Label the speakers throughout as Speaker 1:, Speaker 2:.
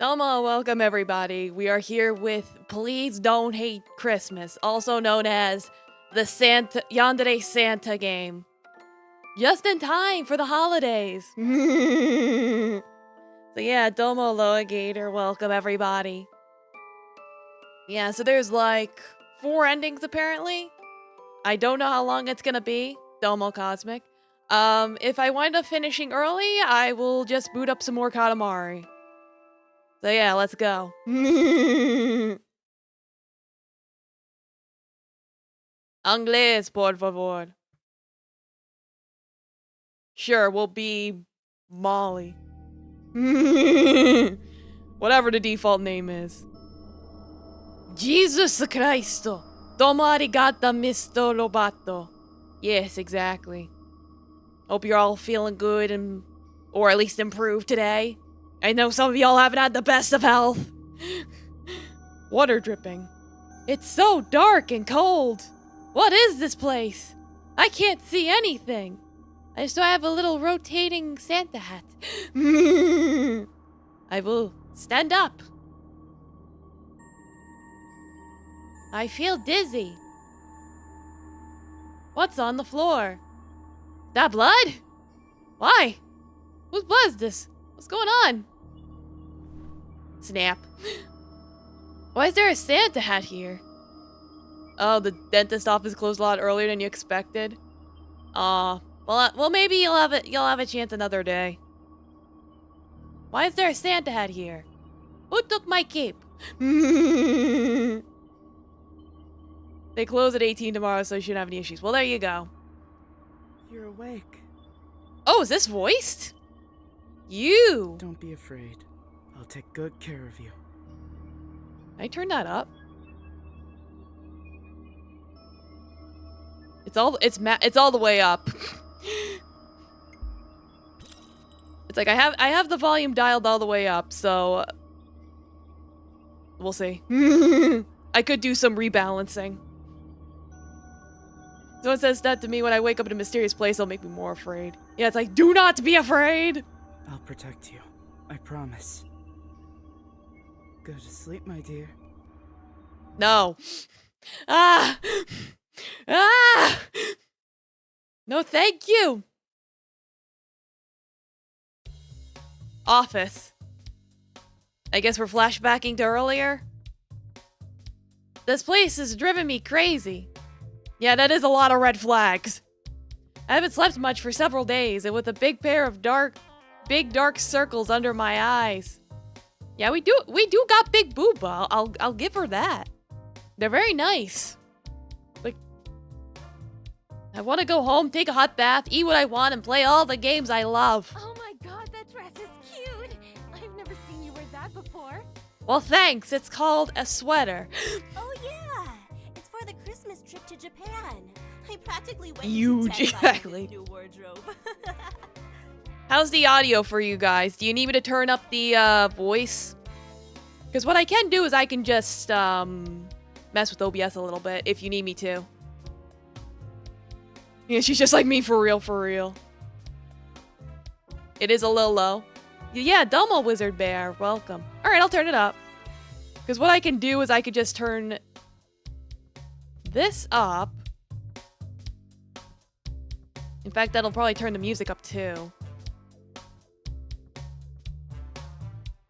Speaker 1: Domo, welcome everybody. We are here with Please Don't Hate Christmas, also known as the Yandere Santa game. Just in time for the holidays. So yeah, Domo Loa Gator, welcome everybody. Yeah, so there's like 4 endings apparently. I don't know how long it's gonna be. Domo Cosmic. If I wind up finishing early, I will just boot up some more Katamari. So yeah, let's go. Inglés, por favor. Sure, we'll be Molly. Whatever the default name is. Jesus Cristo. Domo arigata, Mr. Roboto. Yes, exactly. Hope you're all feeling good or at least improved today. I know some of y'all haven't had the best of health. Water dripping. It's so dark and cold. What is this place? I can't see anything. I just have a little rotating Santa hat. I will stand up. I feel dizzy. What's on the floor? That blood? Why? Whose blood is this? What's going on? Snap. Why is there a Santa hat here? Oh, the dentist office closed a lot earlier than you expected. Well, maybe you'll have a chance another day. Why is there a Santa hat here? Who took my cape? They close at 18 tomorrow, so you shouldn't have any issues. Well, there you go.
Speaker 2: You're awake.
Speaker 1: Oh, is this voiced? You.
Speaker 2: Don't be afraid. I'll take good care of you.
Speaker 1: Can I turn that up? It's all the way up. It's like I have the volume dialed all the way up, so we'll see. I could do some rebalancing. Someone says that to me when I wake up in a mysterious place, it'll make me more afraid. Yeah, it's like, do not be afraid!
Speaker 2: I'll protect you. I promise. Go to sleep, my dear.
Speaker 1: No. Ah! Ah! No, thank you! Office. I guess we're flashbacking to earlier? This place has driven me crazy. Yeah, that is a lot of red flags. I haven't slept much for several days, and with a big pair of big dark circles under my eyes. Yeah, we do got big booba. I'll give her that. They're very nice. Like, I want to go home, take a hot bath, eat what I want, and play all the games I love.
Speaker 3: Oh my god, that dress is cute! I've never seen you wear that before.
Speaker 1: Well, thanks. It's called a sweater.
Speaker 4: Oh yeah, it's for the Christmas trip to Japan. I practically went
Speaker 1: Huge,
Speaker 4: to
Speaker 1: exactly.
Speaker 4: this new wardrobe.
Speaker 1: How's the audio for you guys? Do you need me to turn up the voice? Because what I can do is I can just mess with OBS a little bit if you need me to. Yeah, she's just like me for real. It is a little low. Yeah, Domo Wizard Bear, welcome. Alright, I'll turn it up. Because what I can do is I could just turn this up. In fact, that'll probably turn the music up too.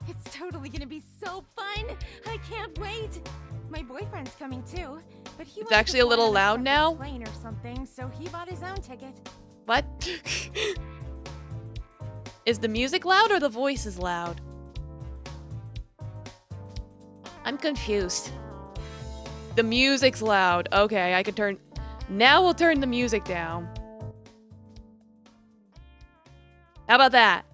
Speaker 3: It's totally gonna be so fun! I can't wait! My boyfriend's coming too, but he
Speaker 1: It's actually a little loud now.
Speaker 3: Plane or something, so he bought his own ticket.
Speaker 1: What? Is the music loud or the voice is loud? I'm confused. The music's loud. Okay, I can turn... Now we'll turn the music down. How about that?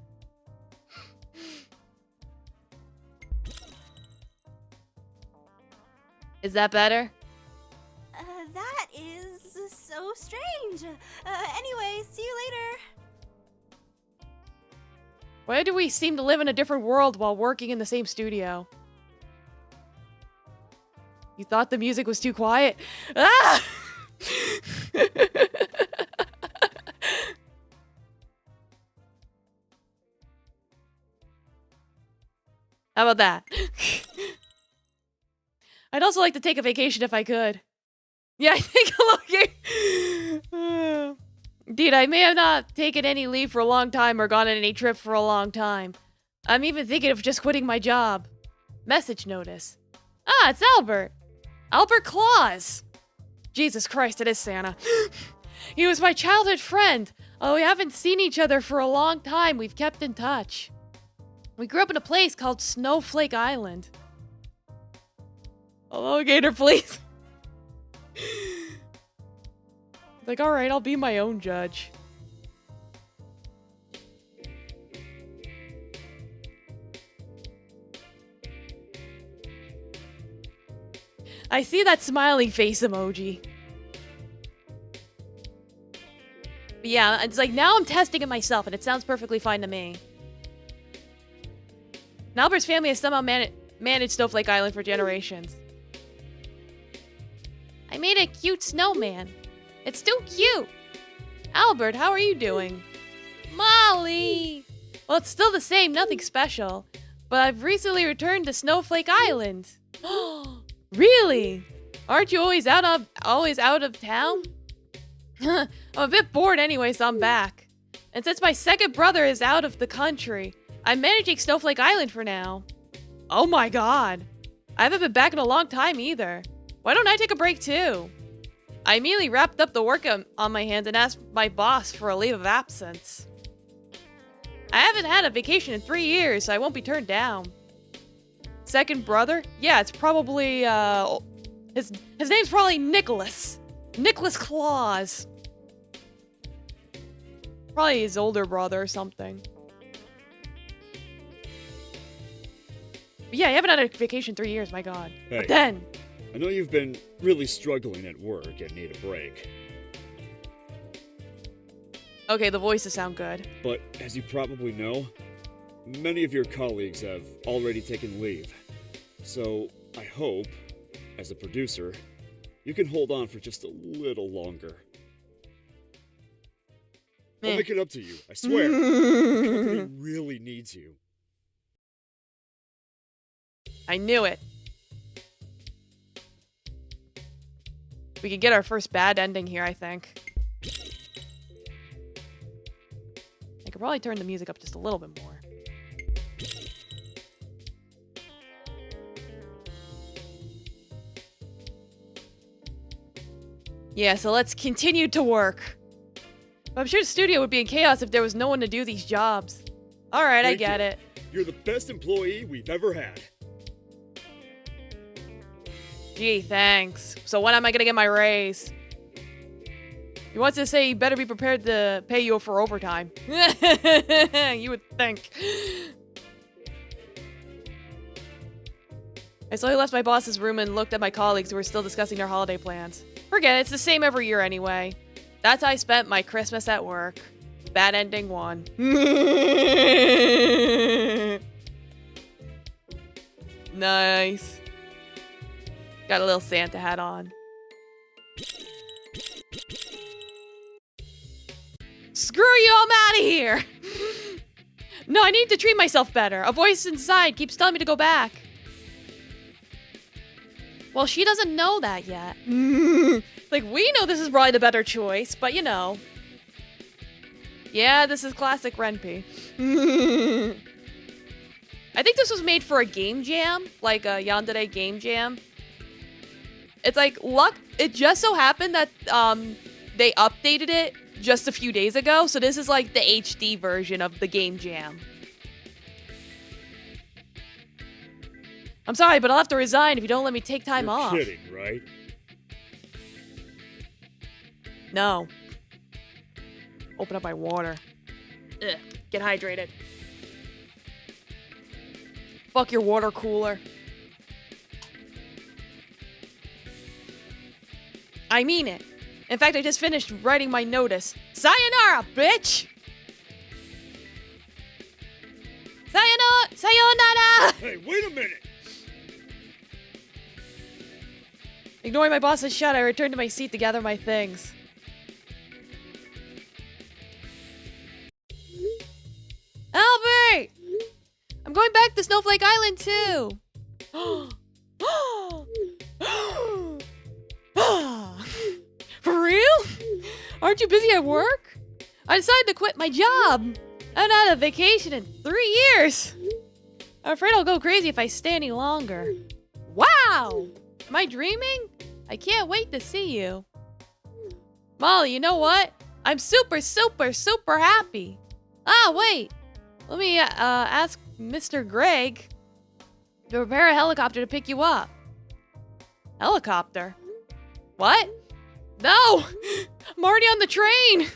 Speaker 1: Is that better?
Speaker 4: That is so strange. Anyway, see you later.
Speaker 1: Why do we seem to live in a different world while working in the same studio? You thought the music was too quiet? Ah! How about that? I'd also like to take a vacation if I could. Yeah, I think I'm okay. Indeed, I may have not taken any leave for a long time or gone on any trip for a long time. I'm even thinking of just quitting my job. Message notice. Ah, it's Albert. Albert Claus. Jesus Christ, it is Santa. He was my childhood friend. Oh, we haven't seen each other for a long time. We've kept in touch. We grew up in a place called Snowflake Island. Hello, Gator, please. Like, alright, I'll be my own judge. I see that smiley face emoji. But yeah, it's like now I'm testing it myself and it sounds perfectly fine to me. And Albert's family has somehow managed Snowflake Island for generations. I made a cute snowman. It's too cute. Albert, how are you doing? Molly! Well, it's still the same, nothing special. But I've recently returned to Snowflake Island. Really? Aren't you always out of town? I'm a bit bored anyway, so I'm back. And since my second brother is out of the country, I'm managing Snowflake Island for now. Oh my god. I haven't been back in a long time either. Why don't I take a break too? I immediately wrapped up the work on my hands and asked my boss for a leave of absence. I haven't had a vacation in 3 years, so I won't be turned down. Second brother? Yeah, it's probably, his name's probably Nicholas. Nicholas Claus. Probably his older brother or something. But yeah, I haven't had a vacation in 3 years, my god.
Speaker 5: Hey,
Speaker 1: But then...
Speaker 5: I know you've been really struggling at work and need a break.
Speaker 1: Okay, the voices sound good.
Speaker 5: But as you probably know, many of your colleagues have already taken leave. So I hope, as a producer, you can hold on for just a little longer. I'll make it up to you, I swear. The company really needs you.
Speaker 1: I knew it. We could get our first bad ending here, I think. I could probably turn the music up just a little bit more. Yeah, so let's continue to work. I'm sure the studio would be in chaos if there was no one to do these jobs. Alright, I get it.
Speaker 5: You're the best employee we've ever had.
Speaker 1: Gee, thanks. So when am I gonna get my raise? He wants to say you better be prepared to pay you for overtime. You would think. I slowly left my boss's room and looked at my colleagues who were still discussing their holiday plans. Forget it, it's the same every year anyway. That's how I spent my Christmas at work. Bad ending 1. Nice. Got a little Santa hat on. Screw you, I'm out of here! No, I need to treat myself better. A voice inside keeps telling me to go back. Well, she doesn't know that yet. Like, we know this is probably the better choice, but you know. Yeah, this is classic Renpy. I think this was made for a game jam, like a Yandere game jam. It's like, it just so happened that they updated it just a few days ago, so this is like the HD version of the game jam. I'm sorry, but I'll have to resign if you don't let me take time off.
Speaker 5: You're kidding, right?
Speaker 1: No. Open up my water. Ugh, get hydrated. Fuck your water cooler. I mean it. In fact, I just finished writing my notice. Sayonara, bitch! Sayonara!
Speaker 5: Hey, wait a minute!
Speaker 1: Ignoring my boss's shot, I returned to my seat to gather my things. Albert! I'm going back to Snowflake Island too. For real? Aren't you busy at work? I decided to quit my job. I haven't had a vacation in 3 years. I'm afraid I'll go crazy if I stay any longer. Wow! Am I dreaming? I can't wait to see you. Molly, you know what? I'm super, super, super happy. Ah, wait. Let me ask Mr. Greg to prepare a helicopter to pick you up. Helicopter? What? No! I'm already on the train!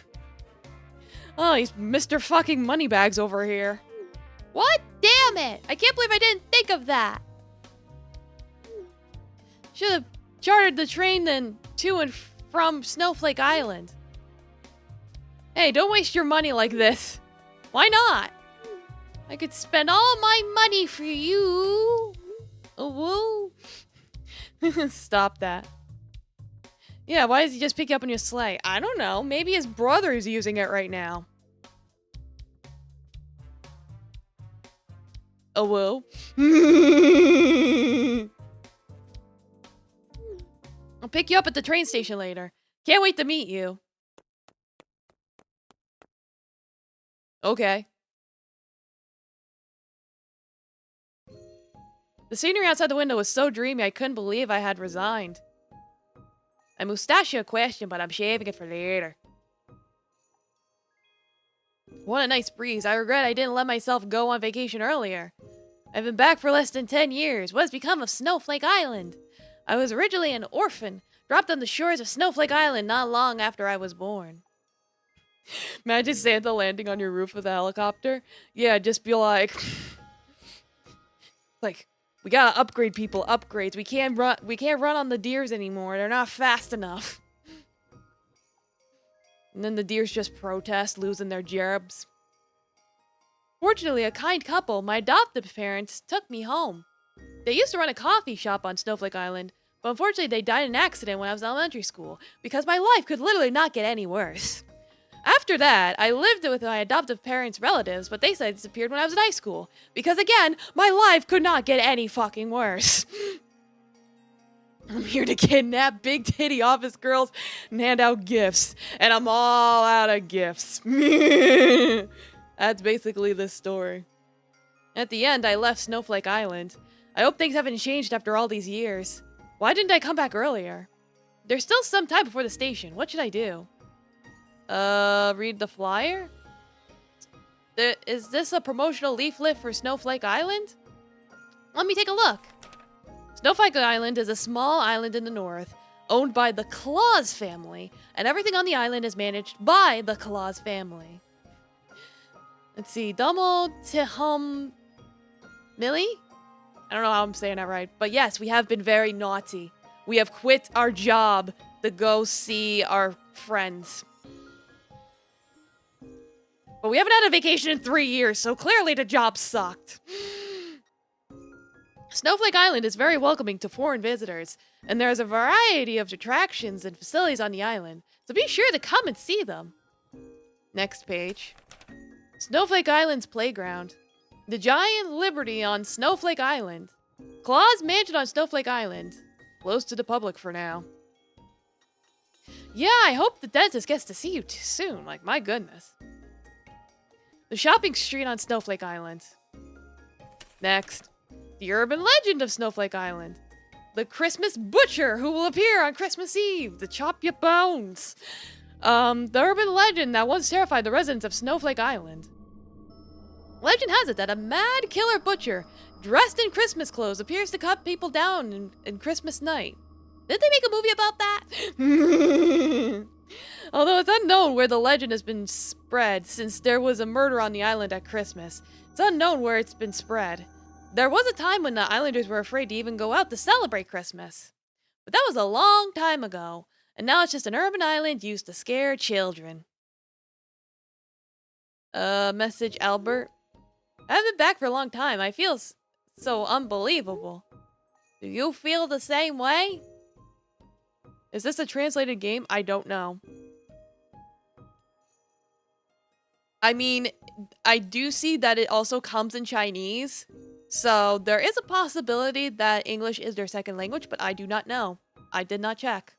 Speaker 1: Oh, he's Mr. fucking Moneybags over here. What? Damn it! I can't believe I didn't think of that! Should have chartered the train then to and from Snowflake Island. Hey, don't waste your money like this. Why not? I could spend all my money for you. Oh, woo. Stop that. Yeah, why does he just pick you up in your sleigh? I don't know. Maybe his brother is using it right now. Oh, whoa. I'll pick you up at the train station later. Can't wait to meet you. Okay. The scenery outside the window was so dreamy I couldn't believe I had resigned. I mustachio a question, but I'm shaving it for later. What a nice breeze. I regret I didn't let myself go on vacation earlier. I've been back for less than 10 years. What has become of Snowflake Island? I was originally an orphan, dropped on the shores of Snowflake Island not long after I was born. Imagine Santa landing on your roof with a helicopter. Yeah, just be like... we gotta upgrade people, upgrades. We can't run on the deers anymore. They're not fast enough. And then the deers just protest, losing their jobs. Fortunately, a kind couple, my adoptive parents, took me home. They used to run a coffee shop on Snowflake Island, but unfortunately they died in an accident when I was in elementary school, because my life could literally not get any worse. After that, I lived with my adoptive parents' relatives, but they said I disappeared when I was in high school. Because again, my life could not get any fucking worse. I'm here to kidnap big titty office girls and hand out gifts. And I'm all out of gifts. That's basically the story. At the end, I left Snowflake Island. I hope things haven't changed after all these years. Why didn't I come back earlier? There's still some time before the station. What should I do? Read the flyer? Is this a promotional leaflet for Snowflake Island? Let me take a look. Snowflake Island is a small island in the north, owned by the Claus family, and everything on the island is managed by the Claus family. Let's see, Domo Tehum Millie? I don't know how I'm saying that right, but yes, we have been very naughty. We have quit our job to go see our friends. But we haven't had a vacation in 3 years, so clearly the job sucked. Snowflake Island is very welcoming to foreign visitors, and there's a variety of attractions and facilities on the island, so be sure to come and see them. Next page. Snowflake Island's playground. The Giant Liberty on Snowflake Island. Claus Mansion on Snowflake Island. Closed to the public for now. Yeah, I hope the dentist gets to see you soon, like my goodness. The shopping street on Snowflake Island. Next. The urban legend of Snowflake Island. The Christmas butcher who will appear on Christmas Eve to chop your bones. The urban legend that once terrified the residents of Snowflake Island. Legend has it that a mad killer butcher dressed in Christmas clothes appears to cut people down in Christmas night. Did they make a movie about that? Although it's unknown where the legend has been spread since there was a murder on the island at Christmas. It's unknown where it's been spread. There was a time when the islanders were afraid to even go out to celebrate Christmas. But that was a long time ago, and now it's just an urban island used to scare children. Message Albert. I haven't been back for a long time. I feel so unbelievable. Do you feel the same way? Is this a translated game? I don't know. I mean, I do see that it also comes in Chinese. So there is a possibility that English is their second language, but I do not know. I did not check.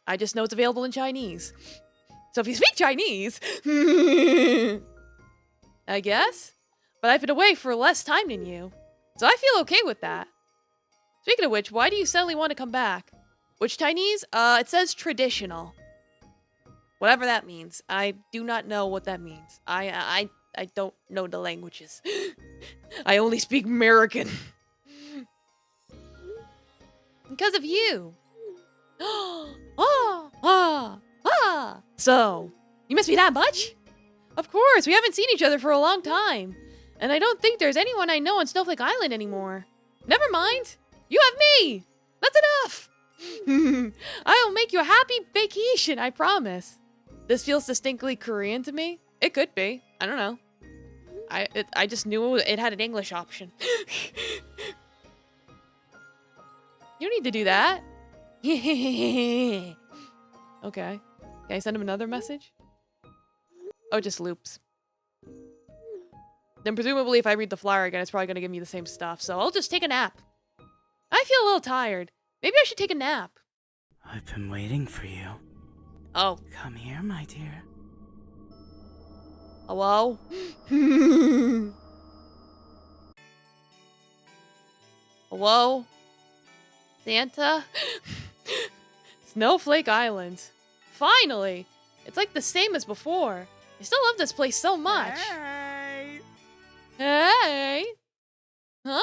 Speaker 1: I just know it's available in Chinese. So if you speak Chinese, I guess. But I've been away for less time than you. So I feel okay with that. Speaking of which, why do you suddenly want to come back? Which Chinese? It says traditional. Whatever that means. I do not know what that means. I don't know the languages. I only speak American. Because of you. So, you miss me that much? Of course, we haven't seen each other for a long time. And I don't think there's anyone I know on Snowflake Island anymore. Never mind. You have me. That's enough. I'll make you a happy vacation, I promise. This feels distinctly Korean to me. It could be. I don't know. I just knew it had an English option. You don't need to do that. Okay. Can I send him another message? Oh, it just loops. Then presumably if I read the flyer again, it's probably going to give me the same stuff. So I'll just take a nap. I feel a little tired. Maybe I should take a nap.
Speaker 2: I've been waiting for you.
Speaker 1: Oh.
Speaker 2: Come here, my dear.
Speaker 1: Hello? Hello? Santa? Snowflake Island. Finally! It's like the same as before. I still love this place so much.
Speaker 2: Hey!
Speaker 1: Hey! Huh?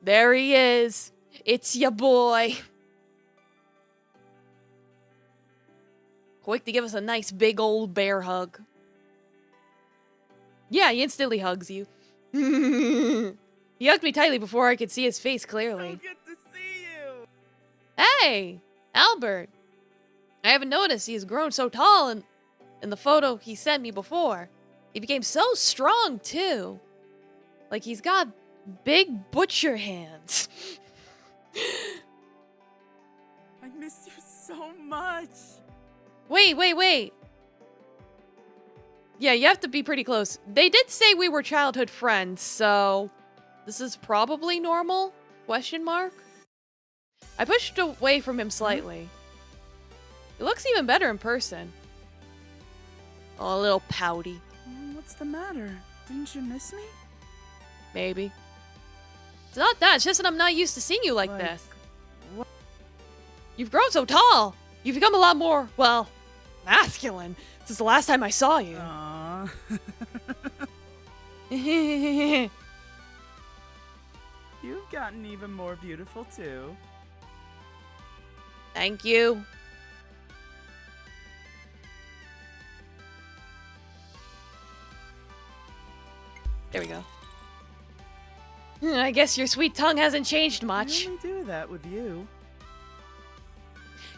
Speaker 1: There he is. It's ya boy. Quick to give us a nice big old bear hug. Yeah, he instantly hugs you. He hugged me tightly before I could see his face clearly.
Speaker 2: So good to see you!
Speaker 1: Hey, Albert. I haven't noticed he's grown so tall in the photo he sent me before. He became so strong, too. Like he's got big butcher hands.
Speaker 2: I missed you so much.
Speaker 1: Wait. Yeah, you have to be pretty close. They did say we were childhood friends, so this is probably normal? Question mark? I pushed away from him slightly. He looks even better in person. Oh, a little pouty.
Speaker 2: What's the matter? Didn't you miss me?
Speaker 1: Maybe. It's not that, it's just that I'm not used to seeing you like this.
Speaker 2: What?
Speaker 1: You've grown so tall. You've become a lot more, well, masculine since the last time I saw you.
Speaker 2: Aww. You've gotten even more beautiful too.
Speaker 1: Thank you. There we go. I guess your sweet tongue hasn't changed much.
Speaker 2: I only do that with you.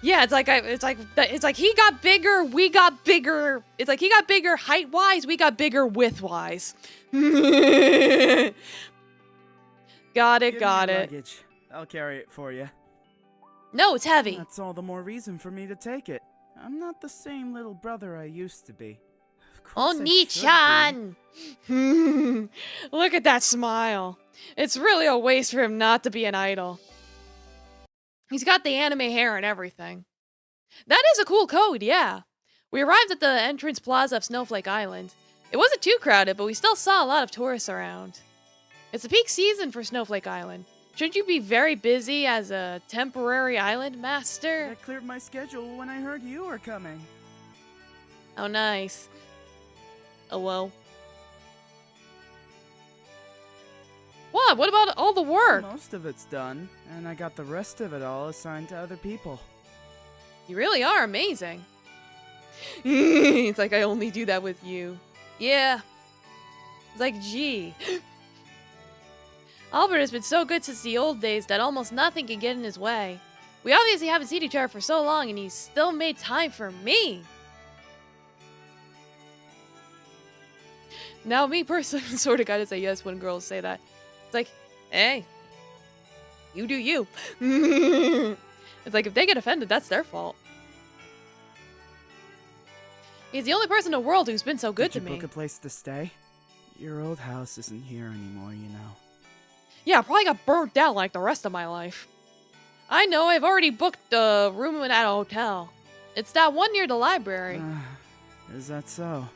Speaker 1: Yeah, it's like he got bigger, we got bigger. It's like he got bigger height-wise, we got bigger width-wise. Got it,
Speaker 2: Give me
Speaker 1: got
Speaker 2: your
Speaker 1: it.
Speaker 2: luggage. I'll carry it for you.
Speaker 1: No, it's heavy.
Speaker 2: That's all the more reason for me to take it. I'm not the same little brother I used to be. Of
Speaker 1: Oh,
Speaker 2: course I should be.
Speaker 1: Nichan! Look at that smile. It's really a waste for him not to be an idol. He's got the anime hair and everything. That is a cool code, yeah. We arrived at the entrance plaza of Snowflake Island. It wasn't too crowded, but we still saw a lot of tourists around. It's the peak season for Snowflake Island. Shouldn't you be very busy as a temporary island master?
Speaker 2: I cleared my schedule when I heard you were coming.
Speaker 1: Oh, nice. Oh, well. What? What about all the work?
Speaker 2: Most of it's done, and I got the rest of it all assigned to other people.
Speaker 1: You really are amazing. It's like I only do that with you. Yeah. It's like, gee. Albert has been so good since the old days that almost nothing can get in his way. We obviously haven't seen each other for so long, and he's still made time for me. Now, me personally sort of gotta say yes when girls say that. It's like, hey. You do you. It's like if they get offended, that's their fault. He's the only person in the world who's been so good to
Speaker 2: Did you
Speaker 1: me.
Speaker 2: book a place to stay? Your old house isn't here anymore, you know.
Speaker 1: Yeah, I probably got burnt out like the rest of my life. I know, I've already booked a room at a hotel. It's that one near the library.
Speaker 2: Is that so?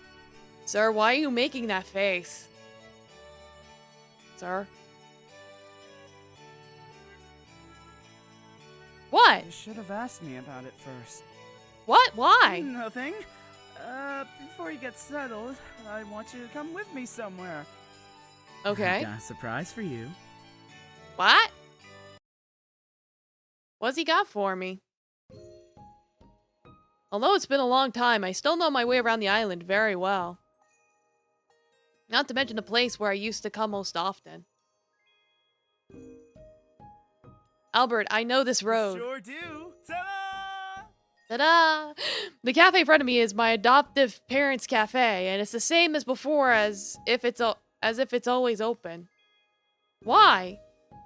Speaker 1: Sir, why are you making that face? Sir? What?
Speaker 2: You should have asked me about it first.
Speaker 1: What? Why?
Speaker 2: Nothing. Before you get settled, I want you to come with me somewhere.
Speaker 1: Okay.
Speaker 2: I got a surprise for you.
Speaker 1: What? What's he got for me? Although it's been a long time, I still know my way around the island very well. Not to mention the place where I used to come most often. Albert, I know this road.
Speaker 2: Sure do. Ta-da!
Speaker 1: Ta-da! The cafe in front of me is my adoptive parents' cafe, and it's the same as before, as if it's always open. Why?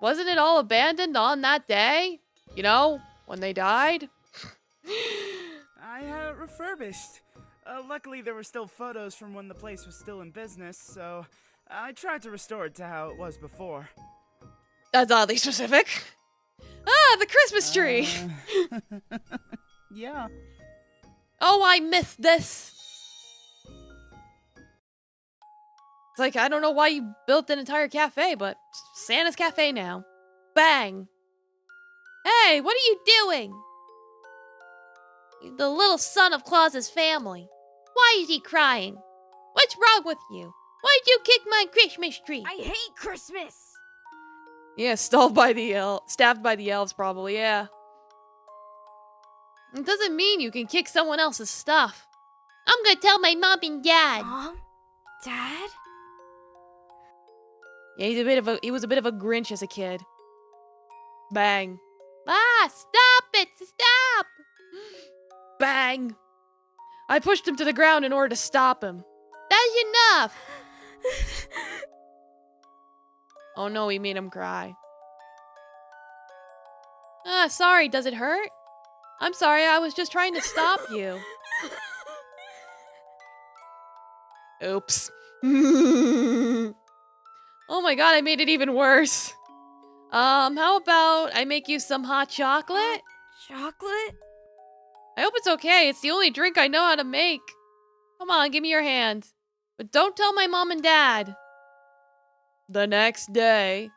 Speaker 1: Wasn't it all abandoned on that day? You know, when they died?
Speaker 2: I had it refurbished. Luckily, there were still photos from when the place was still in business, so I tried to restore it to how it was before.
Speaker 1: That's oddly specific. Ah, the Christmas tree!
Speaker 2: Yeah.
Speaker 1: Oh, I missed this! It's like, I don't know why you built an entire cafe, but Santa's cafe now. Bang! Hey, what are you doing? The little son of Claus's family. Why is he crying? What's wrong with you? Why'd you kick my Christmas tree?
Speaker 3: I hate Christmas!
Speaker 1: Yeah, stabbed by the elves, probably, yeah. It doesn't mean you can kick someone else's stuff. I'm gonna tell my mom and dad.
Speaker 3: Mom? Dad?
Speaker 1: Yeah, he was a bit of a Grinch as a kid. Bang. Ah, stop it! Stop! Bang. I pushed him to the ground in order to stop him. That's enough! Oh no, he made him cry. Ah, sorry, does it hurt? I'm sorry, I was just trying to stop you. Oops. Oh my god, I made it even worse. How about I make you some hot chocolate?
Speaker 3: Chocolate?
Speaker 1: I hope it's okay, it's the only drink I know how to make. Come on, give me your hand. But don't tell my mom and dad. The next day.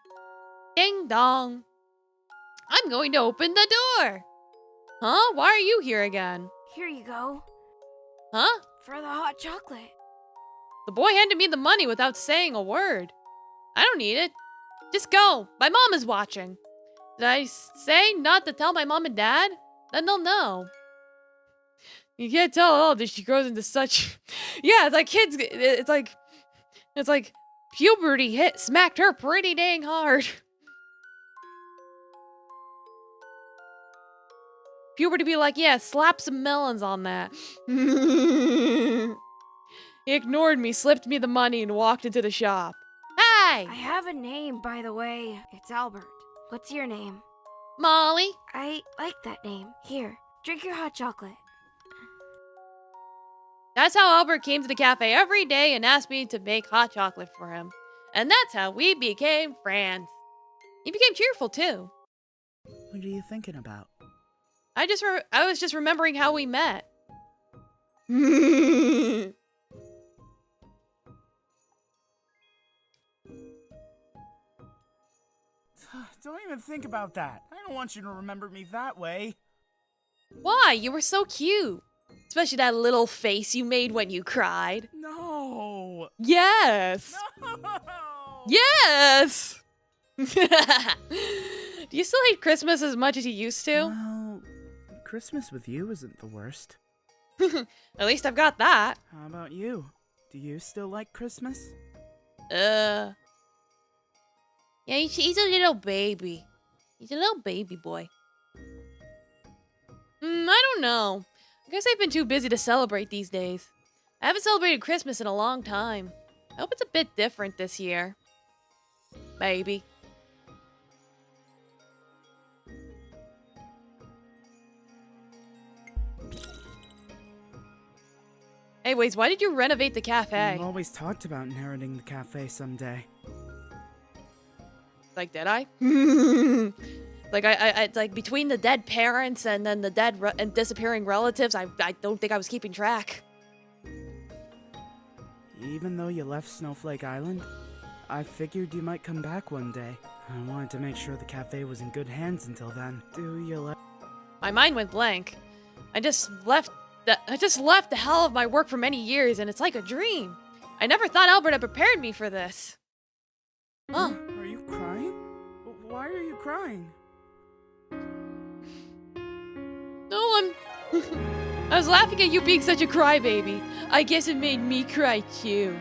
Speaker 1: Ding dong. I'm going to open the door. Huh? Why are you here again?
Speaker 3: Here you go.
Speaker 1: Huh?
Speaker 3: For the hot chocolate.
Speaker 1: The boy handed me the money without saying a word. I don't need it. Just go. My mom is watching. Did I say not to tell my mom and dad? Then they'll know. You can't tell at all that she grows into such... Yeah, it's like kids... It's like puberty smacked her pretty dang hard. Puberty be like, yeah, slap some melons on that. He ignored me, slipped me the money, and walked into the shop. Hey!
Speaker 3: I have a name, by the way. It's Albert. What's your name?
Speaker 1: Molly?
Speaker 3: I like that name. Here, drink your hot chocolate.
Speaker 1: That's how Albert came to the cafe every day and asked me to make hot chocolate for him. And that's how we became friends. He became cheerful, too.
Speaker 2: What are you thinking about?
Speaker 1: I was just remembering how we met.
Speaker 2: Don't even think about that. I don't want you to remember me that way.
Speaker 1: Why? You were so cute. Especially that little face you made when you cried.
Speaker 2: No.
Speaker 1: Yes.
Speaker 2: No.
Speaker 1: Yes. Do you still hate Christmas as much as you used to?
Speaker 2: Well, Christmas with you isn't the worst.
Speaker 1: At least I've got that.
Speaker 2: How about you? Do you still like Christmas?
Speaker 1: Yeah, he's a little baby. He's a little baby boy. I don't know. I guess I've been too busy to celebrate these days. I haven't celebrated Christmas in a long time. I hope it's a bit different this year. Maybe. Anyways, why did you renovate the cafe?
Speaker 2: We've always talked about inheriting the cafe someday.
Speaker 1: Like, did I? Like, it's like between the dead parents and then the dead and disappearing relatives, I don't think I was keeping track.
Speaker 2: Even though you left Snowflake Island, I figured you might come back one day. I wanted to make sure the cafe was in good hands until then. Do you let...
Speaker 1: My mind went blank. I just left the hell of my work for many years, and it's like a dream. I never thought Albert had prepared me for this. Oh.
Speaker 2: Are you crying? Why are you crying?
Speaker 1: No, I was laughing at you being such a crybaby. I guess it made me cry too.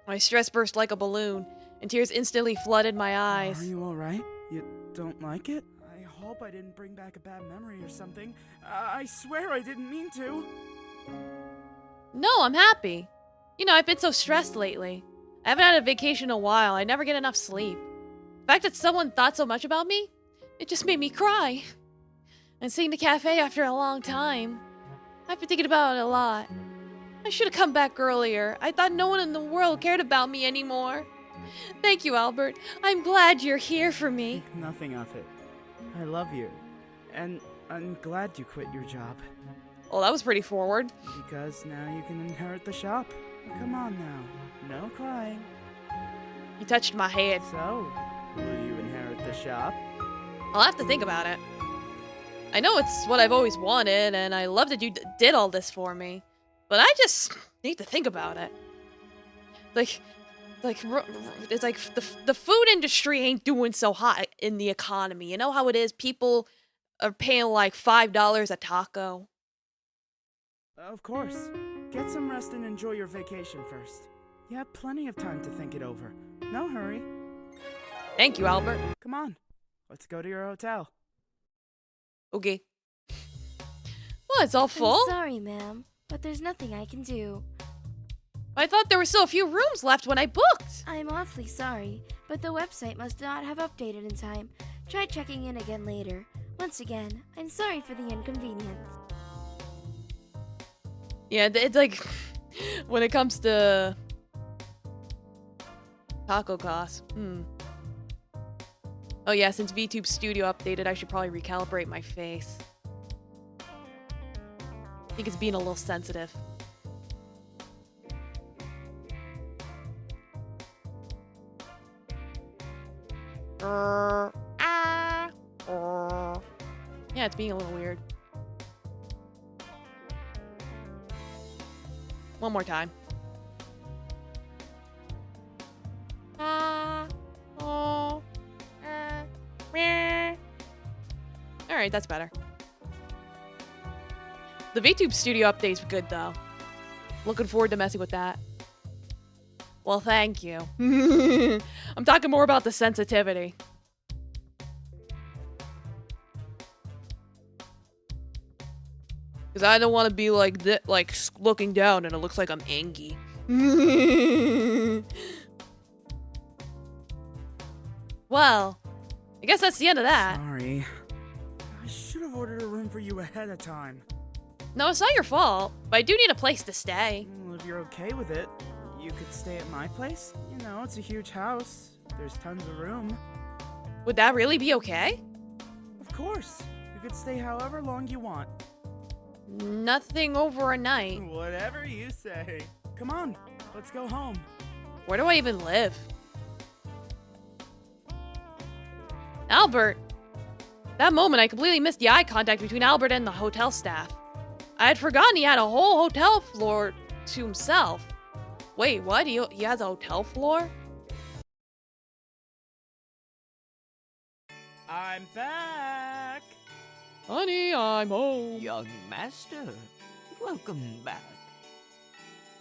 Speaker 1: My stress burst like a balloon, and tears instantly flooded my eyes.
Speaker 2: Are you alright? You don't like it? I hope I didn't bring back a bad memory or something. I swear I didn't mean to.
Speaker 1: No, I'm happy. You know, I've been so stressed lately. I haven't had a vacation in a while. I never get enough sleep. The fact that someone thought so much about me, it just made me cry. And seeing the cafe after a long time, I've been thinking about it a lot. I should have come back earlier. I thought no one in the world cared about me anymore. Thank you, Albert. I'm glad you're here for me.
Speaker 2: Think nothing of it. I love you. And I'm glad you quit your job.
Speaker 1: Well, that was pretty forward.
Speaker 2: Because now you can inherit the shop. Come on now. No crying.
Speaker 1: You touched my head.
Speaker 2: So, will you inherit the shop?
Speaker 1: I'll have to think about it. I know it's what I've always wanted, and I love that you did all this for me. But I just need to think about it. It's like the food industry ain't doing so hot in the economy. You know how it is? People are paying like $5 a taco.
Speaker 2: Of course. Get some rest and enjoy your vacation first. You have plenty of time to think it over. No hurry.
Speaker 1: Thank you, Albert.
Speaker 2: Come on. Let's go to your hotel.
Speaker 1: Okay. Well, it's all full?
Speaker 6: I'm sorry, ma'am, but there's nothing I can do.
Speaker 1: I thought there were still a few rooms left when I booked.
Speaker 6: I'm awfully sorry, but the website must not have updated in time. Try checking in again later. Once again, I'm sorry for the inconvenience.
Speaker 1: Yeah, it's like, when it comes to taco costs. Oh yeah, since VTube Studio updated, I should probably recalibrate my face. I think it's being a little sensitive. Yeah, it's being a little weird. One more time. Alright, that's better. The VTube Studio update's good, though. Looking forward to messing with that. Well, thank you. I'm talking more about the sensitivity. Because I don't want to be like looking down and it looks like I'm angry. Well, I guess that's the end of that.
Speaker 2: Sorry. I should have ordered a room for you ahead of time.
Speaker 1: No, it's not your fault, but I do need a place to stay.
Speaker 2: Well, if you're okay with it, you could stay at my place. You know, it's a huge house. There's tons of room.
Speaker 1: Would that really be okay?
Speaker 2: Of course. You could stay however long you want.
Speaker 1: Nothing over a night.
Speaker 2: Whatever you say. Come on, let's go home.
Speaker 1: Where do I even live? Albert! That moment, I completely missed the eye contact between Albert and the hotel staff. I had forgotten he had a whole hotel floor to himself. Wait, what? He has a hotel floor?
Speaker 2: I'm back!
Speaker 1: Honey, I'm home.
Speaker 7: Young master, welcome back.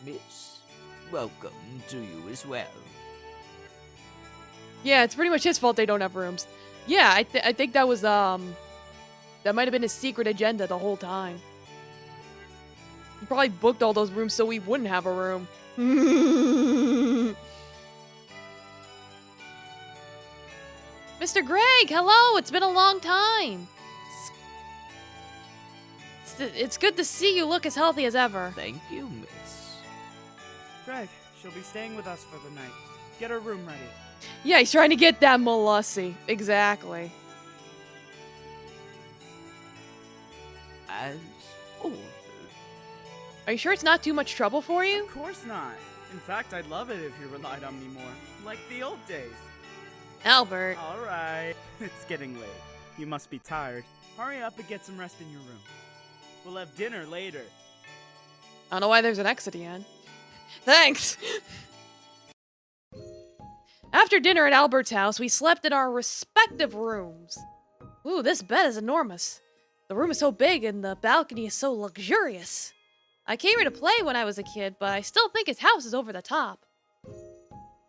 Speaker 7: Miss, welcome to you as well.
Speaker 1: Yeah, it's pretty much his fault they don't have rooms. Yeah, I think that was, that might have been his secret agenda the whole time. He probably booked all those rooms so we wouldn't have a room. Mr. Greg, hello! It's been a long time! It's good to see you look as healthy as ever.
Speaker 7: Thank you, miss.
Speaker 2: Greg, she'll be staying with us for the night. Get her room ready.
Speaker 1: Yeah, he's trying to get that Molossi. Exactly.
Speaker 7: As ordered.
Speaker 1: Are you sure it's not too much trouble for you?
Speaker 2: Of course not. In fact, I'd love it if you relied on me more. Like the old days.
Speaker 1: Albert.
Speaker 2: Alright. It's getting late. You must be tired. Hurry up and get some rest in your room. We'll have dinner later.
Speaker 1: I don't know why there's an X at the end. Thanks! After dinner at Albert's house, we slept in our respective rooms. Ooh, this bed is enormous. The room is so big and the balcony is so luxurious. I came here to play when I was a kid, but I still think his house is over the top.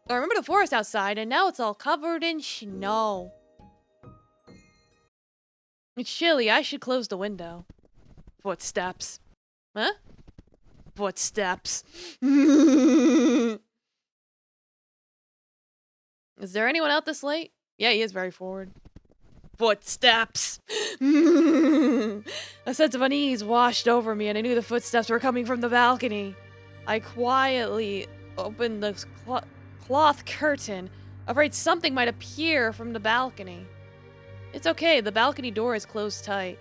Speaker 1: I remember the forest outside, and now it's all covered in snow. It's chilly. I should close the window. Footsteps. Huh? Footsteps. Is there anyone out this late? Yeah, he is very forward. Footsteps. A sense of unease washed over me, and I knew the footsteps were coming from the balcony. I quietly opened the cloth curtain, afraid something might appear from the balcony. It's okay, the balcony door is closed tight.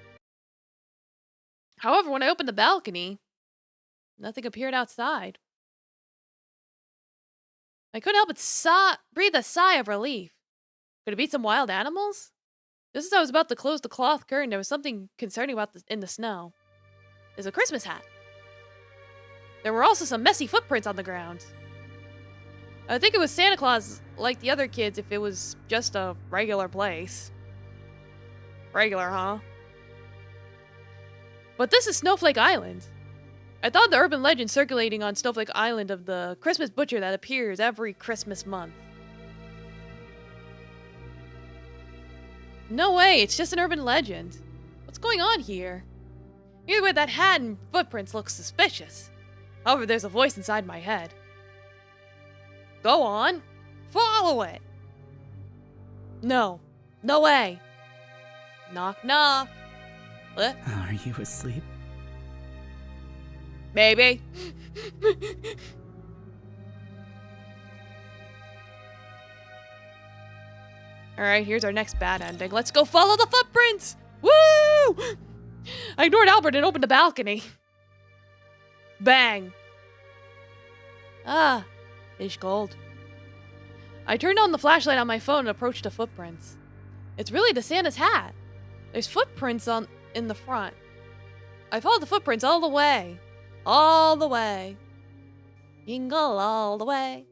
Speaker 1: However, when I opened the balcony, nothing appeared outside. I couldn't help but breathe a sigh of relief. Could it be some wild animals? Just as I was about to close the cloth curtain, there was something concerning in the snow. There's a Christmas hat. There were also some messy footprints on the ground. I think it was Santa Claus, like the other kids, if it was just a regular place. Regular, huh? But this is Snowflake Island. I thought the urban legend circulating on Snowflake Island of the Christmas butcher that appears every Christmas month. No way, it's just an urban legend. What's going on here? Either way, that hat and footprints look suspicious. However, there's a voice inside my head. Go on. Follow it. No. No way. Knock, knock. What?
Speaker 2: Are you asleep?
Speaker 1: Maybe. Alright, here's our next bad ending. Let's go follow the footprints! Woo! I ignored Albert and opened the balcony. Bang. Ah, it's cold. I turned on the flashlight on my phone and approached the footprints. It's really the Santa's hat. There's footprints in the front. I followed the footprints all the way. All the way. Jingle all the way.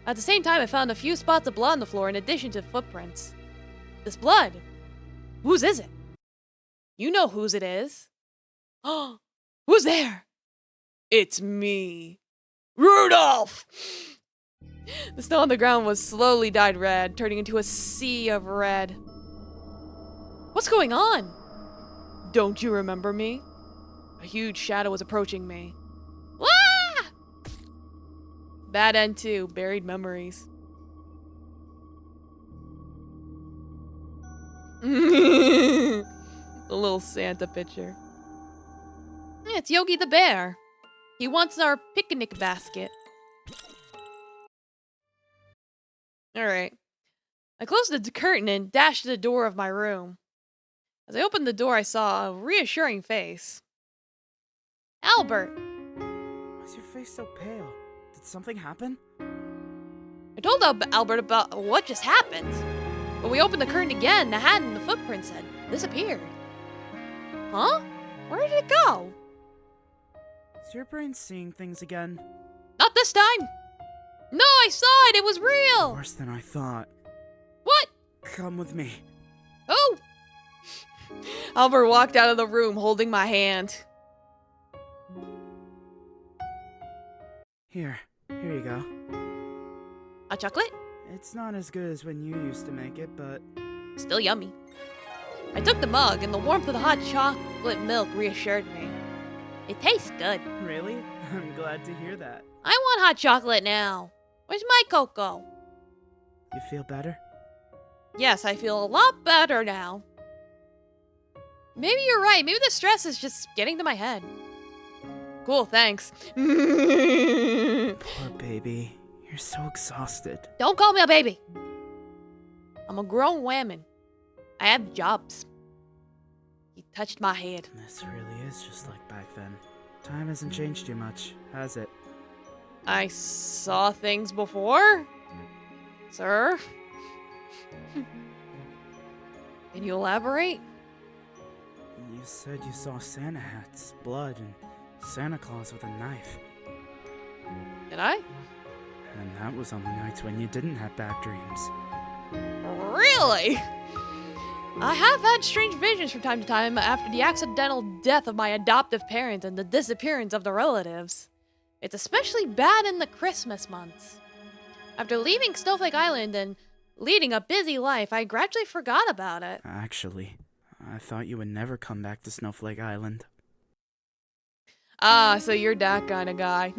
Speaker 1: At the same time, I found a few spots of blood on the floor in addition to footprints. This blood. Whose is it? You know whose it is. Oh, who's there? It's me. Rudolph! The snow on the ground was slowly dyed red, turning into a sea of red. What's going on? Don't you remember me? A huge shadow was approaching me. Ah! Bad end 2, buried memories. The little Santa picture. Yeah, it's Yogi the Bear. He wants our picnic basket. Alright. I closed the curtain and dashed to the door of my room. As I opened the door, I saw a reassuring face. Albert!
Speaker 2: Why is your face so pale? Did something happen?
Speaker 1: I told Albert about what just happened. When we opened the curtain again, the hat and the footprints had disappeared. Huh? Where did it go?
Speaker 2: Is your brain seeing things again?
Speaker 1: Not this time! No, I saw it! It was real!
Speaker 2: Worse than I thought.
Speaker 1: What?
Speaker 2: Come with me.
Speaker 1: Oh! Albert walked out of the room holding my hand.
Speaker 2: Here you go.
Speaker 1: Hot chocolate?
Speaker 2: It's not as good as when you used to make it, but...
Speaker 1: Still yummy. I took the mug, and the warmth of the hot chocolate milk reassured me. It tastes good.
Speaker 2: Really? I'm glad to hear that.
Speaker 1: I want hot chocolate now. Where's my cocoa?
Speaker 2: You feel better?
Speaker 1: Yes, I feel a lot better now. Maybe you're right. Maybe the stress is just getting to my head. Cool, thanks.
Speaker 2: Poor baby. You're so exhausted.
Speaker 1: Don't call me a baby. I'm a grown woman. I have jobs. He touched my head.
Speaker 2: This really is just like back then. Time hasn't changed too much, has it?
Speaker 1: I saw things before, sir. Can you elaborate?
Speaker 2: You said you saw Santa hats, blood, and Santa Claus with a knife.
Speaker 1: Did I?
Speaker 2: And that was on the nights when you didn't have bad dreams.
Speaker 1: Really? I have had strange visions from time to time after the accidental death of my adoptive parents and the disappearance of the relatives. It's especially bad in the Christmas months. After leaving Snowflake Island and leading a busy life, I gradually forgot about it.
Speaker 2: Actually, I thought you would never come back to Snowflake Island.
Speaker 1: Ah, so you're that kind of guy.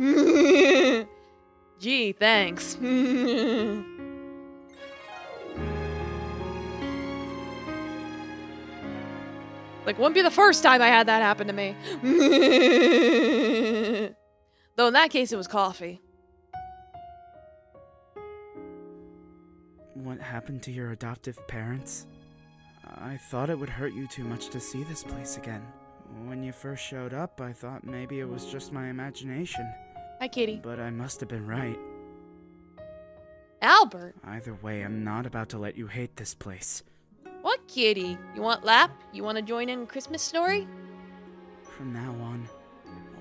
Speaker 1: Gee, thanks. Like, wouldn't be the first time I had that happen to me. Though in that case, it was coffee.
Speaker 2: What happened to your adoptive parents? I thought it would hurt you too much to see this place again. When you first showed up, I thought maybe it was just my imagination.
Speaker 1: Hi, kitty.
Speaker 2: But I must have been right.
Speaker 1: Albert.
Speaker 2: Either way, I'm not about to let you hate this place.
Speaker 1: What kitty? You want lap? You want to join in Christmas story?
Speaker 2: From now on,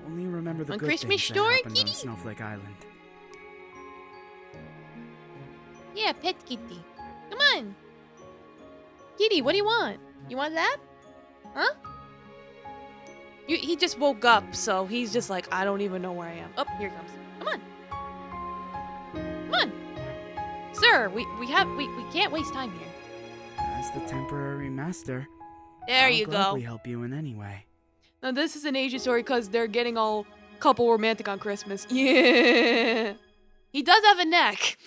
Speaker 2: only remember the
Speaker 1: On
Speaker 2: good
Speaker 1: Christmas
Speaker 2: things
Speaker 1: story,
Speaker 2: that happened
Speaker 1: kitty?
Speaker 2: on Snowflake Island.
Speaker 1: Yeah, pet kitty. Come on. Kitty, what do you want? You want lap? Huh? He just woke up, so he's just like, I don't even know where I am. Oh, here he comes. Come on. Come on. Sir, we can't waste time here.
Speaker 2: As the temporary master,
Speaker 1: There
Speaker 2: I'll
Speaker 1: you go.
Speaker 2: gladly help you in any way.
Speaker 1: Now this is an Asian story because they're getting all couple romantic on Christmas. Yeah. He does have a neck.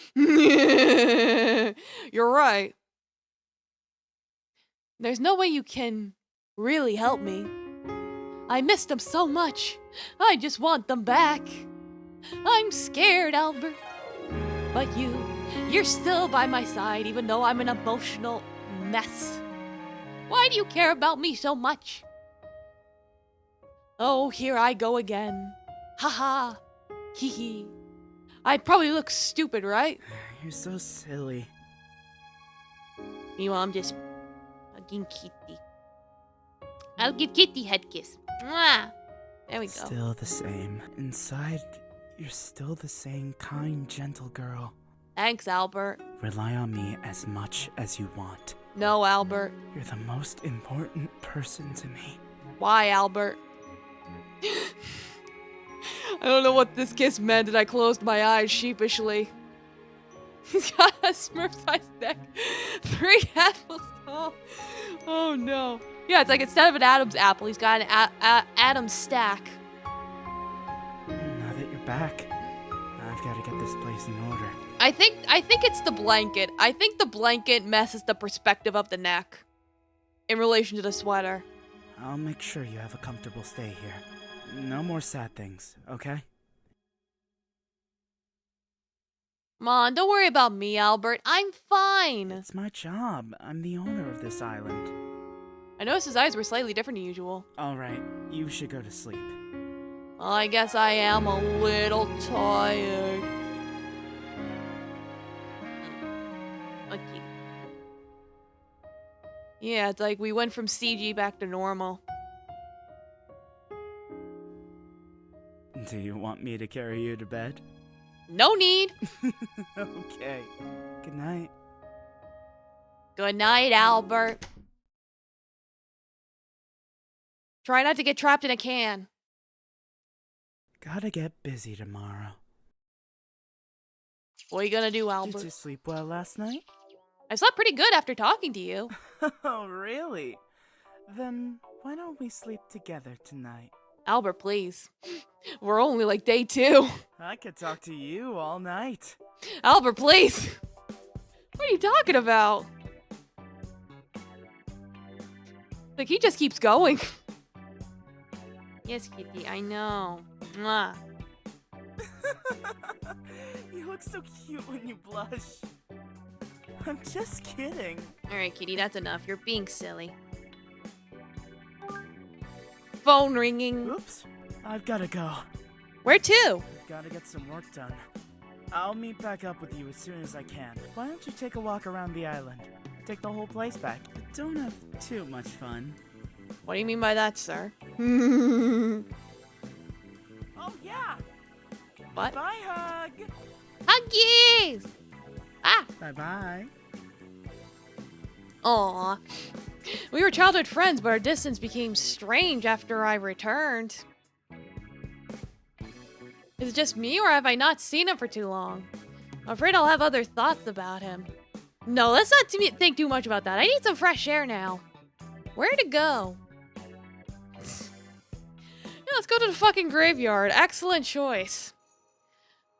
Speaker 1: You're right. There's no way you can really help me. I missed them so much. I just want them back. I'm scared, Albert. But you're still by my side even though I'm an emotional mess. Why do you care about me so much? Oh, here I go again. Haha. Hee hee. I probably look stupid, right?
Speaker 2: You're so silly.
Speaker 1: Meanwhile, I'm just hugging Kitty. I'll give Kitty a head kiss. Mwah. There we go.
Speaker 2: Still the same. Inside, you're still the same kind, gentle girl.
Speaker 1: Thanks, Albert.
Speaker 2: Rely on me as much as you want.
Speaker 1: No, Albert.
Speaker 2: You're the most important person to me.
Speaker 1: Why, Albert? I don't know what this kiss meant, and I closed my eyes sheepishly. He's got a Smurf-sized neck. 3 apples tall. Oh, no. Yeah, it's like instead of an Adam's apple, he's got an Adam's stack.
Speaker 2: Now that you're back, I've got to get this place in order.
Speaker 1: I think it's the blanket. I think the blanket messes the perspective of the neck in relation to the sweater.
Speaker 2: I'll make sure you have a comfortable stay here. No more sad things, okay?
Speaker 1: Come on, don't worry about me, Albert. I'm fine.
Speaker 2: It's my job. I'm the owner of this island.
Speaker 1: I noticed his eyes were slightly different than usual.
Speaker 2: Alright, you should go to sleep.
Speaker 1: Well, I guess I am a little tired. Okay. Yeah, it's like we went from CG back to normal.
Speaker 2: Do you want me to carry you to bed?
Speaker 1: No need.
Speaker 2: Okay. Good night.
Speaker 1: Good night, Albert. Try not to get trapped in a can.
Speaker 2: Gotta get busy tomorrow.
Speaker 1: What are you gonna do,
Speaker 2: Did
Speaker 1: Albert?
Speaker 2: you sleep well last night?
Speaker 1: I slept pretty good after talking to you.
Speaker 2: Oh, really? Then why don't we sleep together tonight?
Speaker 1: Albert, please. We're only like day 2.
Speaker 2: I could talk to you all night.
Speaker 1: Albert, please. What are you talking about? Like, he just keeps going. Yes, Kitty, I know. Mwah.
Speaker 2: You look so cute when you blush. I'm just kidding.
Speaker 1: Alright, Kitty, that's enough. You're being silly. Phone ringing.
Speaker 2: Oops. I've gotta go.
Speaker 1: Where to?
Speaker 2: I've gotta get some work done. I'll meet back up with you as soon as I can. Why don't you take a walk around the island? Take the whole place back. Don't have too much fun.
Speaker 1: What do you mean by that, sir?
Speaker 2: Oh, yeah!
Speaker 1: What?
Speaker 2: Bye, hug!
Speaker 1: Huggies! Ah!
Speaker 2: Bye-bye.
Speaker 1: Aw. We were childhood friends, but our distance became strange after I returned. Is it just me, or have I not seen him for too long? I'm afraid I'll have other thoughts about him. No, let's not think too much about that. I need some fresh air now. Where to go? Yeah, let's go to the fucking graveyard. Excellent choice.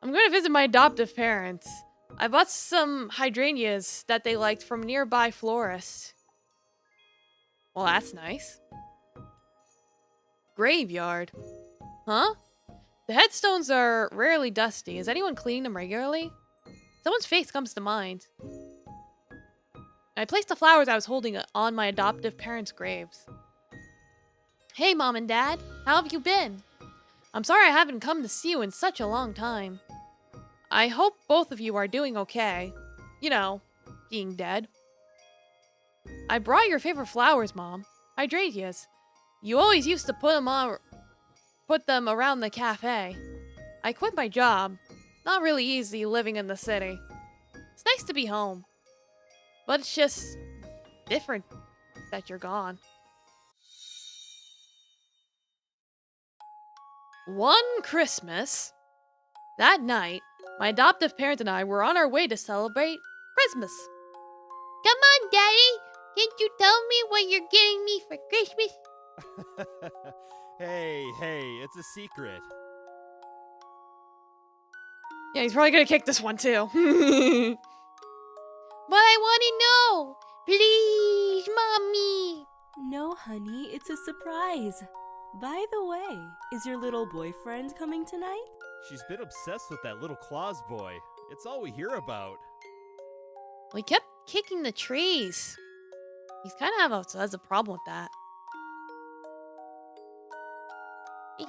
Speaker 1: I'm going to visit my adoptive parents. I bought some hydrangeas that they liked from a nearby florist. Well, that's nice. Graveyard. Huh? The headstones are rarely dusty. Is anyone cleaning them regularly? Someone's face comes to mind. I placed the flowers I was holding on my adoptive parents' graves. Hey, Mom and Dad. How have you been? I'm sorry I haven't come to see you in such a long time. I hope both of you are doing okay. You know, being dead. I brought your favorite flowers, Mom. Hydrangeas. You always used to put them around the cafe. I quit my job. Not really easy living in the city. It's nice to be home. But it's just different that you're gone. One Christmas, that night, my adoptive parents and I were on our way to celebrate Christmas. Come on, Daddy! Can't you tell me what you're getting me for Christmas?
Speaker 8: Hey, it's a secret.
Speaker 1: Yeah, he's probably gonna kick this one too. But I want to know! Please, Mommy!
Speaker 9: No, honey, it's a surprise. By the way, is your little boyfriend coming tonight?
Speaker 8: She's been obsessed with that little Claus boy. It's all we hear about.
Speaker 1: We kept kicking the trees. He's kind of has a problem with that.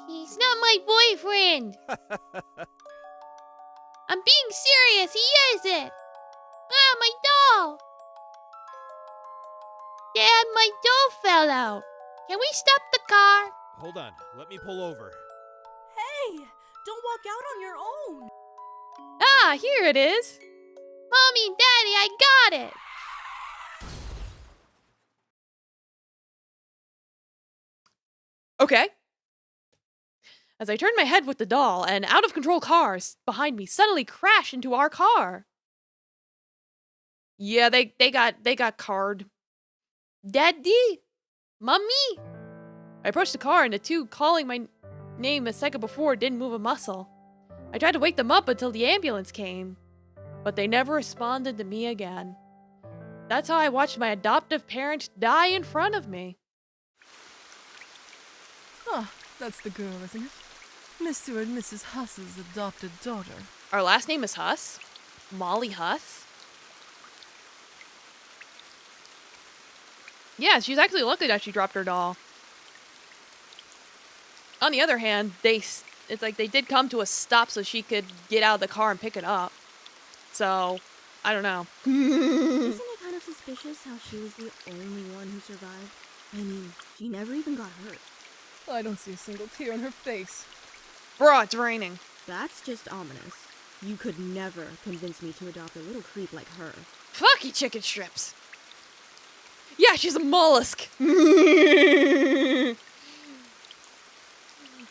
Speaker 1: He's not my boyfriend! I'm being serious, he isn't! Ah, my doll! Dad, my doll fell out. Can we stop the car?
Speaker 8: Hold on, let me pull over.
Speaker 9: Hey, don't walk out on your own.
Speaker 1: Ah, here it is. Mommy and Daddy, I got it. Okay. As I turned my head with the doll, an out-of-control car behind me suddenly crashed into our car. Yeah, they got carred. Daddy! Mommy! I approached the car and the two calling my name a second before didn't move a muscle. I tried to wake them up until the ambulance came, but they never responded to me again. That's how I watched my adoptive parents die in front of me.
Speaker 10: Ah, that's the girl, isn't it? Mr. and Mrs. Huss's adopted daughter.
Speaker 1: Our last name is Huss. Molly Huss. Yeah, she's actually lucky that she dropped her doll. On the other hand, it's like they did come to a stop so she could get out of the car and pick it up. So, I don't know.
Speaker 9: Isn't it kind of suspicious how she was the only one who survived? I mean, she never even got hurt.
Speaker 10: I don't see a single tear on her face.
Speaker 1: Bro, it's raining.
Speaker 9: That's just ominous. You could never convince me to adopt a little creep like her.
Speaker 1: Fuck you, chicken strips. Yeah, she's a mollusk.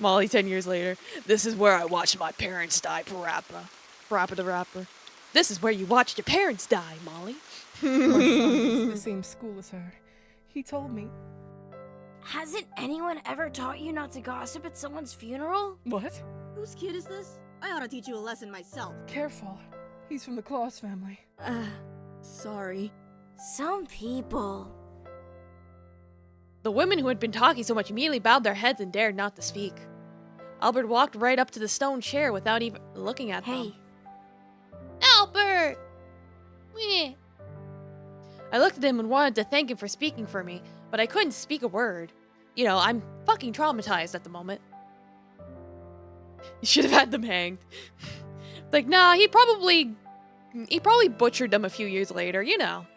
Speaker 1: Molly, 10 years later. This is where I watched my parents die, Parappa. Parappa the Rapper. This is where you watched your parents die, Molly.
Speaker 10: My son goes to the same school as her. He told me.
Speaker 6: Hasn't anyone ever taught you not to gossip at someone's funeral?
Speaker 10: What?
Speaker 9: Whose kid is this? I ought to teach you a lesson myself.
Speaker 10: Careful. He's from the Claus family.
Speaker 9: Sorry.
Speaker 6: Some people.
Speaker 1: The women who had been talking so much immediately bowed their heads and dared not to speak. Albert walked right up to the stone chair without even looking at them.
Speaker 6: Hey.
Speaker 1: Albert! Meh. I looked at him and wanted to thank him for speaking for me, but I couldn't speak a word. You know, I'm fucking traumatized at the moment. You should have had them hanged. Like, nah, he probably butchered them a few years later, you know.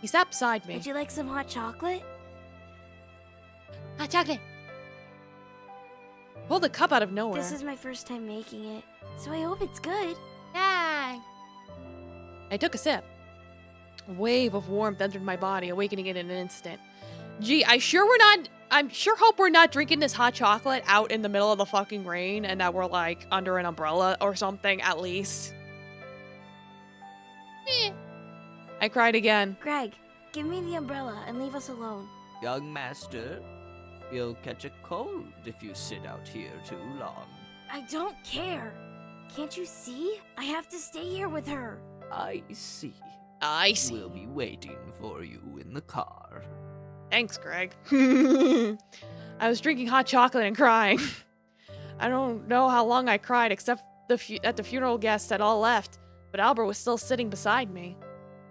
Speaker 1: He sat beside me.
Speaker 6: Would you like some hot chocolate?
Speaker 1: Hot chocolate. Pulled a cup out of nowhere.
Speaker 6: This is my first time making it, so I hope it's good.
Speaker 1: Yay! I took a sip. A wave of warmth entered my body, awakening it in an instant. Gee, I sure hope we're not drinking this hot chocolate out in the middle of the fucking rain and that we're like under an umbrella or something at least. I cried again.
Speaker 6: Greg, give me the umbrella and leave us alone.
Speaker 7: Young master, you'll catch a cold if you sit out here too long.
Speaker 6: I don't care. Can't you see? I have to stay here with her.
Speaker 7: I see.
Speaker 1: I see.
Speaker 7: We'll be waiting for you in the car.
Speaker 1: Thanks, Greg. I was drinking hot chocolate and crying. I don't know how long I cried except that the funeral guests had all left, but Albert was still sitting beside me.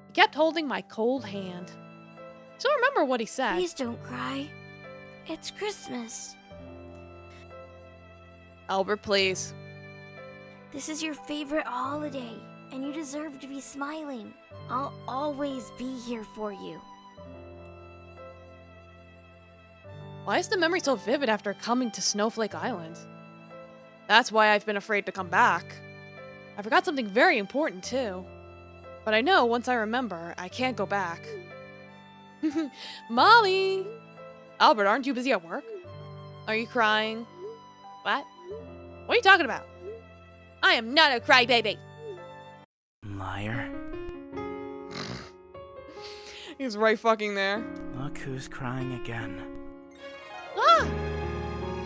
Speaker 1: He kept holding my cold hand. I still remember what he said.
Speaker 6: Please don't cry. It's Christmas.
Speaker 1: Albert, please.
Speaker 6: This is your favorite holiday, and you deserve to be smiling. I'll always be here for you.
Speaker 1: Why is the memory so vivid after coming to Snowflake Island? That's why I've been afraid to come back. I forgot something very important, too. But I know once I remember, I can't go back. Molly! Albert, aren't you busy at work? Are you crying? What? What are you talking about? I am not a crybaby.
Speaker 2: Liar.
Speaker 1: He's right fucking there.
Speaker 2: Look who's crying again.
Speaker 1: Ah!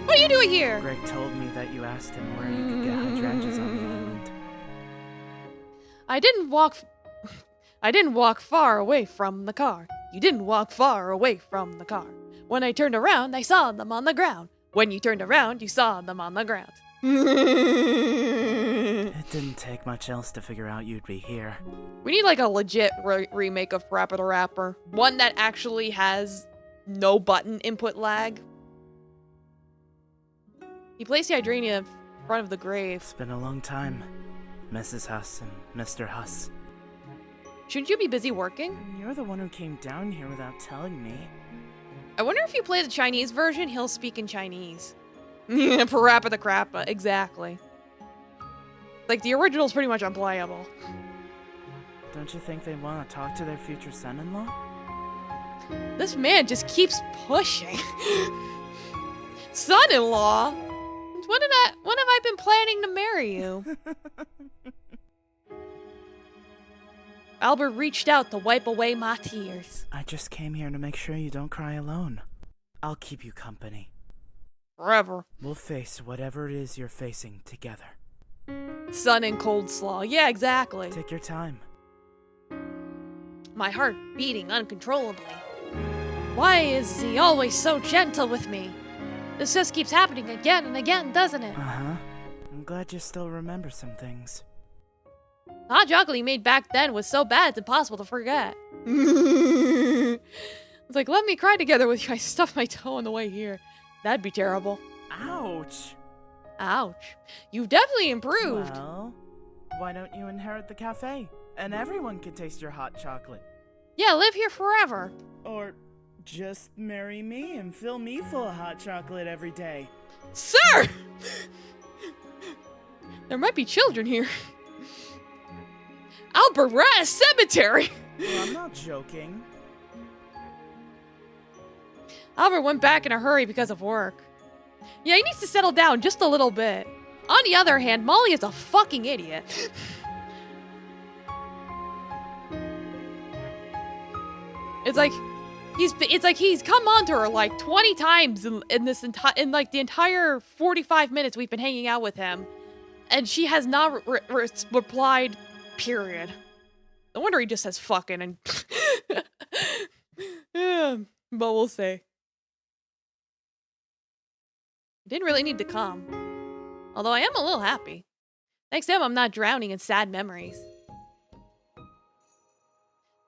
Speaker 1: What are you doing here?
Speaker 2: Greg told me that you asked him where you could get hydrangeas on the island.
Speaker 1: I didn't walk far away from the car. You didn't walk far away from the car. When I turned around, I saw them on the ground. When you turned around, you saw them on the ground.
Speaker 2: It didn't take much else to figure out you'd be here.
Speaker 1: We need like a legit remake of Parappa the Rapper. One that actually has no button input lag. He placed the hydrangeas in front of the grave.
Speaker 2: It's been a long time, Mrs. Huss and Mr. Huss.
Speaker 1: Shouldn't you be busy working?
Speaker 2: You're the one who came down here without telling me.
Speaker 1: I wonder if you play the Chinese version, he'll speak in Chinese. Parappa the Crappa, exactly. Like, the original's pretty much unplayable.
Speaker 2: Don't you think they want to talk to their future son-in-law?
Speaker 1: This man just keeps pushing. Son-in-law? When have I been planning to marry you? Albert reached out to wipe away my tears.
Speaker 2: I just came here to make sure you don't cry alone. I'll keep you company.
Speaker 1: Forever.
Speaker 2: We'll face whatever it is you're facing together.
Speaker 1: Sun and cold slaw. Yeah, exactly.
Speaker 2: Take your time.
Speaker 1: My heart beating uncontrollably. Why is he always so gentle with me? This just keeps happening again and again, doesn't it?
Speaker 2: Uh-huh. I'm glad you still remember some things.
Speaker 1: The hot chocolate he made back then was so bad it's impossible to forget. It's like, let me cry together with you. I stuffed my toe on the way here. That'd be terrible.
Speaker 2: Ouch!
Speaker 1: Ouch. You've definitely improved.
Speaker 2: Well, why don't you inherit the cafe? And everyone can taste your hot chocolate.
Speaker 1: Yeah, live here forever.
Speaker 2: Or just marry me and fill me full of hot chocolate every day.
Speaker 1: Sir! There might be children here. Albert, we're at a cemetery!
Speaker 2: Well, I'm not joking.
Speaker 1: Albert went back in a hurry because of work. Yeah, he needs to settle down just a little bit. On the other hand, Molly is a fucking idiot. It's like he's come on to her like 20 times in the entire 45 minutes we've been hanging out with him, and she has not replied. Period. No wonder he just says fucking and. Yeah. But we'll see. Didn't really need to come. Although I am a little happy. Thanks to him, I'm not drowning in sad memories.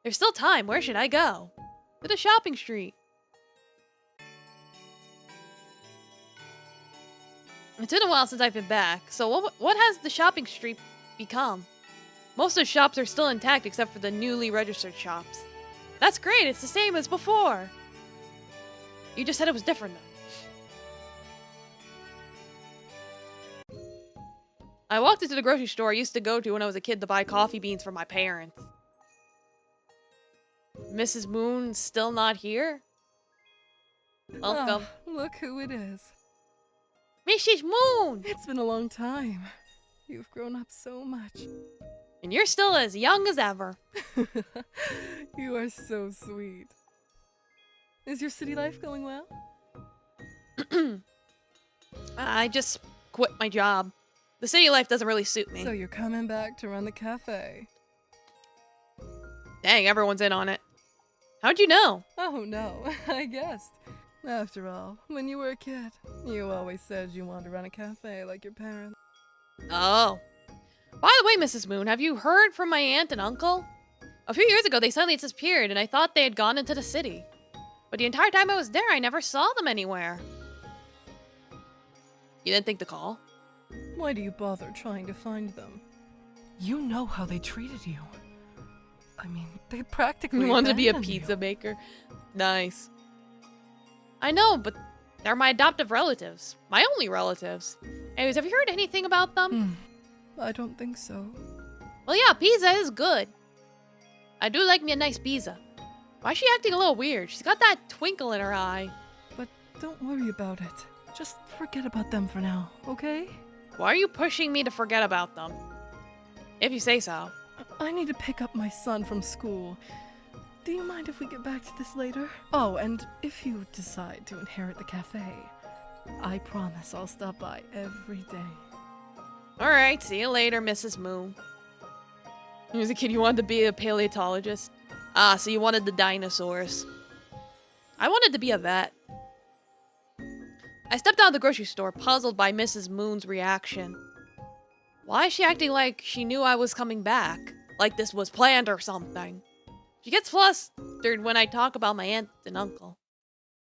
Speaker 1: There's still time. Where should I go? To the shopping street. It's been a while since I've been back, so what has the shopping street become? Most of the shops are still intact except for the newly registered shops. That's great, it's the same as before. You just said it was different though. I walked into the grocery store I used to go to when I was a kid to buy coffee beans for my parents. Mrs. Moon still not here? Welcome.
Speaker 10: Ah, look who it is.
Speaker 1: Mrs. Moon!
Speaker 10: It's been a long time. You've grown up so much.
Speaker 1: And you're still as young as ever.
Speaker 10: You are so sweet. Is your city life going well?
Speaker 1: I just quit my job. The city life doesn't really suit me.
Speaker 10: So you're coming back to run the cafe?
Speaker 1: Dang, everyone's in on it. How'd you know?
Speaker 10: Oh no, I guessed. After all, when you were a kid, you always said you wanted to run a cafe like your parents.
Speaker 1: Oh. By the way, Mrs. Moon, have you heard from my aunt and uncle? A few years ago, they suddenly disappeared, and I thought they had gone into the city. But the entire time I was there, I never saw them anywhere. You didn't think to call?
Speaker 10: Why do you bother trying to find them? You know how they treated you. I mean, they practically
Speaker 1: You wanted to be a
Speaker 10: abandoned
Speaker 1: pizza
Speaker 10: you.
Speaker 1: maker? Nice. I know, but they're my adoptive relatives. My only relatives. Anyways, have you heard anything about them?
Speaker 10: I don't think so.
Speaker 1: Well, yeah, pizza is good. I do like me a nice pizza. Why is she acting a little weird? She's got that twinkle in her eye.
Speaker 10: But don't worry about it. Just forget about them for now, okay?
Speaker 1: Why are you pushing me to forget about them? If you say so.
Speaker 10: I need to pick up my son from school. Do you mind if we get back to this later? Oh, and if you decide to inherit the cafe, I promise I'll stop by every day.
Speaker 1: Alright, see you later, Mrs. Moon. When you was a kid, you wanted to be a paleontologist. Ah, so you wanted the dinosaurs. I wanted to be a vet. I stepped out of the grocery store, puzzled by Mrs. Moon's reaction. Why is she acting like she knew I was coming back? Like this was planned or something. She gets flustered when I talk about my aunt and uncle.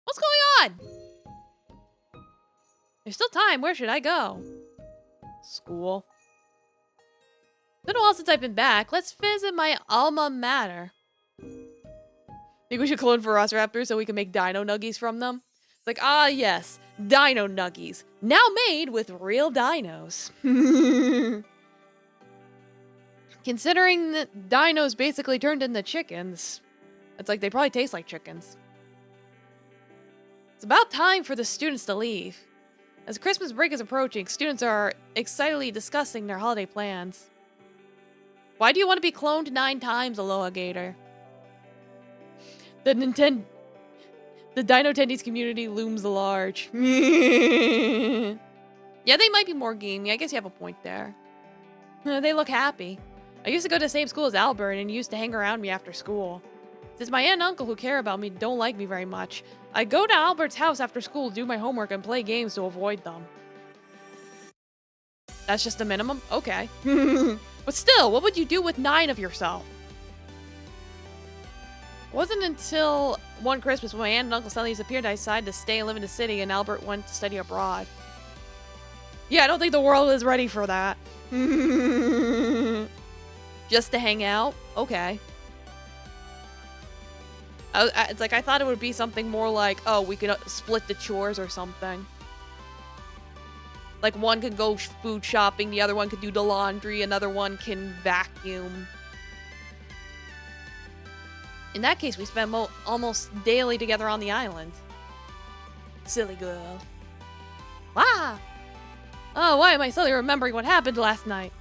Speaker 1: What's going on? There's still time. Where should I go? School. Been a while since I've been back. Let's visit my alma mater. Think we should clone Velociraptors so we can make dino nuggies from them? It's like, ah yes, dino nuggies. Now made with real dinos. Considering that dinos basically turned into chickens, it's like they probably taste like chickens. It's about time for the students to leave. As Christmas break is approaching, students are excitedly discussing their holiday plans. Why do you want to be cloned 9 times, Aloha Gator? The Dino Tendies community looms large. Yeah, they might be more gamey. I guess you have a point there. They look happy. I used to go to the same school as Albert and used to hang around me after school. Since my aunt and uncle who care about me don't like me very much, I go to Albert's house after school to do my homework and play games to avoid them. That's just the minimum? Okay. But still, what would you do with 9 of yourself? It wasn't until one Christmas when my aunt and uncle suddenly disappeared I decided to stay and live in the city and Albert went to study abroad. Yeah, I don't think the world is ready for that. Just to hang out? Okay. It's like I thought it would be something more like, oh, we could split the chores or something. Like one could go food shopping, the other one could do the laundry, another one can vacuum. In that case, we spend almost daily together on the island. Silly girl. Wow. Oh, why am I suddenly remembering what happened last night?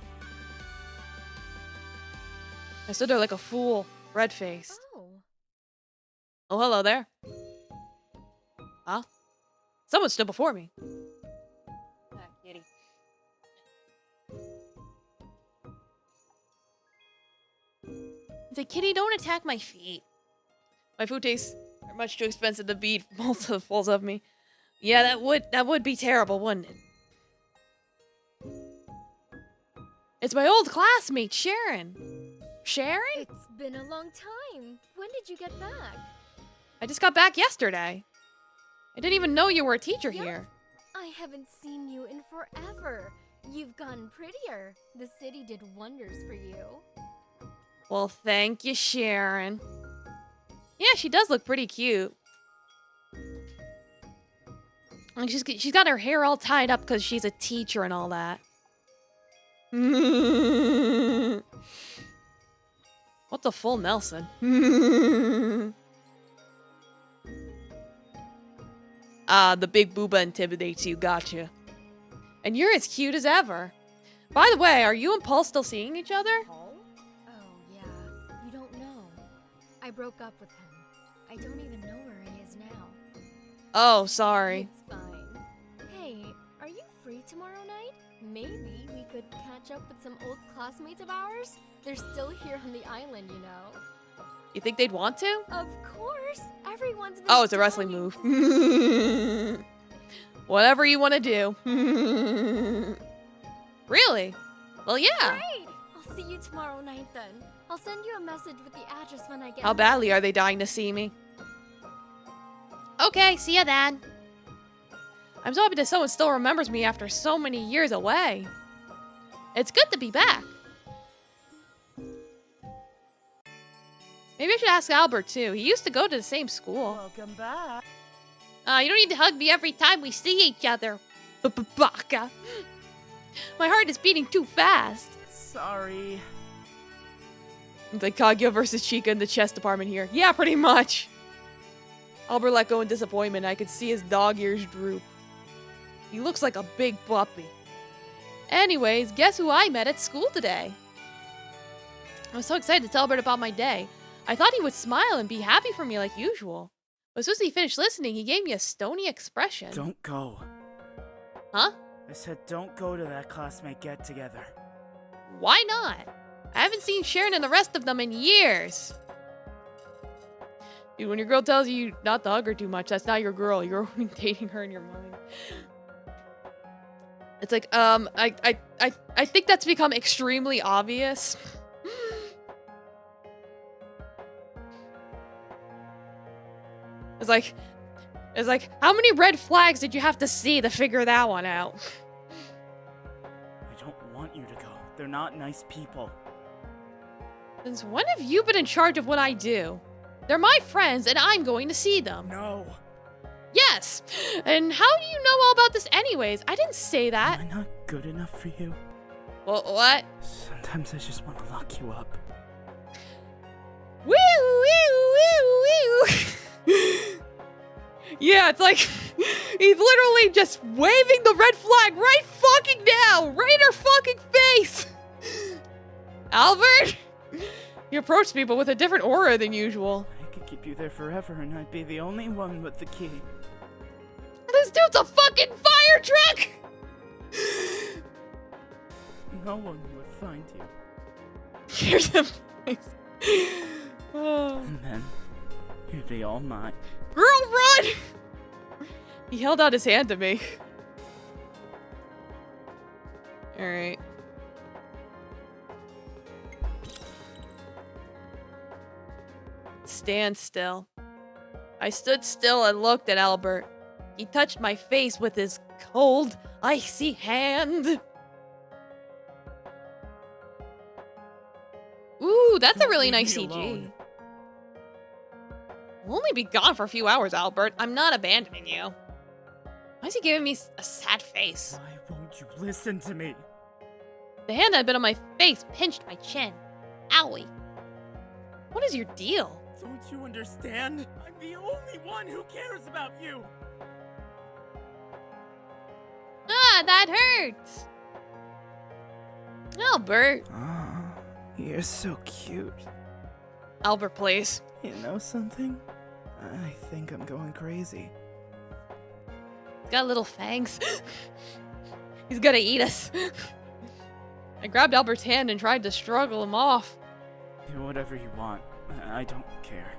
Speaker 1: I stood there like a fool, red-faced. Oh, hello there. Huh? Someone stood before me. Ah, kitty. It's like, kitty, don't attack my feet. My food tastes They're much too expensive to beat multiples of me. Yeah, that would be terrible, wouldn't it? It's my old classmate, Sharon. Sharon?
Speaker 11: It's been a long time. When did you get back?
Speaker 1: I just got back yesterday. I didn't even know you were a teacher here.
Speaker 11: I haven't seen you in forever. You've gotten prettier. The city did wonders for you.
Speaker 1: Well, thank you, Sharon. Yeah, she does look pretty cute. And she's got her hair all tied up because she's a teacher and all that. What's a full Nelson? Ah, the big booba intimidates you, gotcha. And you're as cute as ever. By the way, are you and Paul still seeing each other?
Speaker 11: Paul? Oh, yeah. You don't know. I broke up with him. I don't even know where he is now.
Speaker 1: Oh, sorry.
Speaker 11: It's fine. Hey, are you free tomorrow night? Maybe we could catch up with some old classmates of ours? They're still here on the island, you know.
Speaker 1: You think they'd want to?
Speaker 11: Of course. Everyone's been
Speaker 1: Oh, it's a wrestling move. Whatever you want to do. Really? Well, yeah.
Speaker 11: Great! I'll see you tomorrow night then. I'll send you a message with the address when I get
Speaker 1: How
Speaker 11: home.
Speaker 1: badly are they dying to see me? Okay, see ya then. I'm so happy that someone still remembers me after so many years away. It's good to be back. Maybe I should ask Albert too. He used to go to the same school.
Speaker 2: Welcome back.
Speaker 1: You don't need to hug me every time we see each other. Baka. My heart is beating too fast.
Speaker 2: Sorry.
Speaker 1: It's like Kaguya versus Chica in the chess department here. Yeah, pretty much. Albert let go in disappointment. I could see his dog ears droop. He looks like a big puppy. Anyways, guess who I met at school today? I was so excited to tell Albert about my day. I thought he would smile and be happy for me like usual. But as soon as he finished listening, he gave me a stony expression.
Speaker 2: Don't go.
Speaker 1: Huh?
Speaker 2: I said don't go to that classmate get-together.
Speaker 1: Why not? I haven't seen Sharon and the rest of them in years. Dude, when your girl tells you not to hug her too much, that's not your girl. You're only dating her in your mind. It's like, I think that's become extremely obvious. It's like, how many red flags did you have to see to figure that one out?
Speaker 2: I don't want you to go. They're not nice people.
Speaker 1: Since when have you been in charge of what I do? They're my friends, and I'm going to see them.
Speaker 2: No.
Speaker 1: Yes! And how do you know all about this anyways? I didn't say that.
Speaker 2: Am I not good enough for you?
Speaker 1: Well, what?
Speaker 2: Sometimes I just want to lock you up.
Speaker 1: Woo, woo, woo, woo. Yeah, it's like he's literally just waving the red flag right fucking now, right in her fucking face. Albert, you approached me, but with a different aura than usual.
Speaker 2: I could keep you there forever, and I'd be the only one with the key.
Speaker 1: This dude's a fucking fire truck.
Speaker 2: No one would find you.
Speaker 1: Here's the place. Oh.
Speaker 2: And then you'd be all mine.
Speaker 1: Girl, run! He held out his hand to me. Alright. Stand still. I stood still and looked at Albert. He touched my face with his cold, icy hand. Ooh, that's a really nice CG.
Speaker 2: Alone.
Speaker 1: We'll only be gone for a few hours, Albert. I'm not abandoning you. Why is he giving me a sad face?
Speaker 2: Why won't you listen to me?
Speaker 1: The hand that had been on my face pinched my chin. Owie. What is your deal?
Speaker 2: Don't you understand? I'm the only one who cares about you.
Speaker 1: Ah, that hurts. Albert.
Speaker 2: Oh, you're so cute.
Speaker 1: Albert, please.
Speaker 2: You know something? I think I'm going crazy.
Speaker 1: He's got little fangs. He's gonna eat us. I grabbed Albert's hand and tried to struggle him off.
Speaker 2: Do whatever you want. I don't care.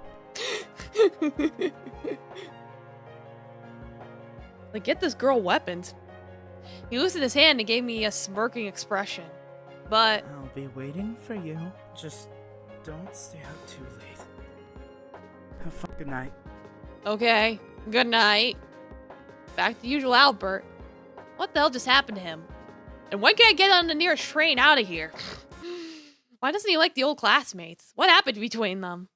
Speaker 1: Like, get this girl weapons. He loosened his hand and gave me a smirking expression. But
Speaker 2: I'll be waiting for you. Just don't stay out too late. Have a good night.
Speaker 1: okay, good night. Back to usual Albert. What the hell just happened to him? And when can I get on the nearest train out of here? Why doesn't he like the old classmates? What happened between them?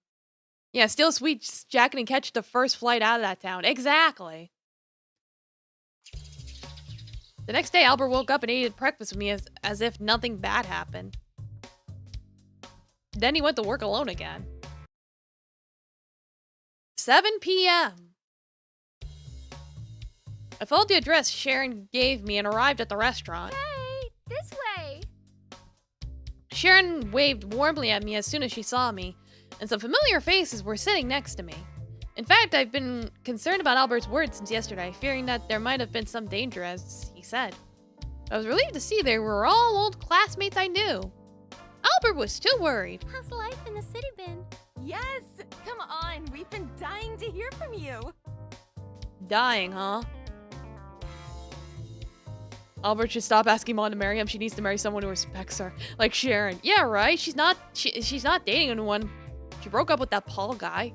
Speaker 1: Yeah, steal a sweet jacket and catch the first flight out of that town. Exactly. The next day, Albert woke up and ate breakfast with me as if nothing bad happened. Then he went to work alone again. 7 p.m. I followed the address Sharon gave me and arrived at the restaurant.
Speaker 11: Hey, this way!
Speaker 1: Sharon waved warmly at me as soon as she saw me, and some familiar faces were sitting next to me. In fact, I've been concerned about Albert's words since yesterday, fearing that there might have been some danger, as he said. I was relieved to see they were all old classmates I knew. Albert was too worried.
Speaker 3: How's life in the city been? Yes! Come on, we've been dying to hear from you.
Speaker 1: Dying, huh? Albert should stop asking Mom to marry him. She needs to marry someone who respects her. Like Sharon. Yeah, right? She's not dating anyone. She broke up with that Paul guy.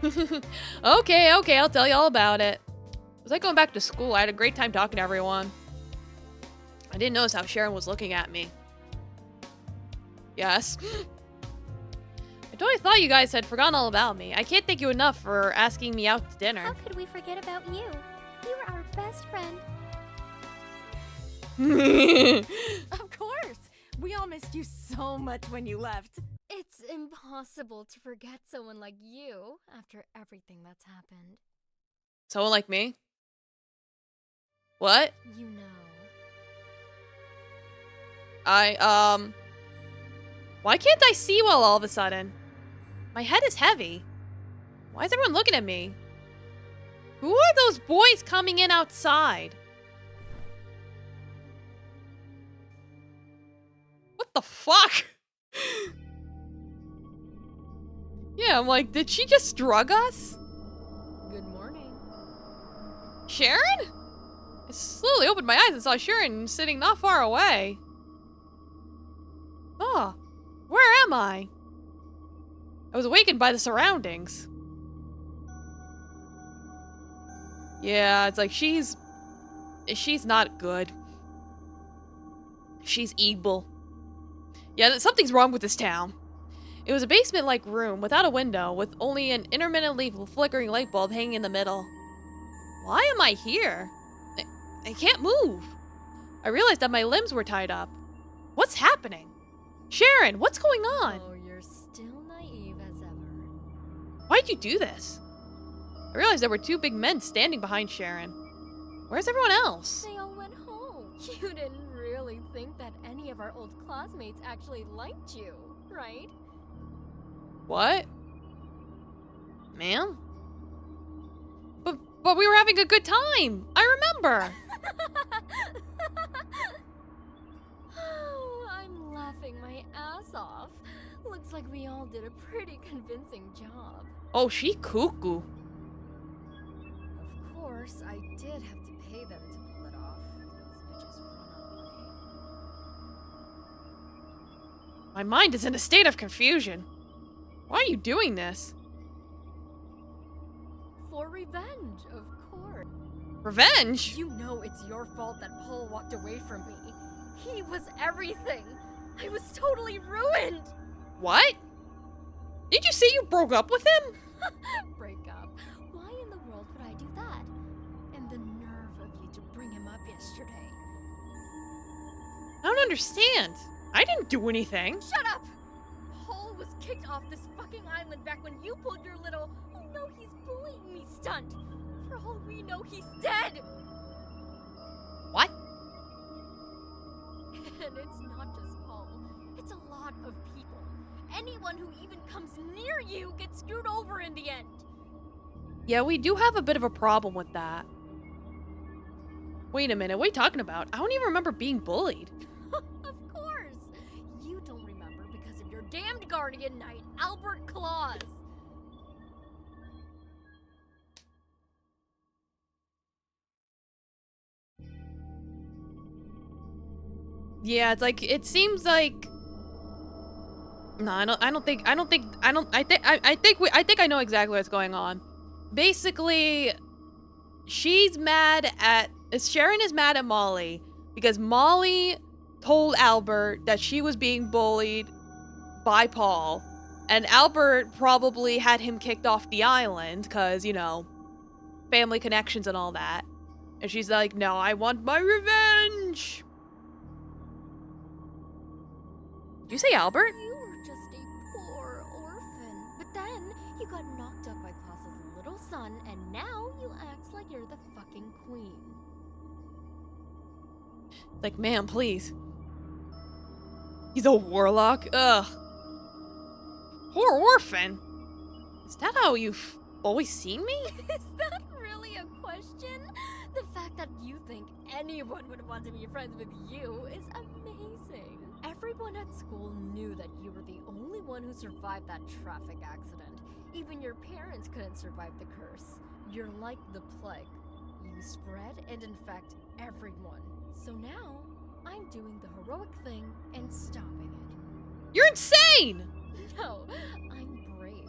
Speaker 1: Okay, I'll tell you all about it. It was like going back to school. I had a great time talking to everyone. I didn't notice how Sharon was looking at me. Yes. I totally thought you guys had forgotten all about me. I can't thank you enough for asking me out to dinner.
Speaker 11: How could we forget about you? You were our best friend.
Speaker 3: Of course! We all missed you so much when you left.
Speaker 11: It's impossible to forget someone like you after everything that's happened.
Speaker 1: Someone like me? What?
Speaker 11: You know.
Speaker 1: Why can't I see well all of a sudden? My head is heavy. Why is everyone looking at me? Who are those boys coming in outside? What the fuck? Yeah, I'm like, did she just drug us?
Speaker 11: Good morning.
Speaker 1: Sharon? I slowly opened my eyes and saw Sharon sitting not far away. Oh, where am I? I was awakened by the surroundings. Yeah, it's like she's not good. She's evil. Yeah, something's wrong with this town. It was a basement-like room without a window, with only an intermittently flickering light bulb hanging in the middle. Why am I here? I can't move. I realized that my limbs were tied up. What's happening? Sharon, what's going on?
Speaker 11: Oh, you're still naive as ever.
Speaker 1: Why'd you do this? I realized there were two big men standing behind Sharon. Where's everyone else?
Speaker 11: They all went home. You didn't really think that any of our old classmates actually liked you, right?
Speaker 1: What? Ma'am? But we were having a good time. I remember.
Speaker 11: Oh, I'm laughing my ass off. Looks like we all did a pretty convincing job.
Speaker 1: Oh, she cuckoo.
Speaker 11: Of course, I did have to pay them to pull it off. Those bitches run on money.
Speaker 1: My mind is in a state of confusion. Why are you doing this?
Speaker 11: For revenge, of course.
Speaker 1: Revenge?
Speaker 11: You know it's your fault that Paul walked away from me. He was everything. I was totally ruined.
Speaker 1: What? Did you say you broke up with him?
Speaker 11: Break up? Why in the world would I do that? And the nerve of you to bring him up yesterday.
Speaker 1: I don't understand. I didn't do anything.
Speaker 11: Shut up! Paul was kicked off this fucking island back when you pulled your little, oh no, he's bullying me stunt. For all we know, he's dead!
Speaker 1: What?
Speaker 11: And it's not just Paul. It's a lot of people. Anyone who even comes near you gets screwed over in the end.
Speaker 1: Yeah, we do have a bit of a problem with that. Wait a minute, what are you talking about? I don't even remember being bullied.
Speaker 11: Of course! You don't remember because of your damned guardian knight, Albert Claus.
Speaker 1: Yeah, it's like, it seems like... No, I think I know exactly what's going on. Basically, Sharon is mad at Molly because Molly told Albert that she was being bullied by Paul, and Albert probably had him kicked off the island because, you know, family connections and all that. And she's like, no, I want my revenge. Did you say Albert?
Speaker 11: You were just a poor orphan. But then you got knocked up by Klaus's little son, and now you act like you're the fucking queen.
Speaker 1: Like, man, please. He's a warlock? Ugh. Poor orphan? Is that how you've always seen me?
Speaker 11: Is that really a question? The fact that you think anyone would want to be friends with you is amazing. Everyone at school knew that you were the only one who survived that traffic accident. Even your parents couldn't survive the curse. You're like the plague. You spread and infect everyone. So now, I'm doing the heroic thing and stopping it.
Speaker 1: You're insane!
Speaker 11: No, I'm brave.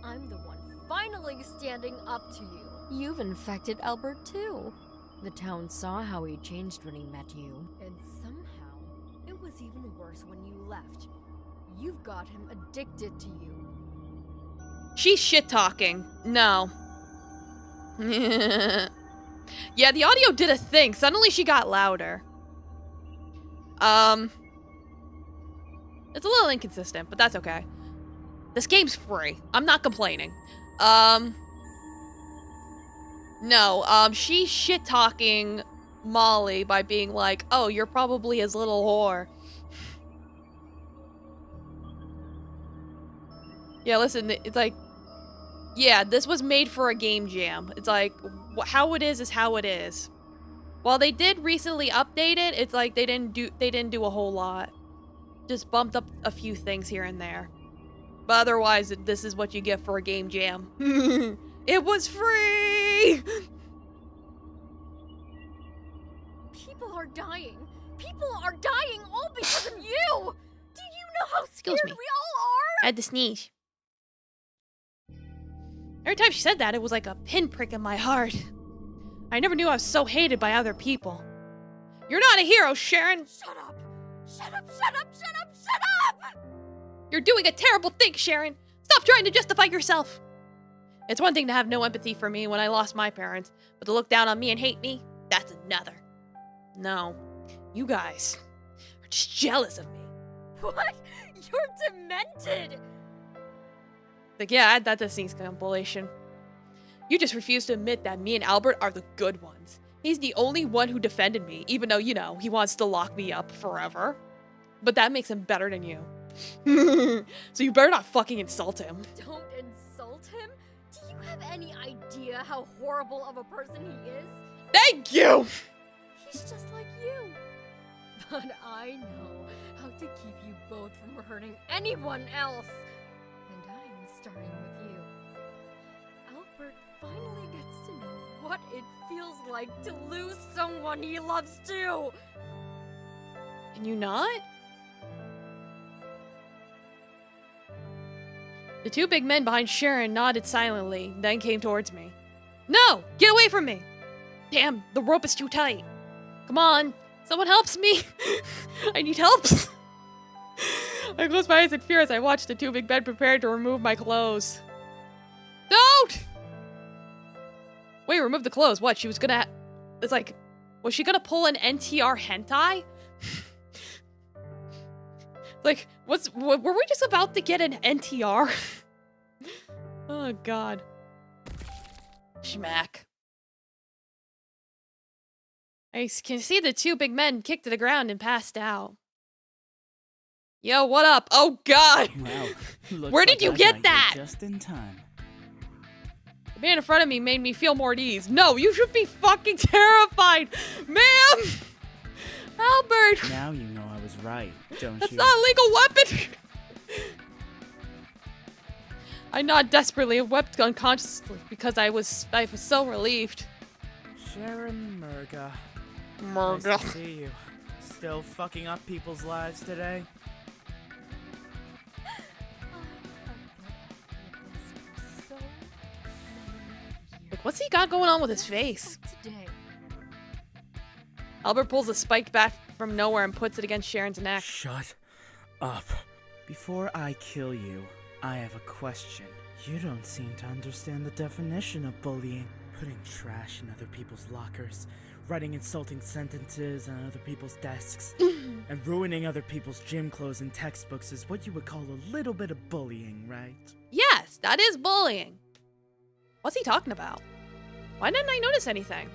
Speaker 11: I'm the one finally standing up to you. You've infected Albert too. The town saw how he changed when he met you. And somehow, it was even worse when you left. You've got him addicted to you.
Speaker 1: She's shit-talking. No. Yeah, the audio did a thing. Suddenly she got louder. It's a little inconsistent, but that's okay. This game's free. I'm not complaining. No, she's shit-talking Molly by being like, oh, you're probably his little whore. Yeah, listen, it's like, yeah, this was made for a game jam. It's like, how it is how it is. While they did recently update it, it's like they didn't do a whole lot. Just bumped up a few things here and there. But otherwise, this is what you get for a game jam. It was free!
Speaker 11: People are dying. People are dying all because of you! Do you know how scared we all are?
Speaker 1: I had to sneeze. Every time she said that, it was like a pinprick in my heart. I never knew I was so hated by other people. You're not a hero, Sharon!
Speaker 11: Shut up! Shut up, shut up, shut up, shut up!
Speaker 1: You're doing a terrible thing, Sharon! Stop trying to justify yourself! It's one thing to have no empathy for me when I lost my parents, but to look down on me and hate me, that's another. No, you guys are just jealous of me.
Speaker 11: What? You're demented!
Speaker 1: Like, yeah, add that to Sneak's compilation. You just refuse to admit that me and Albert are the good ones. He's the only one who defended me, even though, you know, he wants to lock me up forever. But that makes him better than you. So you better not fucking insult him.
Speaker 11: Don't insult him? Do you have any idea how horrible of a person he is?
Speaker 1: Thank you!
Speaker 11: He's just like you. But I know how to keep you both from hurting anyone else. And I'm starting with you. Albert finally gets to know what it feels like to lose someone he loves too.
Speaker 1: Can you not? The two big men behind Sharon nodded silently, then came towards me. No! Get away from me! Damn, the rope is too tight. Come on, someone helps me! I need help! I closed my eyes in fear as I watched the two big men prepare to remove my clothes. Don't! Wait, remove the clothes. What? She was gonna... It's like... Was she gonna pull an NTR hentai? Like, were we just about to get an NTR? Oh, God. Schmack. I can see the two big men kicked to the ground and passed out. Yo, what up? Oh, God!
Speaker 2: Wow.
Speaker 1: Where did you get that?
Speaker 2: Just in time.
Speaker 1: The man in front of me made me feel more at ease. No, you should be fucking terrified! Ma'am! Albert!
Speaker 2: Now you know I was right, don't
Speaker 1: That's
Speaker 2: you?
Speaker 1: not a legal weapon! I nodded desperately and wept unconsciously because I was so relieved.
Speaker 2: Sharon Murga.
Speaker 1: Murga.
Speaker 2: Nice to see you. still fucking up people's lives today?
Speaker 1: Like, what's he got going on with his face? Albert pulls a spiked bat from nowhere and puts it against Sharon's neck.
Speaker 2: Shut up. Before I kill you, I have a question. You don't seem to understand the definition of bullying. Putting trash in other people's lockers, writing insulting sentences on other people's desks, and ruining other people's gym clothes and textbooks is what you would call a little bit of bullying, right?
Speaker 1: Yes, that is bullying. What's he talking about? Why didn't I notice anything?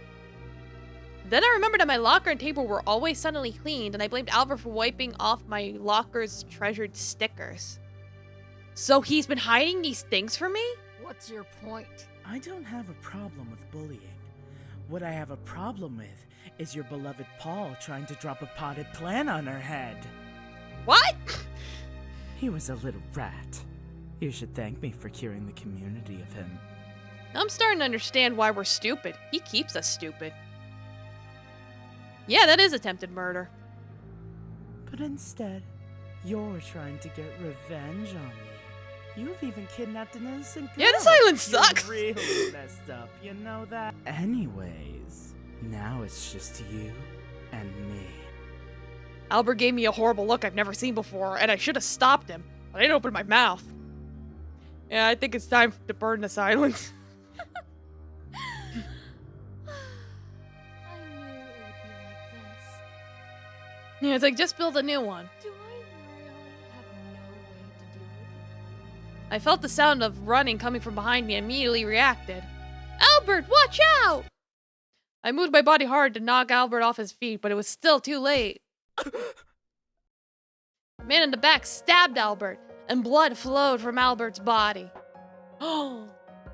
Speaker 1: Then I remembered that my locker and table were always suddenly cleaned, and I blamed Albert for wiping off my locker's treasured stickers. So he's been hiding these things from me?
Speaker 11: What's your point?
Speaker 2: I don't have a problem with bullying. What I have a problem with is your beloved Paul trying to drop a potted plant on her head.
Speaker 1: What?
Speaker 2: He was a little rat. You should thank me for curing the community of him.
Speaker 1: I'm starting to understand why we're stupid. He keeps us stupid. Yeah, that is attempted murder.
Speaker 2: But instead, you're trying to get revenge on me. You've even kidnapped an innocent girl.
Speaker 1: Yeah, this island sucks.
Speaker 2: You really messed up, you know that? Anyways, now it's just you and me.
Speaker 1: Albert gave me a horrible look I've never seen before, and I should have stopped him, but I didn't open my mouth. Yeah, I think it's time to burn this island. Yeah, it's like, just build a new one.
Speaker 11: Do I really have no way to deal with it?
Speaker 1: I felt the sound of running coming from behind me and immediately reacted. Albert, watch out! I moved my body hard to knock Albert off his feet, but it was still too late. The man in the back stabbed Albert, and blood flowed from Albert's body. Oh,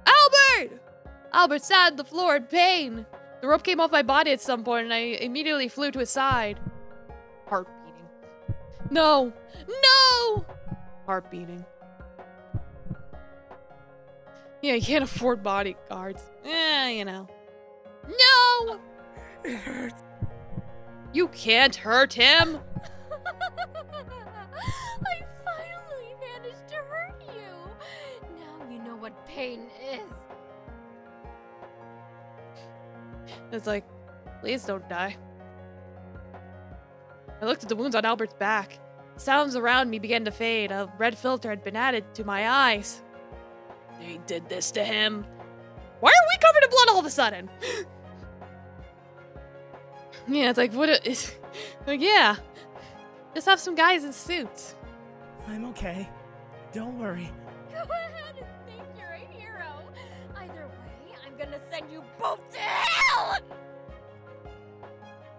Speaker 1: Albert! Albert sat on the floor in pain. The rope came off my body at some point, and I immediately flew to his side. Heart beating. No! No! Heart beating. Yeah, you can't afford bodyguards. You know. No!
Speaker 2: It hurts.
Speaker 1: You can't hurt him!
Speaker 11: I finally managed to hurt you! Now you know what pain is.
Speaker 1: It's like, please don't die. I looked at the wounds on Albert's back. The sounds around me began to fade. A red filter had been added to my eyes. They did this to him. Why are we covered in blood all of a sudden? Yeah, it's like, like, yeah. Just have some guys in suits.
Speaker 2: I'm okay. Don't worry.
Speaker 11: Go ahead and think you're a hero. Either way, I'm gonna send you both to hell!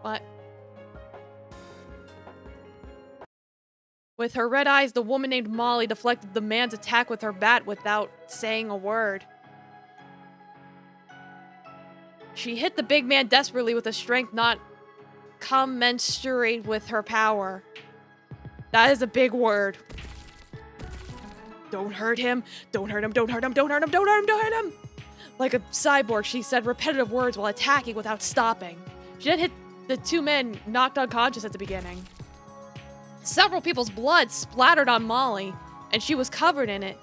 Speaker 1: What? With her red eyes, the woman named Molly deflected the man's attack with her bat without saying a word. She hit the big man desperately with a strength not commensurate with her power. That is a big word. Don't hurt him. Don't hurt him. Don't hurt him. Don't hurt him. Don't hurt him. Don't hurt him. Like a cyborg, she said repetitive words while attacking without stopping. She then hit the two men knocked unconscious at the beginning. Several people's blood splattered on Molly, and she was covered in it.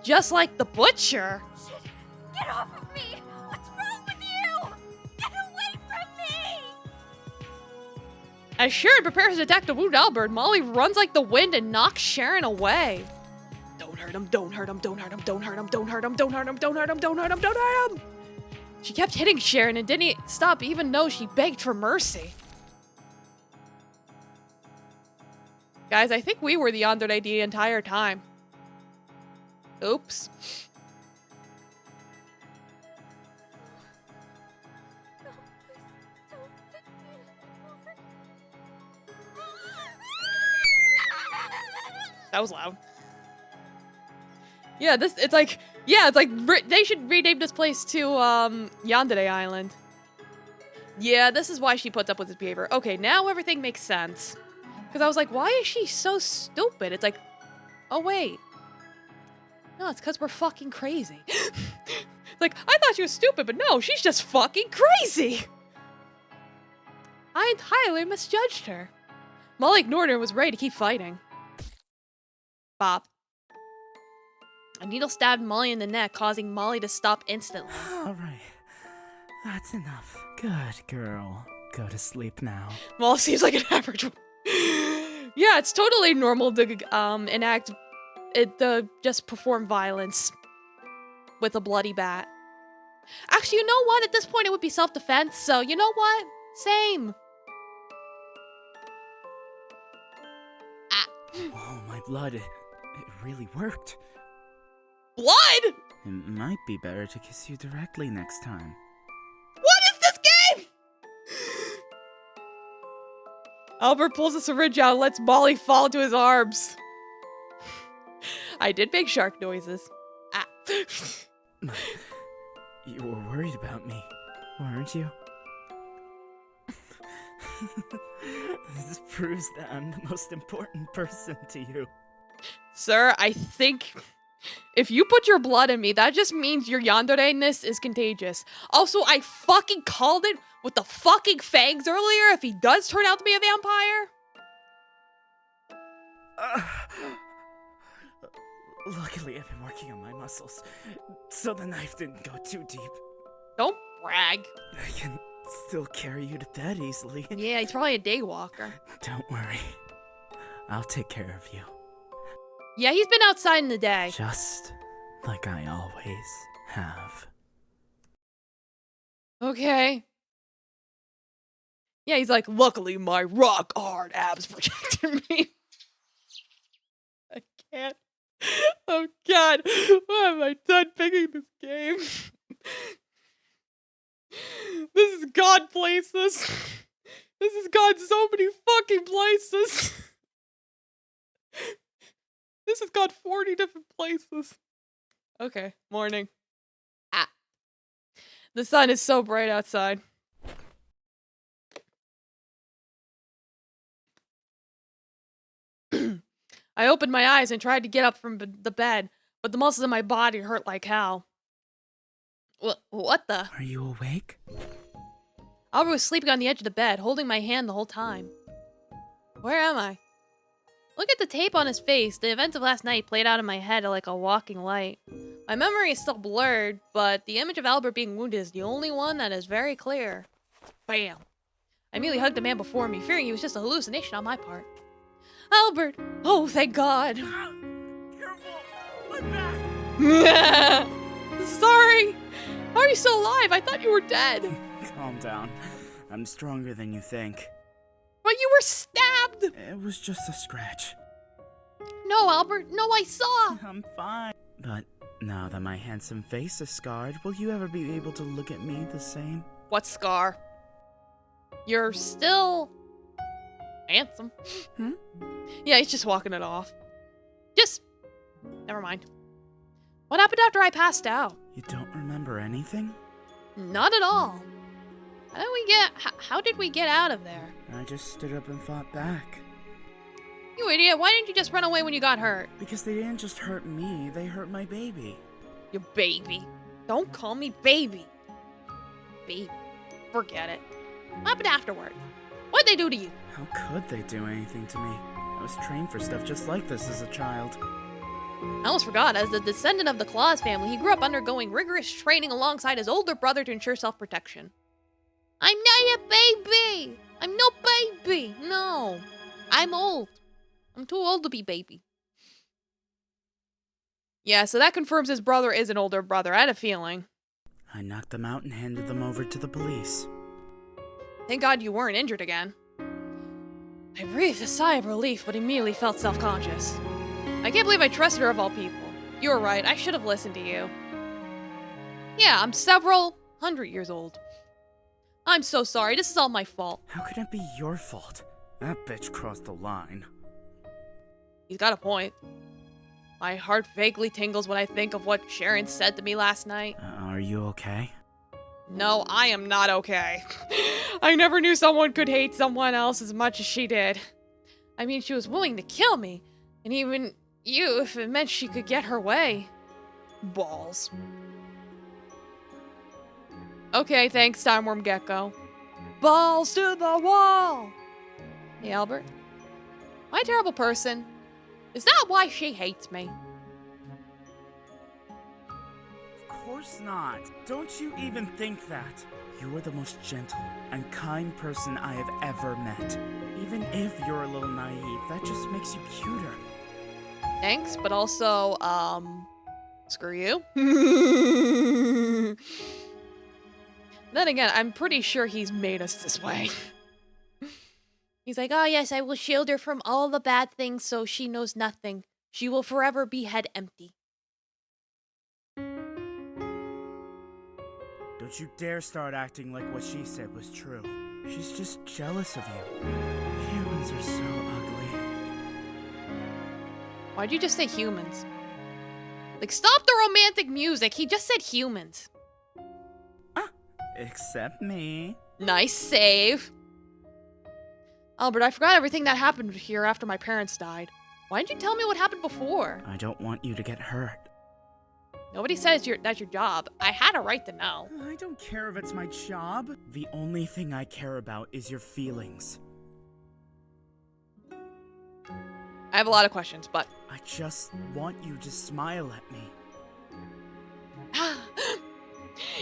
Speaker 1: Just like the butcher.
Speaker 11: Shit! Get off of me! What's wrong with you? Get away from me!
Speaker 1: As Sharon prepares to attack the wounded Albert, Molly runs like the wind and knocks Sharon away. Don't hurt him, don't hurt him, don't hurt him, don't hurt him, don't hurt him, don't hurt him, don't hurt him, don't hurt him, don't hurt him! She kept hitting Sharon and didn't stop even though she begged for mercy. Guys, I think we were the Yandere the entire time. Oops. That was loud. Yeah, it's like they should rename this place to Yandere Island. Yeah, this is why she puts up with this behavior. Okay, now everything makes sense. Because I was like, why is she so stupid? It's like, oh wait. No, it's because we're fucking crazy. Like, I thought she was stupid, but no, she's just fucking crazy. I entirely misjudged her. Molly ignored her and was ready to keep fighting. Bop. A needle stabbed Molly in the neck, causing Molly to stop instantly.
Speaker 2: Alright. That's enough. Good girl. Go to sleep now.
Speaker 1: Molly seems like an average one. Yeah, it's totally normal to just perform violence with a bloody bat. Actually, you know what? At this point, it would be self-defense, so you know what? Same.
Speaker 2: Oh, my blood. It really worked.
Speaker 1: Blood?
Speaker 2: It might be better to kiss you directly next time.
Speaker 1: What is this game? Albert pulls a syringe out and lets Molly fall into his arms. I did make shark noises. Ah.
Speaker 2: You were worried about me, weren't you? This proves that I'm the most important person to you.
Speaker 1: Sir, I think if you put your blood in me, that just means your yandere-ness is contagious. Also, I fucking called it with the fucking fangs earlier if he does turn out to be a vampire.
Speaker 2: Luckily, I've been working on my muscles, so the knife didn't go too deep.
Speaker 1: Don't brag.
Speaker 2: I can still carry you to bed easily.
Speaker 1: Yeah, he's probably a day walker.
Speaker 2: Don't worry. I'll take care of you.
Speaker 1: Yeah, he's been outside in the day.
Speaker 2: Just like I always have.
Speaker 1: Okay. Yeah, he's like, luckily my rock hard abs protected me. I can't. Oh god, why am I done picking this game? This has gone places. This has gone so many fucking places. This has gone 40 different places. Okay, morning. Ah. The sun is so bright outside. I opened my eyes and tried to get up from the bed, but the muscles in my body hurt like hell. What the?
Speaker 2: Are you awake?
Speaker 1: Albert was sleeping on the edge of the bed, holding my hand the whole time. Where am I? Look at the tape on his face. The events of last night played out in my head like a walking light. My memory is still blurred, but the image of Albert being wounded is the only one that is very clear. Bam. I immediately hugged the man before me, fearing he was just a hallucination on my part. Albert! Oh, thank God!
Speaker 2: Careful! My back!
Speaker 1: Sorry! How are you still alive? I thought you were dead!
Speaker 2: Calm down. I'm stronger than you think.
Speaker 1: But you were stabbed!
Speaker 2: It was just a scratch.
Speaker 1: No, Albert! No, I saw!
Speaker 2: I'm fine. But now that my handsome face is scarred, will you ever be able to look at me the same?
Speaker 1: What scar? You're still... handsome.
Speaker 2: Hmm?
Speaker 1: Yeah, he's just walking it off. Never mind. What happened after I passed out?
Speaker 2: You don't remember anything?
Speaker 1: Not at all. How did we get out of there?
Speaker 2: I just stood up and fought back.
Speaker 1: You idiot, why didn't you just run away when you got hurt?
Speaker 2: Because they didn't just hurt me, they hurt my baby.
Speaker 1: Your baby. Don't call me baby. Baby. Forget it. What happened afterward? What'd they do to you?
Speaker 2: How could they do anything to me? I was trained for stuff just like this as a child.
Speaker 1: I almost forgot, as the descendant of the Claus family, he grew up undergoing rigorous training alongside his older brother to ensure self-protection. I'm not a baby! I'm no baby! No! I'm old. I'm too old to be baby. Yeah, so that confirms his brother is an older brother. I had a feeling.
Speaker 2: I knocked them out and handed them over to the police.
Speaker 1: Thank God you weren't injured again. I breathed a sigh of relief, but immediately felt self-conscious. I can't believe I trusted her of all people. You were right, I should have listened to you. Yeah, I'm several hundred years old. I'm so sorry, this is all my fault.
Speaker 2: How could it be your fault? That bitch crossed the line.
Speaker 1: He's got a point. My heart vaguely tingles when I think of what Sharon said to me last night.
Speaker 2: Are you okay?
Speaker 1: No, I am not okay. I never knew someone could hate someone else as much as she did. I mean, she was willing to kill me. And even you, if it meant she could get her way. Balls. Okay, thanks, Timeworm Gecko. Balls to the wall! Hey, Albert. Am I a terrible person? Is that why she hates me?
Speaker 2: Of course not. Don't you even think that. You are the most gentle and kind person I have ever met. Even if you're a little naive, that just makes you cuter.
Speaker 1: Thanks, but also, screw you. Then again, I'm pretty sure he's made us this way. He's like, oh yes, I will shield her from all the bad things so she knows nothing. She will forever be head empty.
Speaker 2: Don't you dare start acting like what she said was true. She's just jealous of you. Humans are so ugly.
Speaker 1: Why'd you just say humans? Like, stop the romantic music. He just said humans.
Speaker 2: Except me.
Speaker 1: Nice save. Albert, I forgot everything that happened here after my parents died. Why didn't you tell me what happened before?
Speaker 2: I don't want you to get hurt.
Speaker 1: Nobody says that's your job. I had a right to know.
Speaker 2: I don't care if it's my job. The only thing I care about is your feelings.
Speaker 1: I have a lot of questions, but...
Speaker 2: I just want you to smile at me.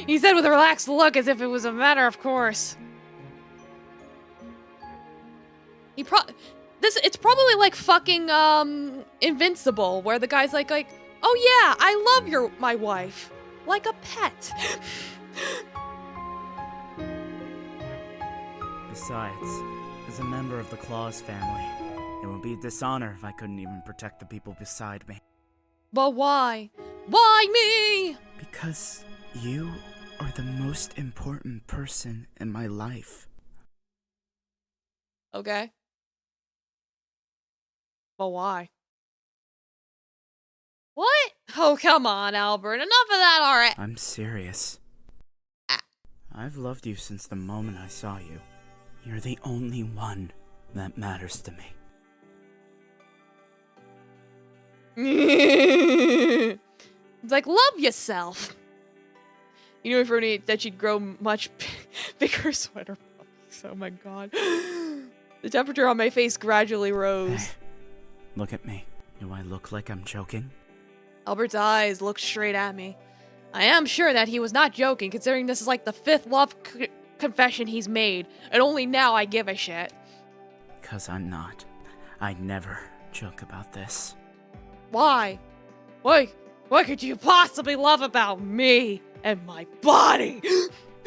Speaker 1: He said with a relaxed look as if it was a matter of course. It's probably like fucking, Invincible, where the guy's like, oh yeah, I love my wife. Like a pet.
Speaker 2: Besides, as a member of the Claus family, it would be a dishonor if I couldn't even protect the people beside me.
Speaker 1: But why? Why me?
Speaker 2: Because you are the most important person in my life.
Speaker 1: Okay. But why? What? Oh, come on, Albert. Enough of that, alright.
Speaker 2: I'm serious. I've loved you since the moment I saw you. You're the only one that matters to me.
Speaker 1: It's like, love yourself. You know, for me, that she'd grow much bigger sweater puppies. Oh my god. The temperature on my face gradually rose.
Speaker 2: Hey, look at me. Do I look like I'm joking?
Speaker 1: Albert's eyes looked straight at me. I am sure that he was not joking, considering this is like the 5th love confession he's made, and only now I give a shit.
Speaker 2: 'Cause I'm not. I never joke about this.
Speaker 1: Why? What could you possibly love about me and my body?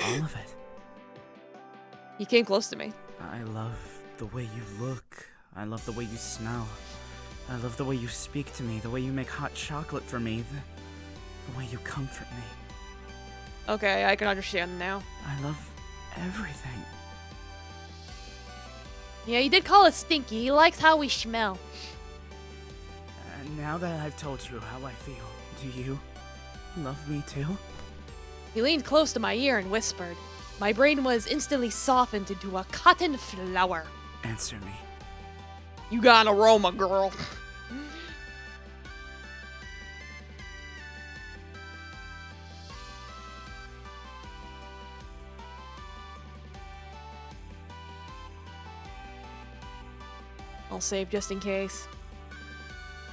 Speaker 2: All of it.
Speaker 1: He came close to me.
Speaker 2: I love the way you look. I love the way you smell. I love the way you speak to me, the way you make hot chocolate for me, the way you comfort me.
Speaker 1: Okay, I can understand now.
Speaker 2: I love everything.
Speaker 1: Yeah, he did call us stinky. He likes how we smell.
Speaker 2: And now that I've told you how I feel, do you love me too?
Speaker 1: He leaned close to my ear and whispered. My brain was instantly softened into a cotton flower.
Speaker 2: Answer me.
Speaker 1: You got an aroma, girl. I'll save just in case.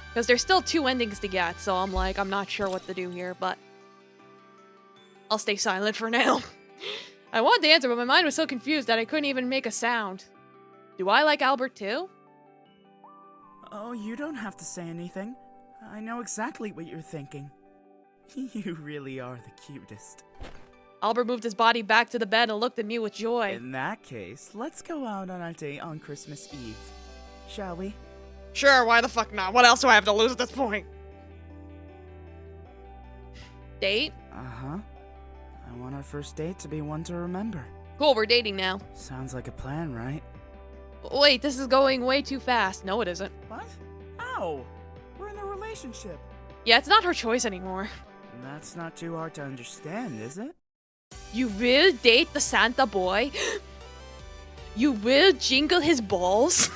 Speaker 1: Because there's still 2 endings to get, so I'm not sure what to do here, but I'll stay silent for now. I wanted to answer, but my mind was so confused that I couldn't even make a sound. Do I like Albert too?
Speaker 2: Oh, you don't have to say anything. I know exactly what you're thinking. You really are the cutest.
Speaker 1: Albert moved his body back to the bed and looked at me with joy.
Speaker 2: In that case, let's go out on our date on Christmas Eve. Shall we?
Speaker 1: Sure, why the fuck not? What else do I have to lose at this point? Date?
Speaker 2: Uh-huh. I want our first date to be one to remember.
Speaker 1: Cool, we're dating now.
Speaker 2: Sounds like a plan, right?
Speaker 1: Wait, this is going way too fast. No, it isn't.
Speaker 2: What? Ow! We're in a relationship.
Speaker 1: Yeah, it's not her choice anymore.
Speaker 2: That's not too hard to understand, is it?
Speaker 1: You will date the Santa boy? You will jingle his balls?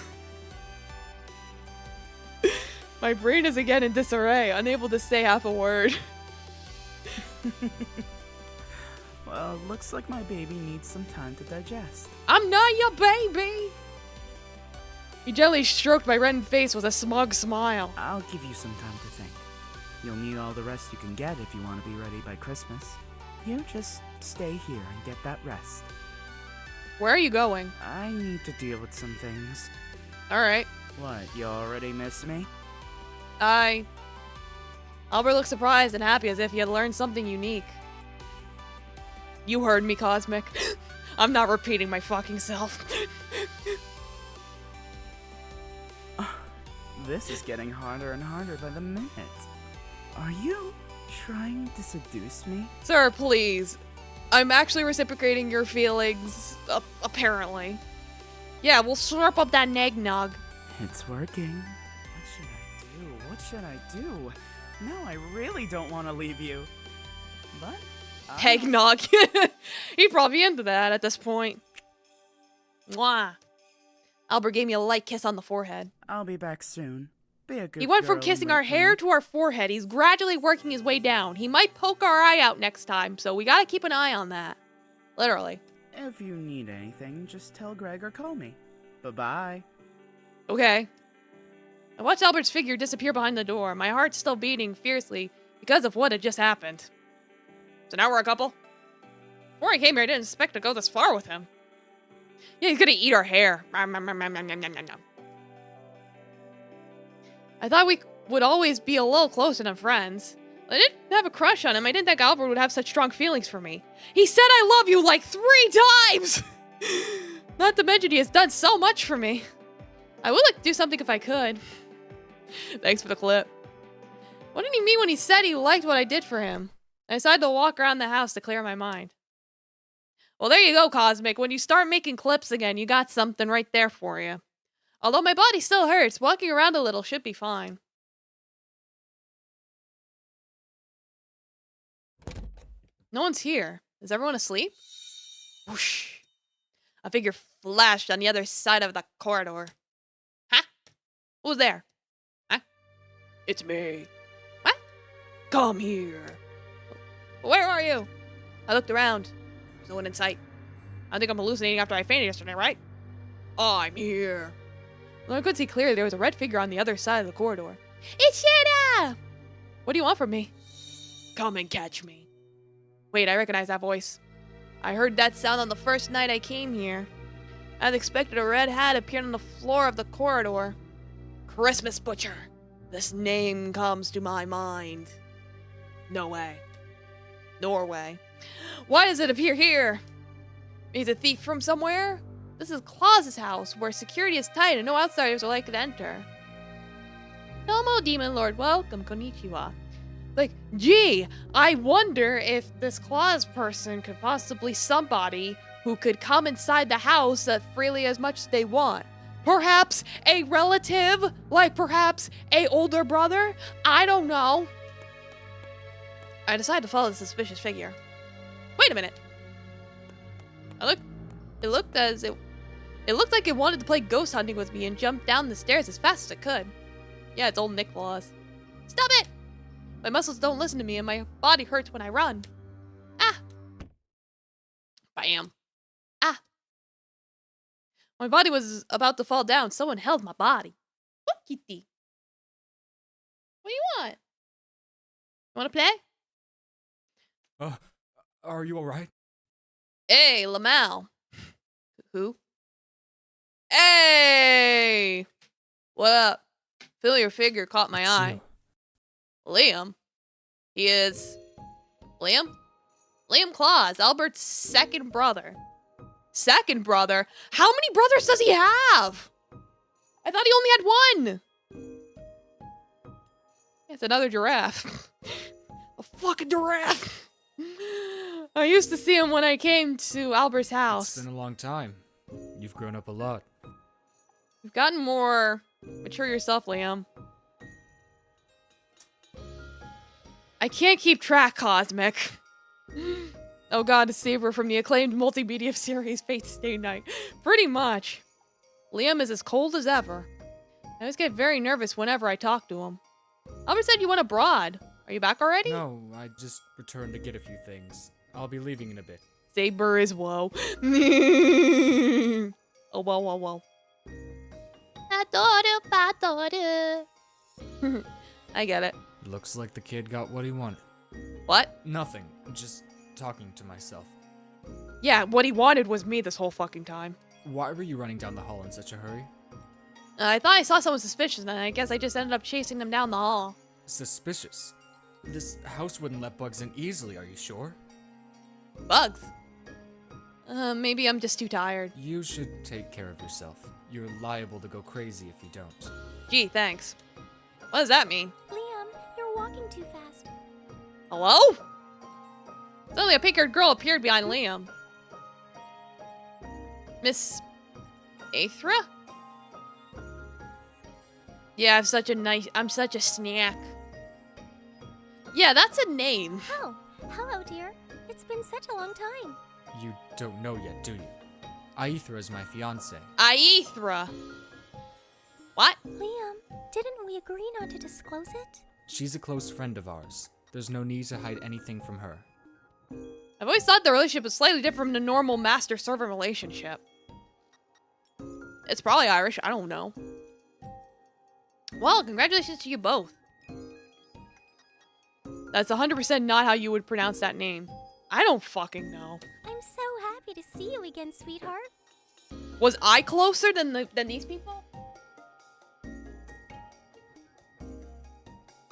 Speaker 1: My brain is again in disarray, unable to say half a word.
Speaker 2: Well, looks like my baby needs some time to digest.
Speaker 1: I'm not your baby! He gently stroked my reddened face with a smug smile.
Speaker 2: I'll give you some time to think. You'll need all the rest you can get if you want to be ready by Christmas. You just stay here and get that rest.
Speaker 1: Where are you going?
Speaker 2: I need to deal with some things.
Speaker 1: Alright.
Speaker 2: What, you already miss me?
Speaker 1: Albert looked surprised and happy as if he had learned something unique. You heard me, Cosmic. I'm not repeating my fucking self.
Speaker 2: This is getting harder and harder by the minute. Are you trying to seduce me?
Speaker 1: Sir, please. I'm actually reciprocating your feelings, apparently. Yeah, we'll slurp up that eggnog.
Speaker 2: It's working. What should I do? No, I really don't want to leave you. But...
Speaker 1: Eggnog. He'd probably be into that at this point. Mwah. Albert gave me a light kiss on the forehead.
Speaker 2: I'll be back soon. Be a good
Speaker 1: He went from
Speaker 2: girl
Speaker 1: kissing
Speaker 2: and
Speaker 1: our
Speaker 2: wait for
Speaker 1: hair
Speaker 2: me.
Speaker 1: to our forehead. He's gradually working his way down. He might poke our eye out next time, so we gotta keep an eye on that. Literally.
Speaker 2: If you need anything, just tell Greg or call me. Bye-bye.
Speaker 1: Okay. I watched Albert's figure disappear behind the door, my heart still beating fiercely because of what had just happened. So now we're a couple? Before I came here, I didn't expect to go this far with him. Yeah, he's gonna eat our hair. I thought we would always be a little closer than friends. I didn't have a crush on him. I didn't think Albert would have such strong feelings for me. He said I love you like 3 times! Not to mention he has done so much for me. I would like to do something if I could. Thanks for the clip. What did he mean when he said he liked what I did for him? I decided to walk around the house to clear my mind. Well, there you go, Cosmic. When you start making clips again, you got something right there for you. Although my body still hurts, walking around a little should be fine. No one's here. Is everyone asleep? Whoosh. A figure flashed on the other side of the corridor. Huh? Who's there? Huh? It's me. What? Come here. Where are you? I looked around. There's no one in sight. I think I'm hallucinating after I fainted yesterday, right? I'm here. When I could see clearly, there was a red figure on the other side of the corridor. It's Shana! What do you want from me? Come and catch me. Wait, I recognize that voice. I heard that sound on the first night I came here. As expected, a red hat appeared on the floor of the corridor. Christmas Butcher. This name comes to my mind. No way. Norway. Why does it appear here? He's a thief from somewhere? This is Claus's house, where security is tight and no outsiders are likely to enter. Domo, Demon Lord. Welcome. Konnichiwa. Like, gee, I wonder if this Claus person could possibly somebody who could come inside the house freely as much as they want. Perhaps a relative? Like perhaps a older brother? I don't know. I decided to follow the suspicious figure. Wait a minute. It looked like it wanted to play ghost hunting with me and jumped down the stairs as fast as it could. Yeah, it's old Nick Claus. Stop it! My muscles don't listen to me and my body hurts when I run. Ah! Bam. Ah! My body was about to fall down. Someone held my body. What, kitty? What do you want? You want to play?
Speaker 12: Are you alright?
Speaker 1: Hey, Lamal. Who? Hey! What up? Familiar figure caught my eye. Liam? He is... Liam? Liam Claus, Albert's second brother. Second brother? How many brothers does he have? I thought he only had one! It's another giraffe. A fucking giraffe! I used to see him when I came to Albert's house.
Speaker 12: It's been a long time. You've grown up a lot.
Speaker 1: You've gotten more mature yourself, Liam. I can't keep track, Cosmic. Oh god, to save her from the acclaimed multimedia series Fate Stay Night. Pretty much. Liam is as cold as ever. I always get very nervous whenever I talk to him. Albert said you went abroad. Are you back already?
Speaker 12: No, I just returned to get a few things. I'll be leaving in a bit.
Speaker 1: Saber is woe. Oh, whoa. I get it.
Speaker 12: Looks like the kid got what he wanted.
Speaker 1: What?
Speaker 12: Nothing. Just talking to myself.
Speaker 1: Yeah, what he wanted was me this whole fucking time.
Speaker 12: Why were you running down the hall in such a hurry?
Speaker 1: I thought I saw someone suspicious, and I guess I just ended up chasing them down the hall.
Speaker 12: Suspicious? This house wouldn't let bugs in easily, are you sure?
Speaker 1: Bugs? Maybe I'm just too tired.
Speaker 12: You should take care of yourself. You're liable to go crazy if you don't.
Speaker 1: Gee, thanks. What does that mean?
Speaker 4: Liam, you're walking too fast.
Speaker 1: Hello? Suddenly a pink-haired girl appeared behind Liam. Miss Aethra? Yeah, I'm such a snack. Yeah, that's a name.
Speaker 4: Oh, hello, dear. It's been such a long time.
Speaker 12: You don't know yet, do you? Aethra is my fiancée.
Speaker 1: Aethra. What?
Speaker 4: Liam, didn't we agree not to disclose it?
Speaker 12: She's a close friend of ours. There's no need to hide anything from her.
Speaker 1: I've always thought the relationship was slightly different from the normal master-servant relationship. It's probably Irish, I don't know. Well, congratulations to you both. That's 100% not how you would pronounce that name. I don't fucking know.
Speaker 4: I'm so happy to see you again, sweetheart.
Speaker 1: Was I closer than these people?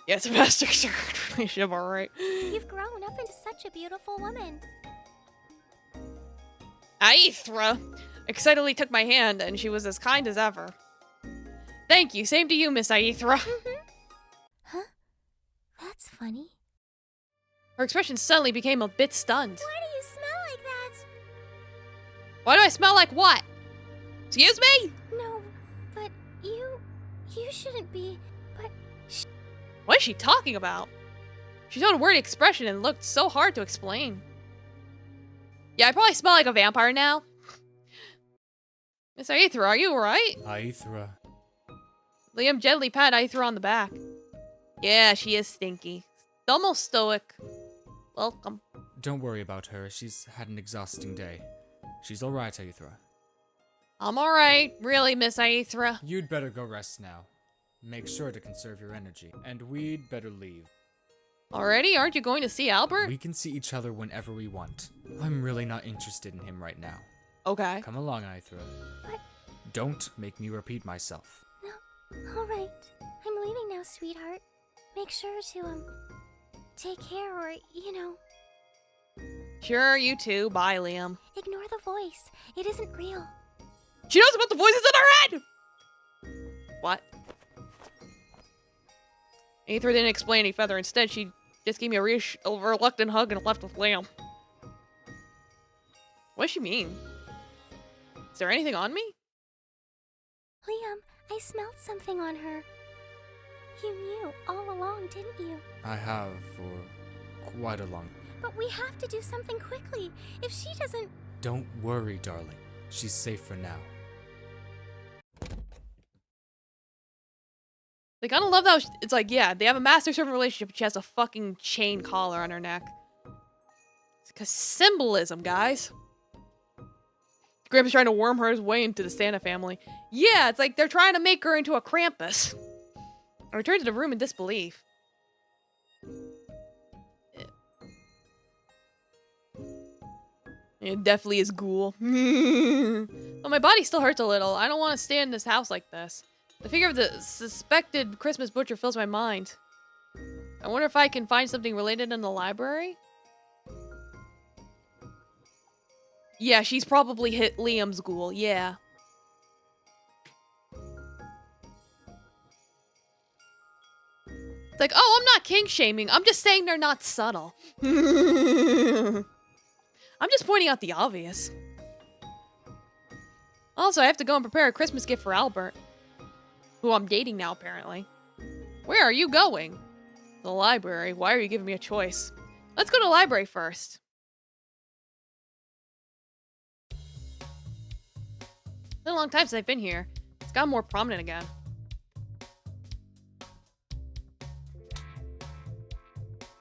Speaker 1: Yeah, it's a master-servant relationship, alright.
Speaker 4: You've grown up into such a beautiful woman.
Speaker 1: Aethra excitedly took my hand, and she was as kind as ever. Thank you. Same to you, Miss Aethra.
Speaker 4: Huh? That's funny.
Speaker 1: Her expression suddenly became a bit stunned.
Speaker 4: Why do you smell like that?
Speaker 1: Why do I smell like what? Excuse me?
Speaker 4: No, but you shouldn't be, but
Speaker 1: What is she talking about? She showed a worried expression and looked so hard to explain. Yeah, I probably smell like a vampire now. Miss Aethra, are you alright?
Speaker 12: Aethra.
Speaker 1: Liam gently pat Aethra on the back. Yeah, she is stinky. Almost stoic. Welcome.
Speaker 12: Don't worry about her. She's had an exhausting day. She's alright, Aethra.
Speaker 1: I'm alright. Really, Miss Aethra.
Speaker 12: You'd better go rest now. Make sure to conserve your energy. And we'd better leave.
Speaker 1: Already? Aren't you going to see Albert?
Speaker 12: We can see each other whenever we want. I'm really not interested in him right now.
Speaker 1: Okay.
Speaker 12: Come along, Aethra.
Speaker 4: But
Speaker 12: Don't make me repeat myself.
Speaker 4: no. All right. I'm leaving now, sweetheart. Make sure to take care, or
Speaker 1: Sure, you too. Bye, Liam.
Speaker 4: ignore the voice. It isn't real.
Speaker 1: She knows about the voices in her head! What? Aethra didn't explain any further. Instead, she just gave me a reluctant hug and left with Liam. What does she mean? Is there anything on me?
Speaker 4: Liam, I smelled something on her. You knew all along, didn't you?
Speaker 12: I have for quite a long...
Speaker 4: But we have to do something quickly. If she doesn't...
Speaker 12: Don't worry, darling. She's safe for now.
Speaker 1: They kind of love that. It's like, yeah, they have a master-servant relationship, but she has a fucking chain collar on her neck. It's because symbolism, guys. Gramps trying to worm her way into the Santa family. Yeah, it's like they're trying to make her into a Krampus. I returned to the room in disbelief. It definitely is ghoul. But my body still hurts a little. I don't want to stay in this house like this. The figure of the suspected Christmas butcher fills my mind. I wonder if I can find something related in the library? Yeah, she's probably hit Liam's ghoul, yeah. It's like, oh, I'm not kink-shaming. I'm just saying they're not subtle. I'm just pointing out the obvious. Also, I have to go and prepare a Christmas gift for Albert, who I'm dating now, apparently. Where are you going? The library. Why are you giving me a choice? Let's go to the library first. It's been a long time since I've been here. It's gotten more prominent again.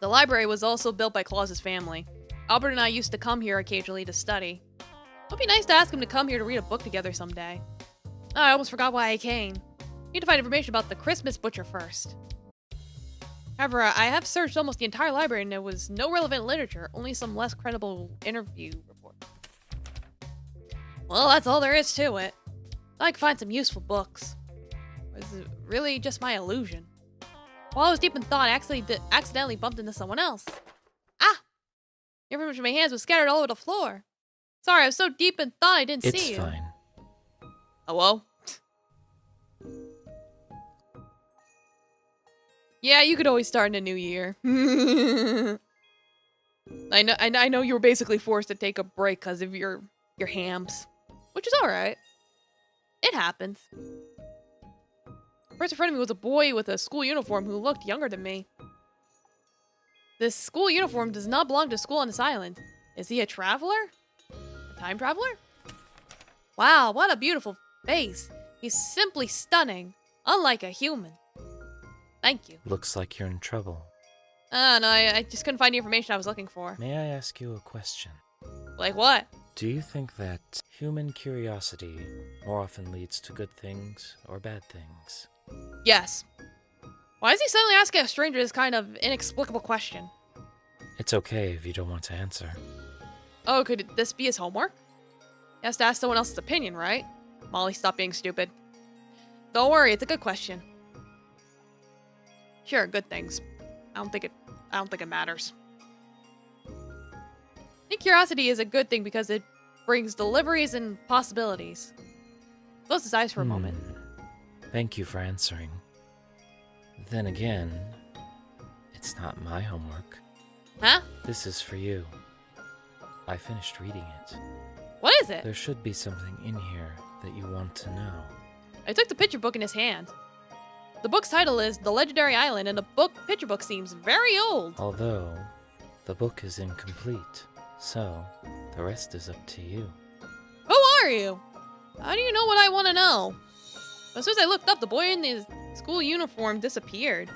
Speaker 1: The library was also built by Claus's family. Albert and I used to come here occasionally to study. It would be nice to ask him to come here to read a book together someday. Oh, I almost forgot why I came. Need to find information about the Christmas butcher first. However, I have searched almost the entire library and there was no relevant literature, only some less credible interview reports. Well, that's all there is to it. I could find some useful books. Or is it really just my illusion? While I was deep in thought, I accidentally bumped into someone else. Ah! The information in my hands was scattered all over the floor. Sorry, I was so deep in thought I didn't see you.
Speaker 13: It's fine.
Speaker 1: Hello? Yeah, you could always start in a new year. I know you were basically forced to take a break because of your hams. Which is alright. It happens. First in front of me was a boy with a school uniform who looked younger than me. This school uniform does not belong to school on this island. Is he a traveler? A time traveler? Wow, what a beautiful face. He's simply stunning, unlike a human. Thank you.
Speaker 13: Looks like you're in trouble.
Speaker 1: No, I just couldn't find the information I was looking for.
Speaker 13: May I ask you a question?
Speaker 1: Like what?
Speaker 13: Do you think that human curiosity more often leads to good things or bad things?
Speaker 1: Yes. Why is he suddenly asking a stranger this kind of inexplicable question?
Speaker 13: It's okay if you don't want to answer.
Speaker 1: Oh, could this be his homework? He has to ask someone else's opinion, right? Molly, stop being stupid. Don't worry, it's a good question. Sure, good things. I don't think it matters. I think curiosity is a good thing because it brings deliveries and possibilities. Close his eyes for a moment.
Speaker 13: Thank you for answering. Then again, it's not my homework.
Speaker 1: Huh?
Speaker 13: This is for you. I finished reading it.
Speaker 1: What is it?
Speaker 13: There should be something in here that you want to know.
Speaker 1: I took the picture book in his hand. The book's title is The Legendary Island, and the picture book seems very old.
Speaker 13: Although, the book is incomplete, so the rest is up to you.
Speaker 1: Who are you? How do you know what I want to know? As soon as I looked up, the boy in his school uniform disappeared.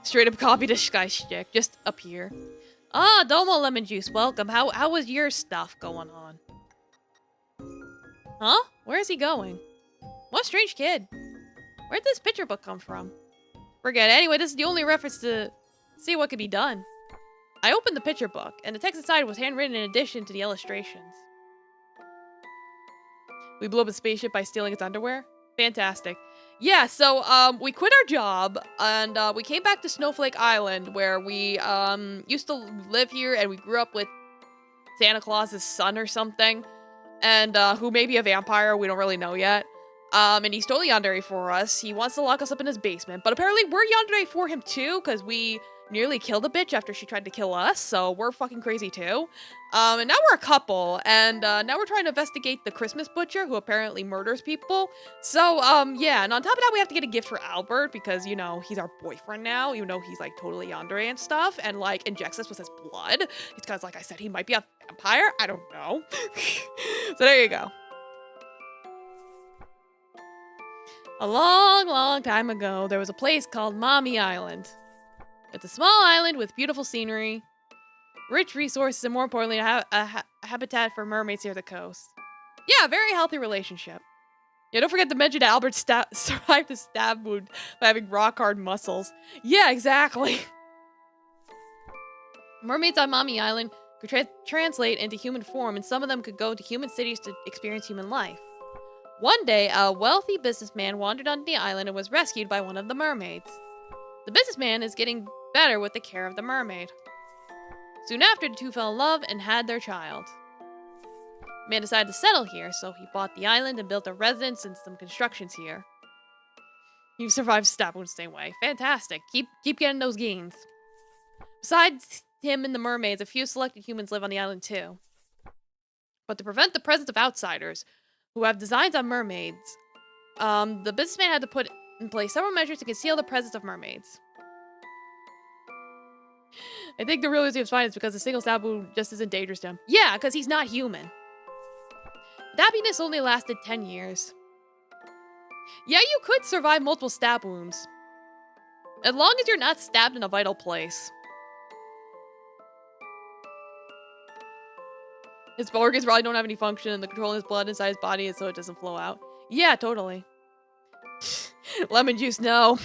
Speaker 1: Straight up copy this guy's shtick, just appear. Ah, Domo Lemon Juice, welcome. How was your stuff going on? Huh? Where is he going? What a strange kid. Where'd this picture book come from? Forget it. Anyway, this is the only reference to see what could be done. I opened the picture book, and the text inside was handwritten in addition to the illustrations. We blew up a spaceship by stealing its underwear? Fantastic. Yeah, so, we quit our job, and, we came back to Snowflake Island, where we, used to live here, and we grew up with Santa Claus's son or something, and, who may be a vampire, we don't really know yet. And he stole Yandere for us. He wants to lock us up in his basement, but apparently we're Yandere for him too, because we nearly killed a bitch after she tried to kill us, so we're fucking crazy too. And now we're a couple, and now we're trying to investigate the Christmas butcher, who apparently murders people. So, yeah, and on top of that, we have to get a gift for Albert, because, you know, he's our boyfriend now, even though he's, like, totally Yandere and stuff, and, like, injects us with his blood. It's because, like I said, he might be a vampire. I don't know. So there you go. A long, long time ago, there was a place called Mommy Island. It's a small island with beautiful scenery, rich resources, and more importantly, a habitat for mermaids near the coast. Yeah, very healthy relationship. Yeah, don't forget to mention that Albert survived a stab wound by having rock-hard muscles. Yeah, exactly. Mermaids on Mommy Island could translate into human form, and some of them could go to human cities to experience human life. One day, a wealthy businessman wandered onto the island and was rescued by one of the mermaids. The businessman is getting better with the care of the mermaid. Soon after, the two fell in love and had their child. The man decided to settle here, so he bought the island and built a residence and some constructions here. You survived stab wounds the same way. Fantastic. Keep getting those gains. Besides him and the mermaids, a few selected humans live on the island too. But to prevent the presence of outsiders who have designs on mermaids, the businessman had to put in place several measures to conceal the presence of mermaids. I think the real reason he was fine is because a single stab wound just isn't dangerous to him. Yeah, because he's not human. Stabbiness only lasted 10 years. Yeah, you could survive multiple stab wounds. As long as you're not stabbed in a vital place. His organs probably don't have any function, and the control in his blood inside his body is so it doesn't flow out. Yeah, totally. Lemon juice, no.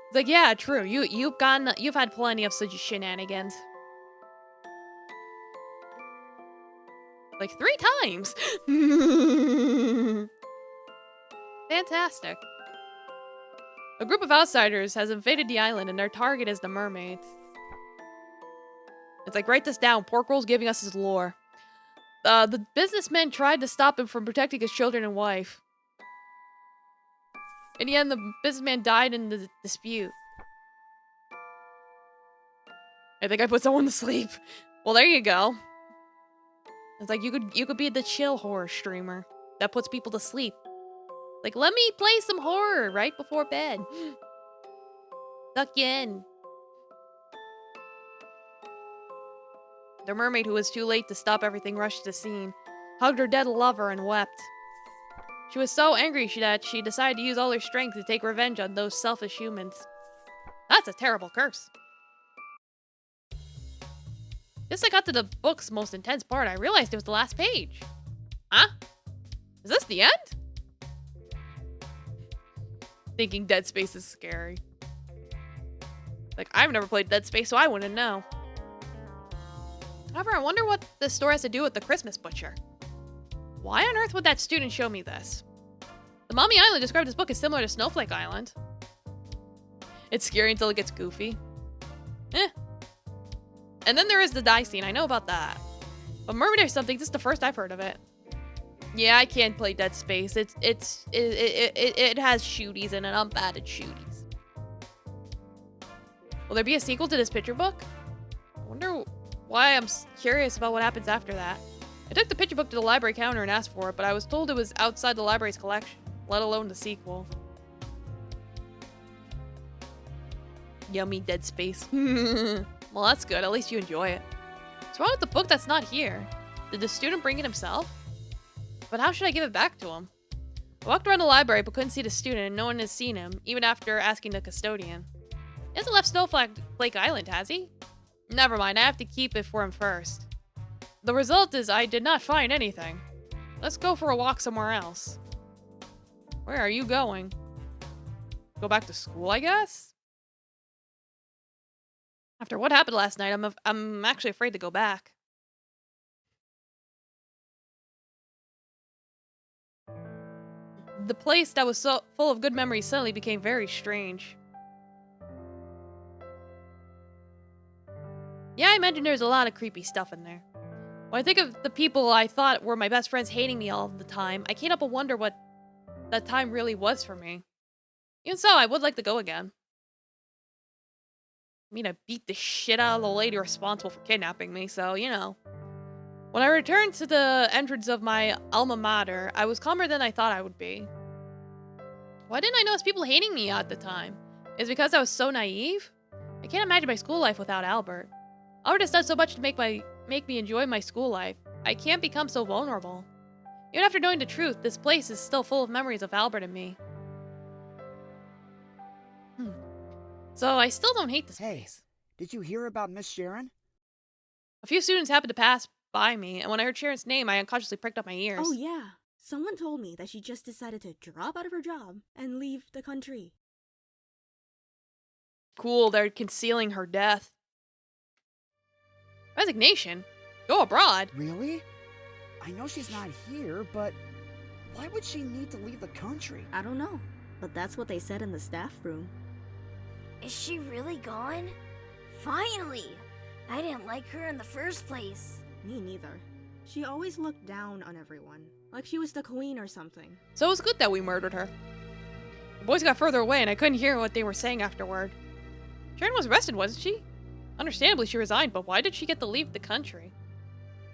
Speaker 1: It's like, yeah, true. You've had plenty of such shenanigans. Like 3 times. Fantastic. A group of outsiders has invaded the island and their target is the mermaids. It's like, write this down. Porkroll's giving us his lore. The businessman tried to stop him from protecting his children and wife. In the end, the businessman died in the dispute. I think I put someone to sleep. Well, there you go. It's like, you could be the chill horror streamer that puts people to sleep. Like, let me play some horror right before bed. Suck you in. The mermaid, who was too late to stop everything, rushed to the scene, hugged her dead lover, and wept. She was so angry that she decided to use all her strength to take revenge on those selfish humans. That's a terrible curse. Guess I got to the book's most intense part. I realized it was the last page. Huh? Is this the end? Thinking Dead Space is scary. Like, I've never played Dead Space, so I wouldn't know. However, I wonder what this story has to do with the Christmas butcher. Why on earth would that student show me this? The Mommy Island described this book as similar to Snowflake Island. It's scary until it gets goofy. Eh. And then there is the die scene. I know about that. But Mermaid or something, this is the first I've heard of it. Yeah, I can't play Dead Space. It has shooties in it. I'm bad at shooties. Will there be a sequel to this picture book? I wonder why. I'm curious about what happens after that. I took the picture book to the library counter and asked for it, but I was told it was outside the library's collection, let alone the sequel. Yummy Dead Space. Well, that's good. At least you enjoy it. What's wrong with the book that's not here? Did the student bring it himself? But how should I give it back to him? I walked around the library but couldn't see the student, and no one has seen him, even after asking the custodian. He hasn't left Snowflake Island, has he? Never mind, I have to keep it for him first. The result is I did not find anything. Let's go for a walk somewhere else. Where are you going? Go back to school, I guess? After what happened last night, I'm actually afraid to go back. The place that was so full of good memories suddenly became very strange. Yeah, I imagine there's a lot of creepy stuff in there. When I think of the people I thought were my best friends hating me all the time, I can't help but wonder what that time really was for me. Even so, I would like to go again. I mean, I beat the shit out of the lady responsible for kidnapping me, so, you know. When I returned to the entrance of my alma mater, I was calmer than I thought I would be. Why didn't I notice people hating me at the time? Is it because I was so naive? I can't imagine my school life without Albert. Albert has done so much to make me enjoy my school life. I can't become so vulnerable. Even after knowing the truth, this place is still full of memories of Albert and me. So I still don't hate this place.
Speaker 14: Did you hear about Miss Sharon?
Speaker 1: A few students happened to pass by me, and when I heard Sharon's name, I unconsciously pricked up my ears.
Speaker 9: Oh yeah, someone told me that she just decided to drop out of her job and leave the country.
Speaker 1: Cool, they're concealing her death. Resignation? Go abroad?
Speaker 14: Really? I know she's not here, but why would she need to leave the country?
Speaker 9: I don't know, but that's what they said in the staff room.
Speaker 6: Is she really gone? Finally! I didn't like her in the first place.
Speaker 9: Me neither. She always looked down on everyone, like she was the queen or something.
Speaker 1: So it was good that we murdered her. The boys got further away and I couldn't hear what they were saying afterward. Sharon was arrested, wasn't she? Understandably, she resigned, but why did she get to leave the country?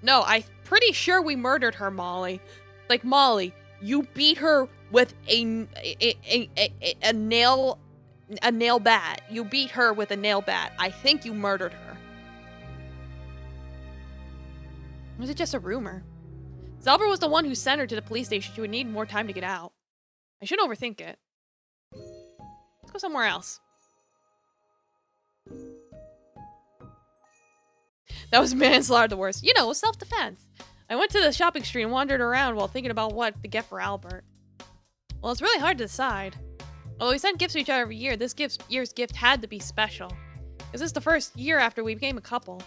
Speaker 1: No, I'm pretty sure we murdered her, Molly. Like, Molly, you beat her with a nail bat. You beat her with a nail bat. I think you murdered her. Or was it just a rumor? Albert was the one who sent her to the police station. She would need more time to get out. I shouldn't overthink it. Let's go somewhere else. That was manslaughter, the worst. You know, self-defense. I went to the shopping street and wandered around while thinking about what to get for Albert. Well, it's really hard to decide. Although we sent gifts to each other every year, this year's gift had to be special. Because this is the first year after we became a couple.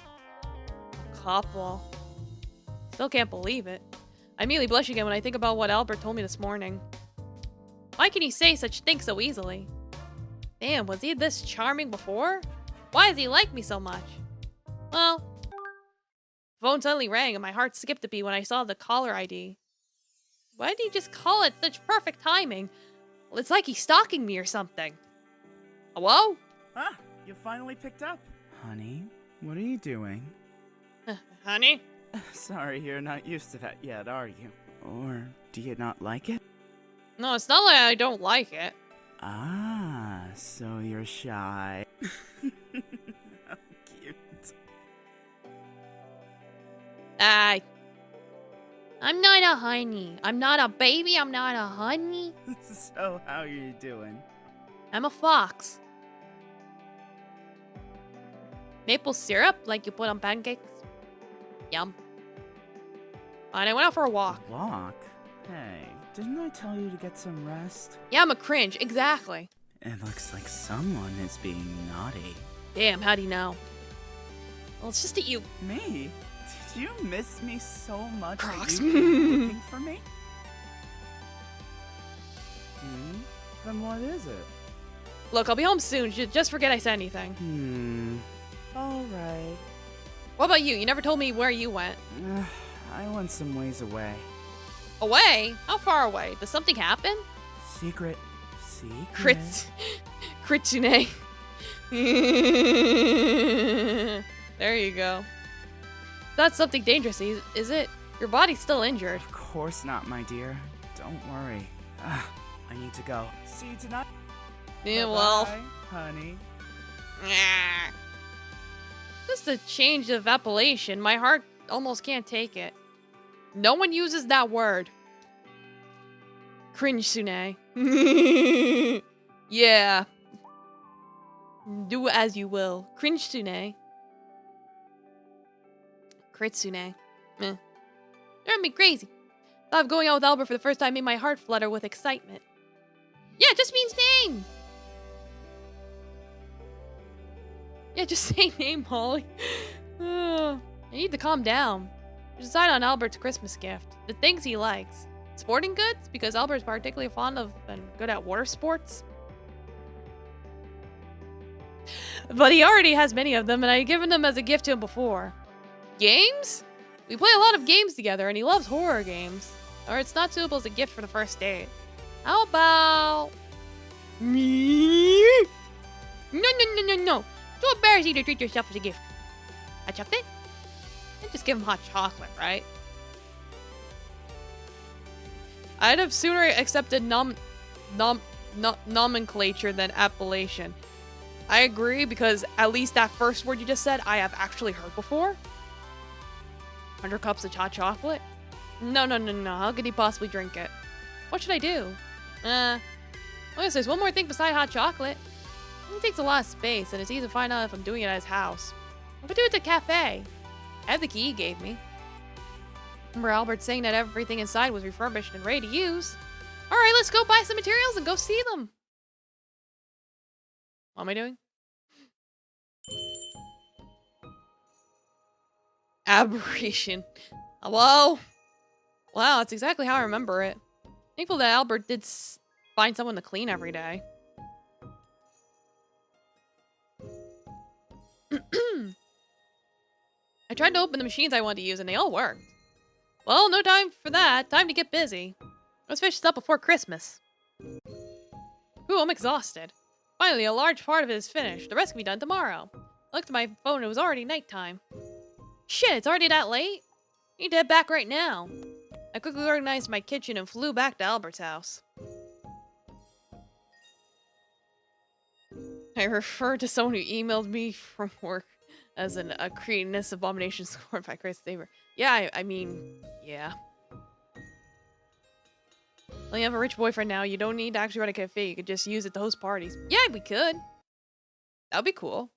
Speaker 1: Still can't believe it. I immediately blush again when I think about what Albert told me this morning. Why can he say such things so easily? Damn, was he this charming before? Why does he like me so much? Well, the phone suddenly rang and my heart skipped a beat when I saw the caller ID. Why did he just call it such perfect timing? Well, it's like he's stalking me or something. Hello?
Speaker 2: Ah, you finally picked up. Honey, what are you doing?
Speaker 1: Honey?
Speaker 2: Sorry, you're not used to that yet, are you? Or do you not like it?
Speaker 1: No, it's not like I don't like it.
Speaker 2: Ah, so you're shy. How cute.
Speaker 1: I'm not a honey. I'm not a baby. I'm not a honey.
Speaker 2: So how are you doing?
Speaker 1: I'm a fox. Maple syrup, like you put on pancakes. Yum. And I went out for a walk.
Speaker 2: Walk? Hey, didn't I tell you to get some rest?
Speaker 1: Yeah, I'm a cringe. Exactly.
Speaker 2: It looks like someone is being naughty.
Speaker 1: Damn, how'd he know? Well, it's just that you...
Speaker 2: Me? Did you miss me so much
Speaker 1: Crocs.
Speaker 2: that you came looking for me? Then what is it?
Speaker 1: Look, I'll be home soon. Just forget I said anything.
Speaker 2: Alright.
Speaker 1: What about you? You never told me where you went.
Speaker 2: I went some ways away.
Speaker 1: Away? How far away? Does something happen?
Speaker 2: Secret.
Speaker 1: Kritsune. There you go. That's something dangerous, is it? Your body's still injured.
Speaker 2: Of course not, my dear. Don't worry. I need to go. See you tonight.
Speaker 1: Yeah,
Speaker 2: Bye-bye,
Speaker 1: well.
Speaker 2: honey.
Speaker 1: Just a change of appellation. My heart almost can't take it. No one uses that word. Cringe Sune. Yeah. Do as you will. Cringe Sune. Kritsune. Drive me crazy. Thought of going out with Albert for the first time made my heart flutter with excitement. Yeah, it just means name. Yeah, just say name, Holly. I need to calm down. Decide on Albert's Christmas gift. The things he likes. Sporting goods? Because Albert's particularly fond of and good at water sports. But he already has many of them, and I've given them as a gift to him before. Games? We play a lot of games together, and he loves horror games. Or it's not suitable as a gift for the first date. How about... me? No. Too embarrassing to treat yourself as a gift. Hot chocolate? And just give him hot chocolate, right? I'd have sooner accepted nomenclature than appellation. I agree, because at least that first word you just said, I have actually heard before. 100 cups of hot chocolate? No. How could he possibly drink it? What should I do? I guess there's one more thing beside hot chocolate. It takes a lot of space, and it's easy to find out if I'm doing it at his house. If I do it at the cafe, I have the key he gave me. Remember Albert saying that everything inside was refurbished and ready to use. Alright, let's go buy some materials and go see them. What am I doing? Aberration. Hello? Wow, that's exactly how I remember it. Thankful that Albert did find someone to clean every day. I tried to open the machines I wanted to use and they all worked. Well, no time for that. Time to get busy. Let's finish this up before Christmas. Ooh, I'm exhausted. Finally, a large part of it is finished. The rest can be done tomorrow. I looked at my phone and it was already nighttime. Shit, it's already that late? I need to head back right now. I quickly organized my kitchen and flew back to Albert's house. I referred to someone who emailed me from work as a cretinous abomination scorned by Chris Saber. Yeah, I mean, yeah. Well, you have a rich boyfriend now. You don't need to actually run a cafe. You could just use it to host parties. Yeah, we could. That would be cool.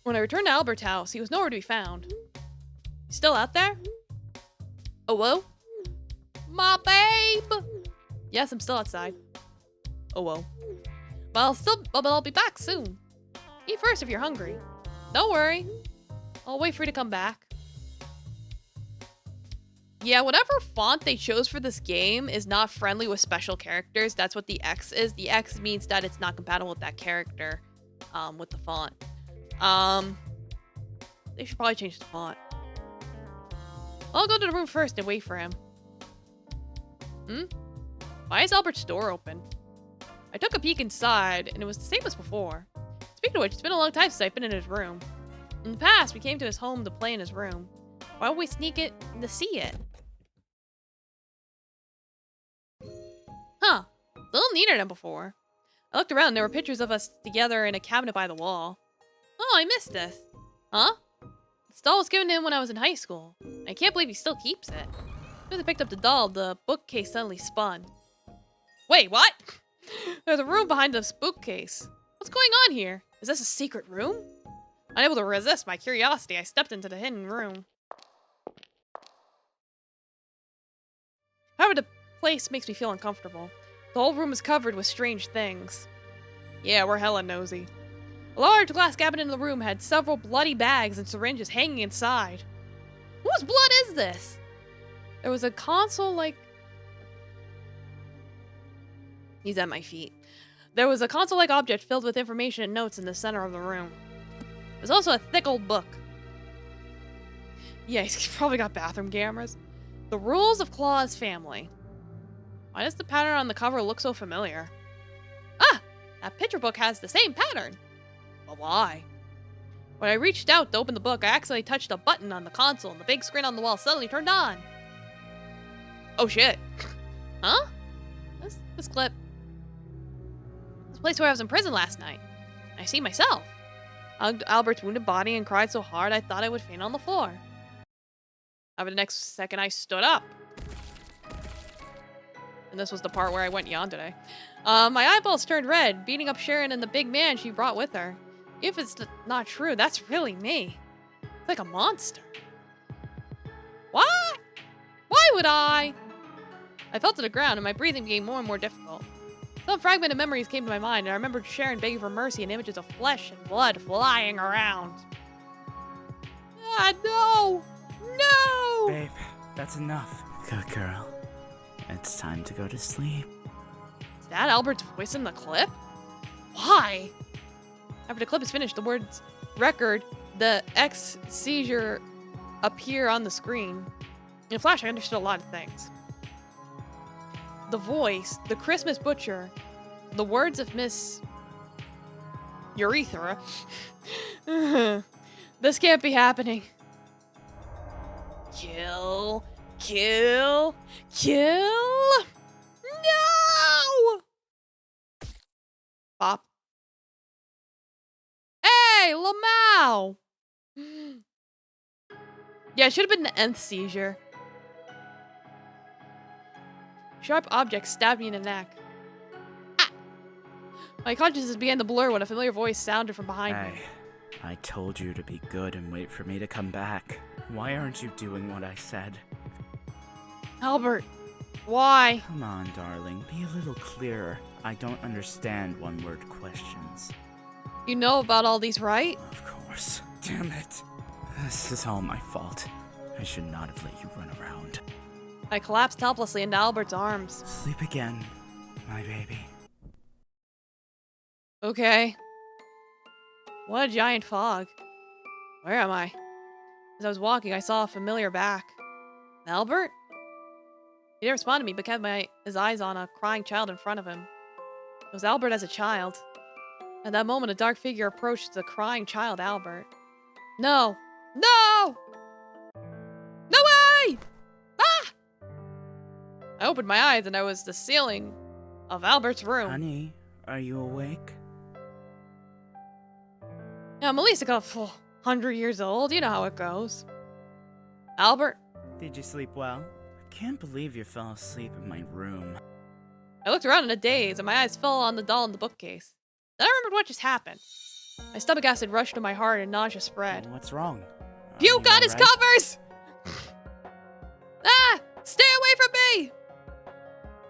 Speaker 1: When I returned to Albert's house, he was nowhere to be found. He's still out there? Oh, whoa? My babe! Yes, I'm still outside. Oh, whoa. But I'll be back soon. Eat first if you're hungry. Don't worry. I'll wait for you to come back. Yeah, whatever font they chose for this game is not friendly with special characters. That's what the X is. The X means that it's not compatible with that character, with the font. They should probably change the font. I'll go to the room first and wait for him. Why is Albert's door open? I took a peek inside, and it was the same as before. Speaking of which, it's been a long time since I've been in his room. In the past, we came to his home to play in his room. Why would we sneak it to see it? Huh. A little neater than before. I looked around and there were pictures of us together in a cabinet by the wall. Oh, I missed this. Huh? This doll was given to him when I was in high school. I can't believe he still keeps it. As I picked up the doll, the bookcase suddenly spun. Wait, what? There's a room behind this bookcase. What's going on here? Is this a secret room? Unable to resist my curiosity, I stepped into the hidden room. However, the place makes me feel uncomfortable. The whole room is covered with strange things. Yeah, we're hella nosy. A large glass cabinet in the room had several bloody bags and syringes hanging inside. Whose blood is this? There was a console like... He's at my feet. There was a console-like object filled with information and notes in the center of the room. There's also a thick old book. Yeah, he's probably got bathroom cameras. The Rules of Claw's Family. Why does the pattern on the cover look so familiar? Ah! That picture book has the same pattern. But why? When I reached out to open the book, I accidentally touched a button on the console and the big screen on the wall suddenly turned on. Oh shit. Huh? This clip. This place where I was in prison last night. I see myself. I hugged Albert's wounded body and cried so hard I thought I would faint on the floor. However, the next second I stood up. And this was the part where I went yandere. My eyeballs turned red, beating up Sharon and the big man she brought with her. If it's not true, that's really me. It's like a monster. What? Why would I? I fell to the ground and my breathing became more and more difficult. Some fragmented memories came to my mind and I remembered Sharon begging for mercy and images of flesh and blood flying around. Ah, no! No!
Speaker 2: Babe, that's enough. Good girl. It's time to go to sleep.
Speaker 1: Is that Albert's voice in the clip? Why? After the clip is finished, the words record, the X seizure appear on the screen. In a flash, I understood a lot of things. The voice, the Christmas butcher, the words of Miss Urethra. This can't be happening. Kill, kill, kill. No! Pop. Hey, Lamau! Yeah, it should have been the nth seizure. Sharp object stabbed me in the neck. Ah! My consciousness began to blur when a familiar voice sounded from behind me.
Speaker 2: I told you to be good and wait for me to come back. Why aren't you doing what I said?
Speaker 1: Albert, why?
Speaker 2: Come on, darling, be a little clearer. I don't understand one-word questions.
Speaker 1: You know about all these, right?
Speaker 2: Of course. Damn it. This is all my fault. I should not have let you run around.
Speaker 1: I collapsed helplessly into Albert's arms.
Speaker 2: Sleep again, my baby.
Speaker 1: Okay. What a giant fog. Where am I? As I was walking, I saw a familiar back. Albert? He didn't respond to me, but kept his eyes on a crying child in front of him. It was Albert as a child. At that moment, a dark figure approached the crying child, Albert. No! No! No way! Ah! I opened my eyes and I was the ceiling of Albert's room.
Speaker 2: Honey, are you awake?
Speaker 1: Yeah, I'm at least a couple 100 years old. You know how it goes. Albert?
Speaker 2: Did you sleep well? I can't believe you fell asleep in my room.
Speaker 1: I looked around in a daze and my eyes fell on the doll in the bookcase. Then I remembered what just happened. My stomach acid rushed to my heart and nausea spread.
Speaker 2: What's wrong?
Speaker 1: Puke on his
Speaker 2: alright?
Speaker 1: covers! Ah! Stay away from me!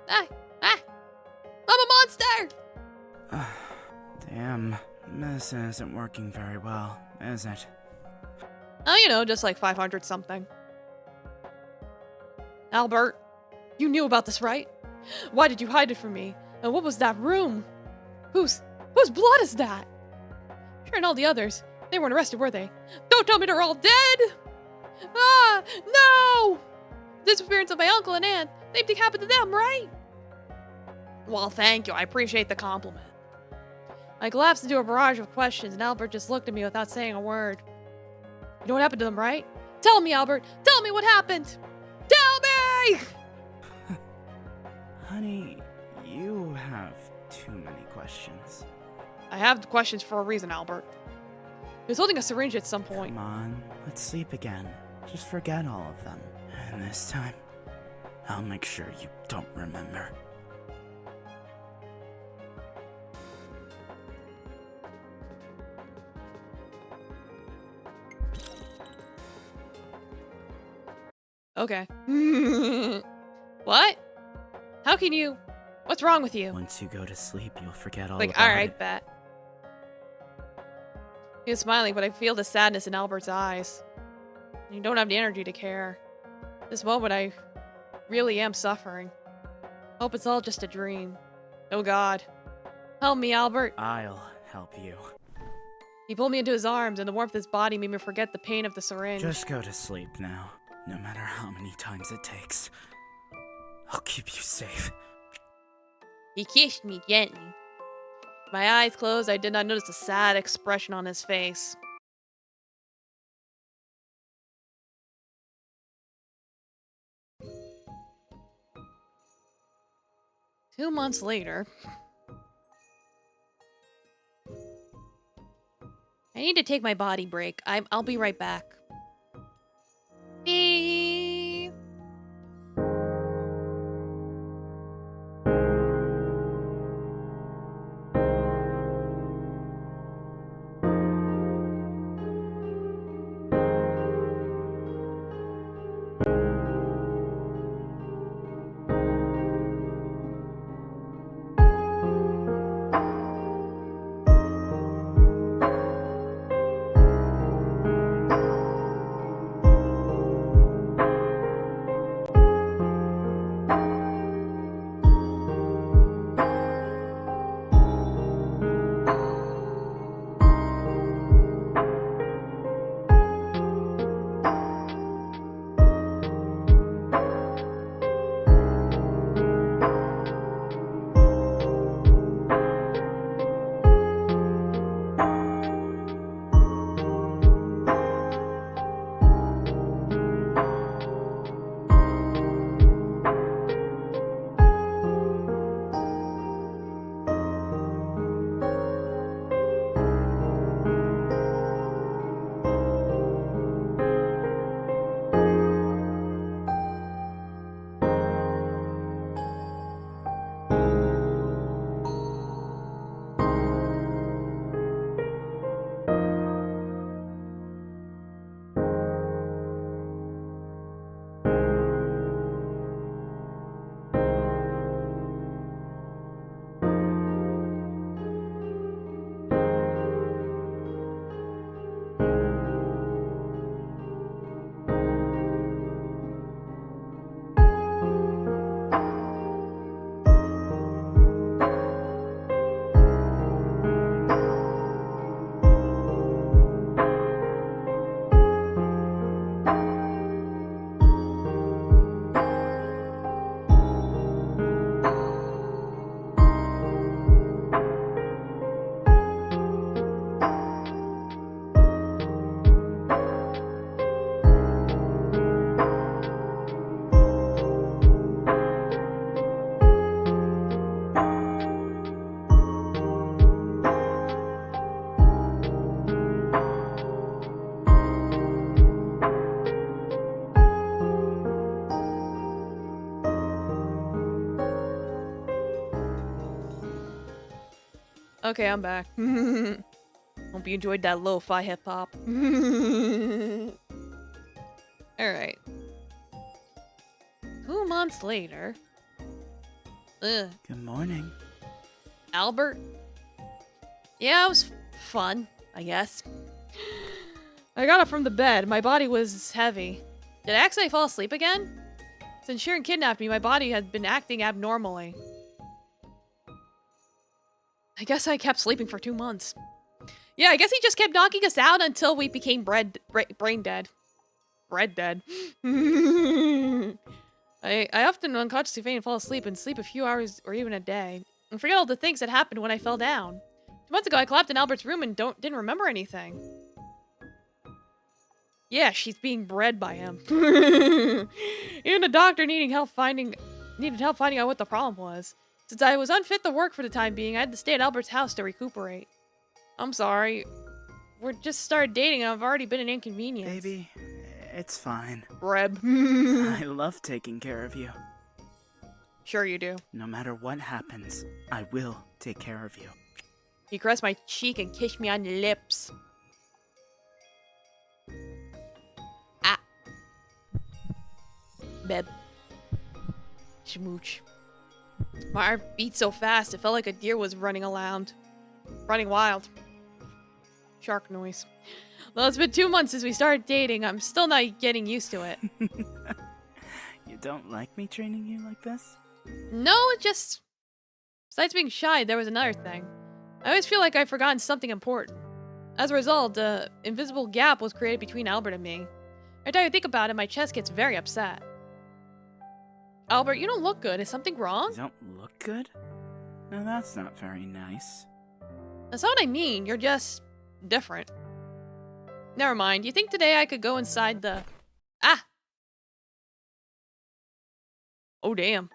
Speaker 1: Ah! Ah! I'm a monster!
Speaker 2: Damn, medicine isn't working very well, is it?
Speaker 1: Oh, you know, just like 500 something. Albert, you knew about this, right? Why did you hide it from me? And what was that room? Whose blood is that? Sure, and all the others. They weren't arrested, were they? Don't tell me they're all dead! Ah! No! Disappearance of my uncle and aunt. Same thing happened to them, right? Well, thank you. I appreciate the compliment. I collapsed into a barrage of questions, and Albert just looked at me without saying a word. You know what happened to them, right? Tell me, Albert. Tell me what happened. Tell me!
Speaker 2: Honey, you have too many questions.
Speaker 1: I have the questions for a reason, Albert. He was holding a syringe at some point.
Speaker 2: Come on, let's sleep again. Just forget all of them. And this time, I'll make sure you don't remember.
Speaker 1: Okay. What? How can you? What's wrong with you?
Speaker 2: Once you go to sleep, you'll forget all
Speaker 1: Like,
Speaker 2: about
Speaker 1: alright,
Speaker 2: it.
Speaker 1: bet. He was smiling, but I feel the sadness in Albert's eyes. You don't have the energy to care. This moment, I really am suffering. Hope it's all just a dream. Oh God. Help me, Albert.
Speaker 2: I'll help you.
Speaker 1: He pulled me into his arms, and the warmth of his body made me forget the pain of the syringe.
Speaker 2: Just go to sleep now, no matter how many times it takes. I'll keep you safe.
Speaker 1: He kissed me gently. My eyes closed, I did not notice the sad expression on his face. Two months later. I need to take my body break. I'll be right back. Beep. Okay, I'm back. Hope you enjoyed that lo-fi hip-hop. Alright. 2 months later. Ugh.
Speaker 2: Good morning.
Speaker 1: Albert? Yeah, it was fun, I guess. I got up from the bed. My body was heavy. Did I accidentally fall asleep again? Since Sharon kidnapped me, my body had been acting abnormally. I guess I kept sleeping for 2 months. Yeah, I guess he just kept knocking us out until we became brain dead. Bread dead. I often unconsciously faint and fall asleep and sleep a few hours or even a day. And forget all the things that happened when I fell down. 2 months ago, I collapsed in Albert's room and didn't remember anything. Yeah, she's being bred by him. Even the doctor needed help finding out what the problem was. Since I was unfit to work for the time being, I had to stay at Albert's house to recuperate. I'm sorry. We just started dating and I've already been an inconvenience.
Speaker 2: Baby, it's fine.
Speaker 1: Reb.
Speaker 2: I love taking care of you.
Speaker 1: Sure you do.
Speaker 2: No matter what happens, I will take care of you.
Speaker 1: He caressed my cheek and kissed me on the lips. Ah. Beb. Schmooch. My heart beat so fast, it felt like a deer was running wild. Shark noise. Well, it's been 2 months since we started dating. I'm still not getting used to it.
Speaker 2: You don't like me training you like this?
Speaker 1: No, it just... Besides being shy, there was another thing. I always feel like I've forgotten something important. As a result, an invisible gap was created between Albert and me. Every time I think about it, my chest gets very upset. Albert, you don't look good. Is something wrong?
Speaker 2: You don't look good? No, that's not very nice.
Speaker 1: That's not what I mean. You're just... different. Never mind. You think today I could go inside the... Ah! Oh, damn.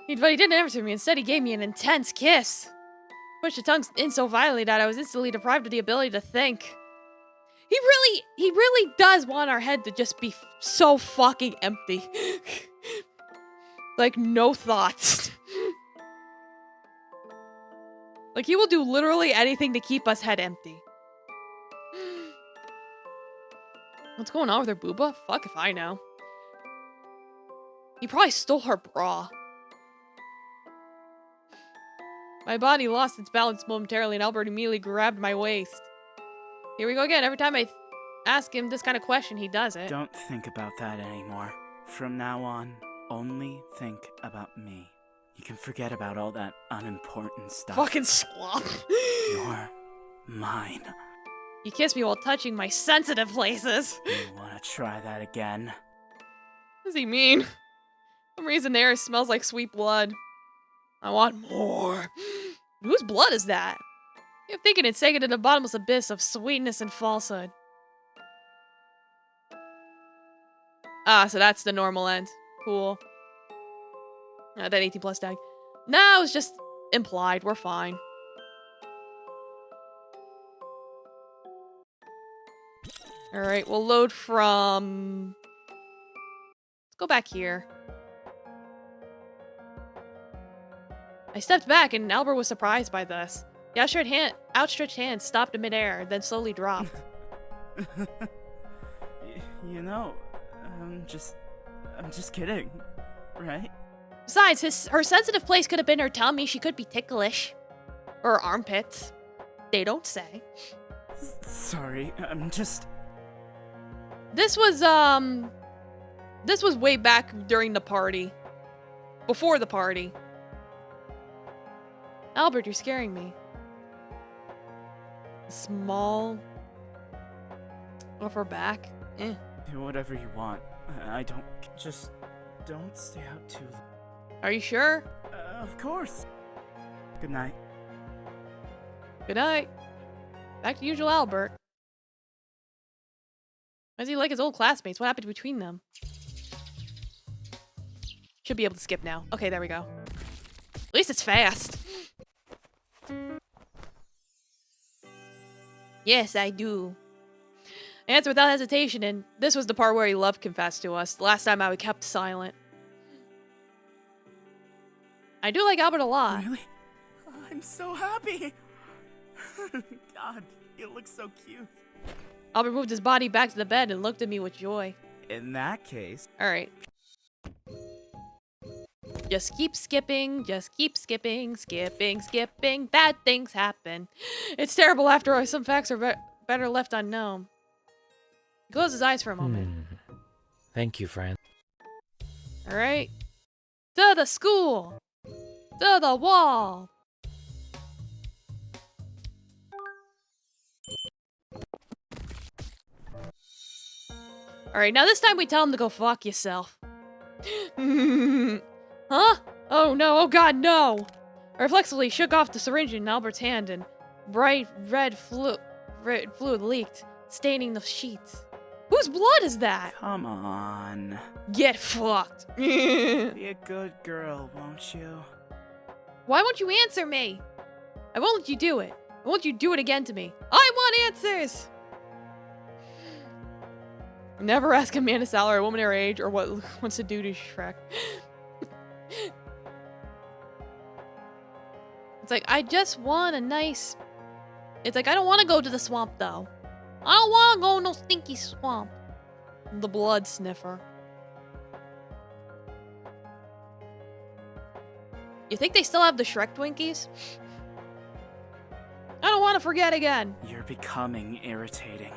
Speaker 1: But he didn't answer me. Instead, he gave me an intense kiss. Pushed the tongue in so violently that I was instantly deprived of the ability to think. He really does want our head to just be so fucking empty. Like, no thoughts. Like, he will do literally anything to keep us head empty. What's going on with her booba? Fuck if I know. He probably stole her bra. My body lost its balance momentarily and Albert immediately grabbed my waist. Here we go again. Every time I ask him this kind of question, he does it.
Speaker 2: Don't think about that anymore. From now on, only think about me. You can forget about all that unimportant stuff.
Speaker 1: Fucking slop.
Speaker 2: You're mine.
Speaker 1: He kissed me while touching my sensitive places.
Speaker 2: You wanna try that again?
Speaker 1: What does he mean? For some reason the air smells like sweet blood. I want more. Whose blood is that? I'm thinking it's taken to the bottomless abyss of sweetness and falsehood. Ah, so that's the normal end. Cool. That 18 plus tag. No, it's just implied. We're fine. Alright, we'll load from... Let's go back here. I stepped back and Albert was surprised by this. The outstretched hand stopped in midair, then slowly dropped.
Speaker 2: You know, I'm just kidding, right?
Speaker 1: Besides, her sensitive place could have been her tummy. She could be ticklish. Or her armpits. They don't say.
Speaker 2: Sorry, I'm just...
Speaker 1: This was way back during the party. Before the party. Albert, you're scaring me. Small... off her back? Eh.
Speaker 2: Do whatever you want. I don't... Just don't stay out too long.
Speaker 1: Are you sure?
Speaker 2: Of course. Good night.
Speaker 1: Good night. Back to usual Albert. Why is he like his old classmates? What happened between them? Should be able to skip now. Okay, there we go. At least it's fast. Yes, I do. I answered without hesitation, and this was the part where he love confessed to us. The last time I kept silent. I do like Albert a lot.
Speaker 2: Really? I'm so happy. God, you look so cute.
Speaker 1: Albert moved his body back to the bed and looked at me with joy.
Speaker 2: In that case...
Speaker 1: Alright. Just keep skipping, skipping. Bad things happen. It's terrible after all. Some facts are better left unknown. He closed his eyes for a moment.
Speaker 13: Thank you, Fran.
Speaker 1: Alright. To the school! To the wall! Alright, now this time we tell him to go fuck yourself. Huh? Oh no, oh god, no! I reflexively shook off the syringe in Albert's hand and bright red fluid leaked, staining the sheets. Whose blood is that?
Speaker 2: Come on.
Speaker 1: Get fucked.
Speaker 2: Be a good girl, won't you?
Speaker 1: Why won't you answer me? I won't let you do it. I won't you do it again to me. I want answers! Never ask a man his salary, a woman her age, or what wants to do to Shrek. It's like, I just want a nice... It's like, I don't want to go to the swamp, though. I don't want to go in no stinky swamp. The blood sniffer. You think they still have the Shrek Twinkies? I don't want to forget again.
Speaker 2: You're becoming irritating.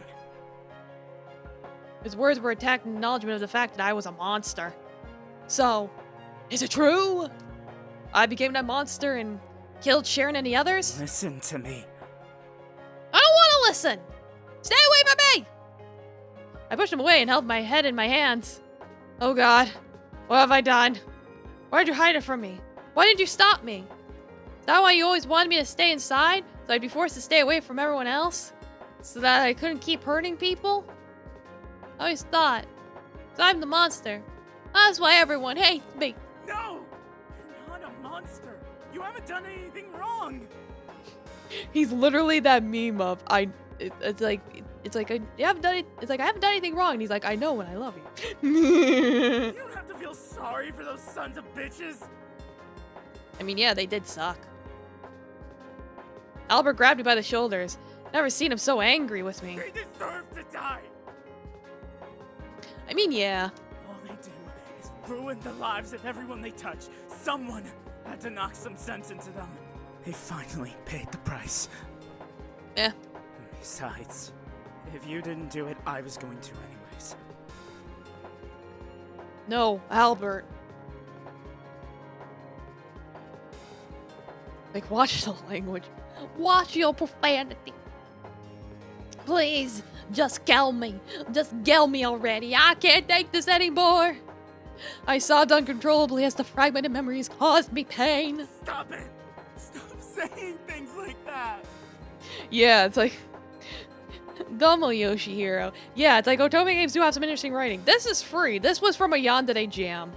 Speaker 1: His words were attacked in acknowledgement of the fact that I was a monster. So, is it true? I became that monster and killed Sharon and the others?
Speaker 2: Listen to me.
Speaker 1: I don't want to listen! Stay away from me! I pushed him away and held my head in my hands. Oh god, what have I done? Why did you hide it from me? Why didn't you stop me? Is that why you always wanted me to stay inside? So I'd be forced to stay away from everyone else? So that I couldn't keep hurting people? I always thought, so I'm the monster. That's why everyone hates me.
Speaker 2: No! You're not a monster. You haven't done anything wrong.
Speaker 1: He's literally that meme of it's like you haven't done it. It's like I haven't done anything wrong. And he's like, I know and I love you.
Speaker 2: You don't have to feel sorry for those sons of bitches.
Speaker 1: I mean, yeah, they did suck. Albert grabbed me by the shoulders. Never seen him so angry with me.
Speaker 2: They deserve to die.
Speaker 1: I mean, yeah.
Speaker 2: All they do is ruin the lives of everyone they touch. Someone had to knock some sense into them. They finally paid the price.
Speaker 1: Yeah.
Speaker 2: Besides, if you didn't do it, I was going to anyways.
Speaker 1: No, Albert. Like, watch the language. Watch your profanity. Please, just kill me. Just kill me already. I can't take this anymore. I sobbed uncontrollably as the fragmented memories caused me pain.
Speaker 2: Stop it! Stop saying things like that!
Speaker 1: Yeah, it's like... Domo Yoshihiro. Yeah, it's like Otome games do have some interesting writing. This is free. This was from a Yandere jam.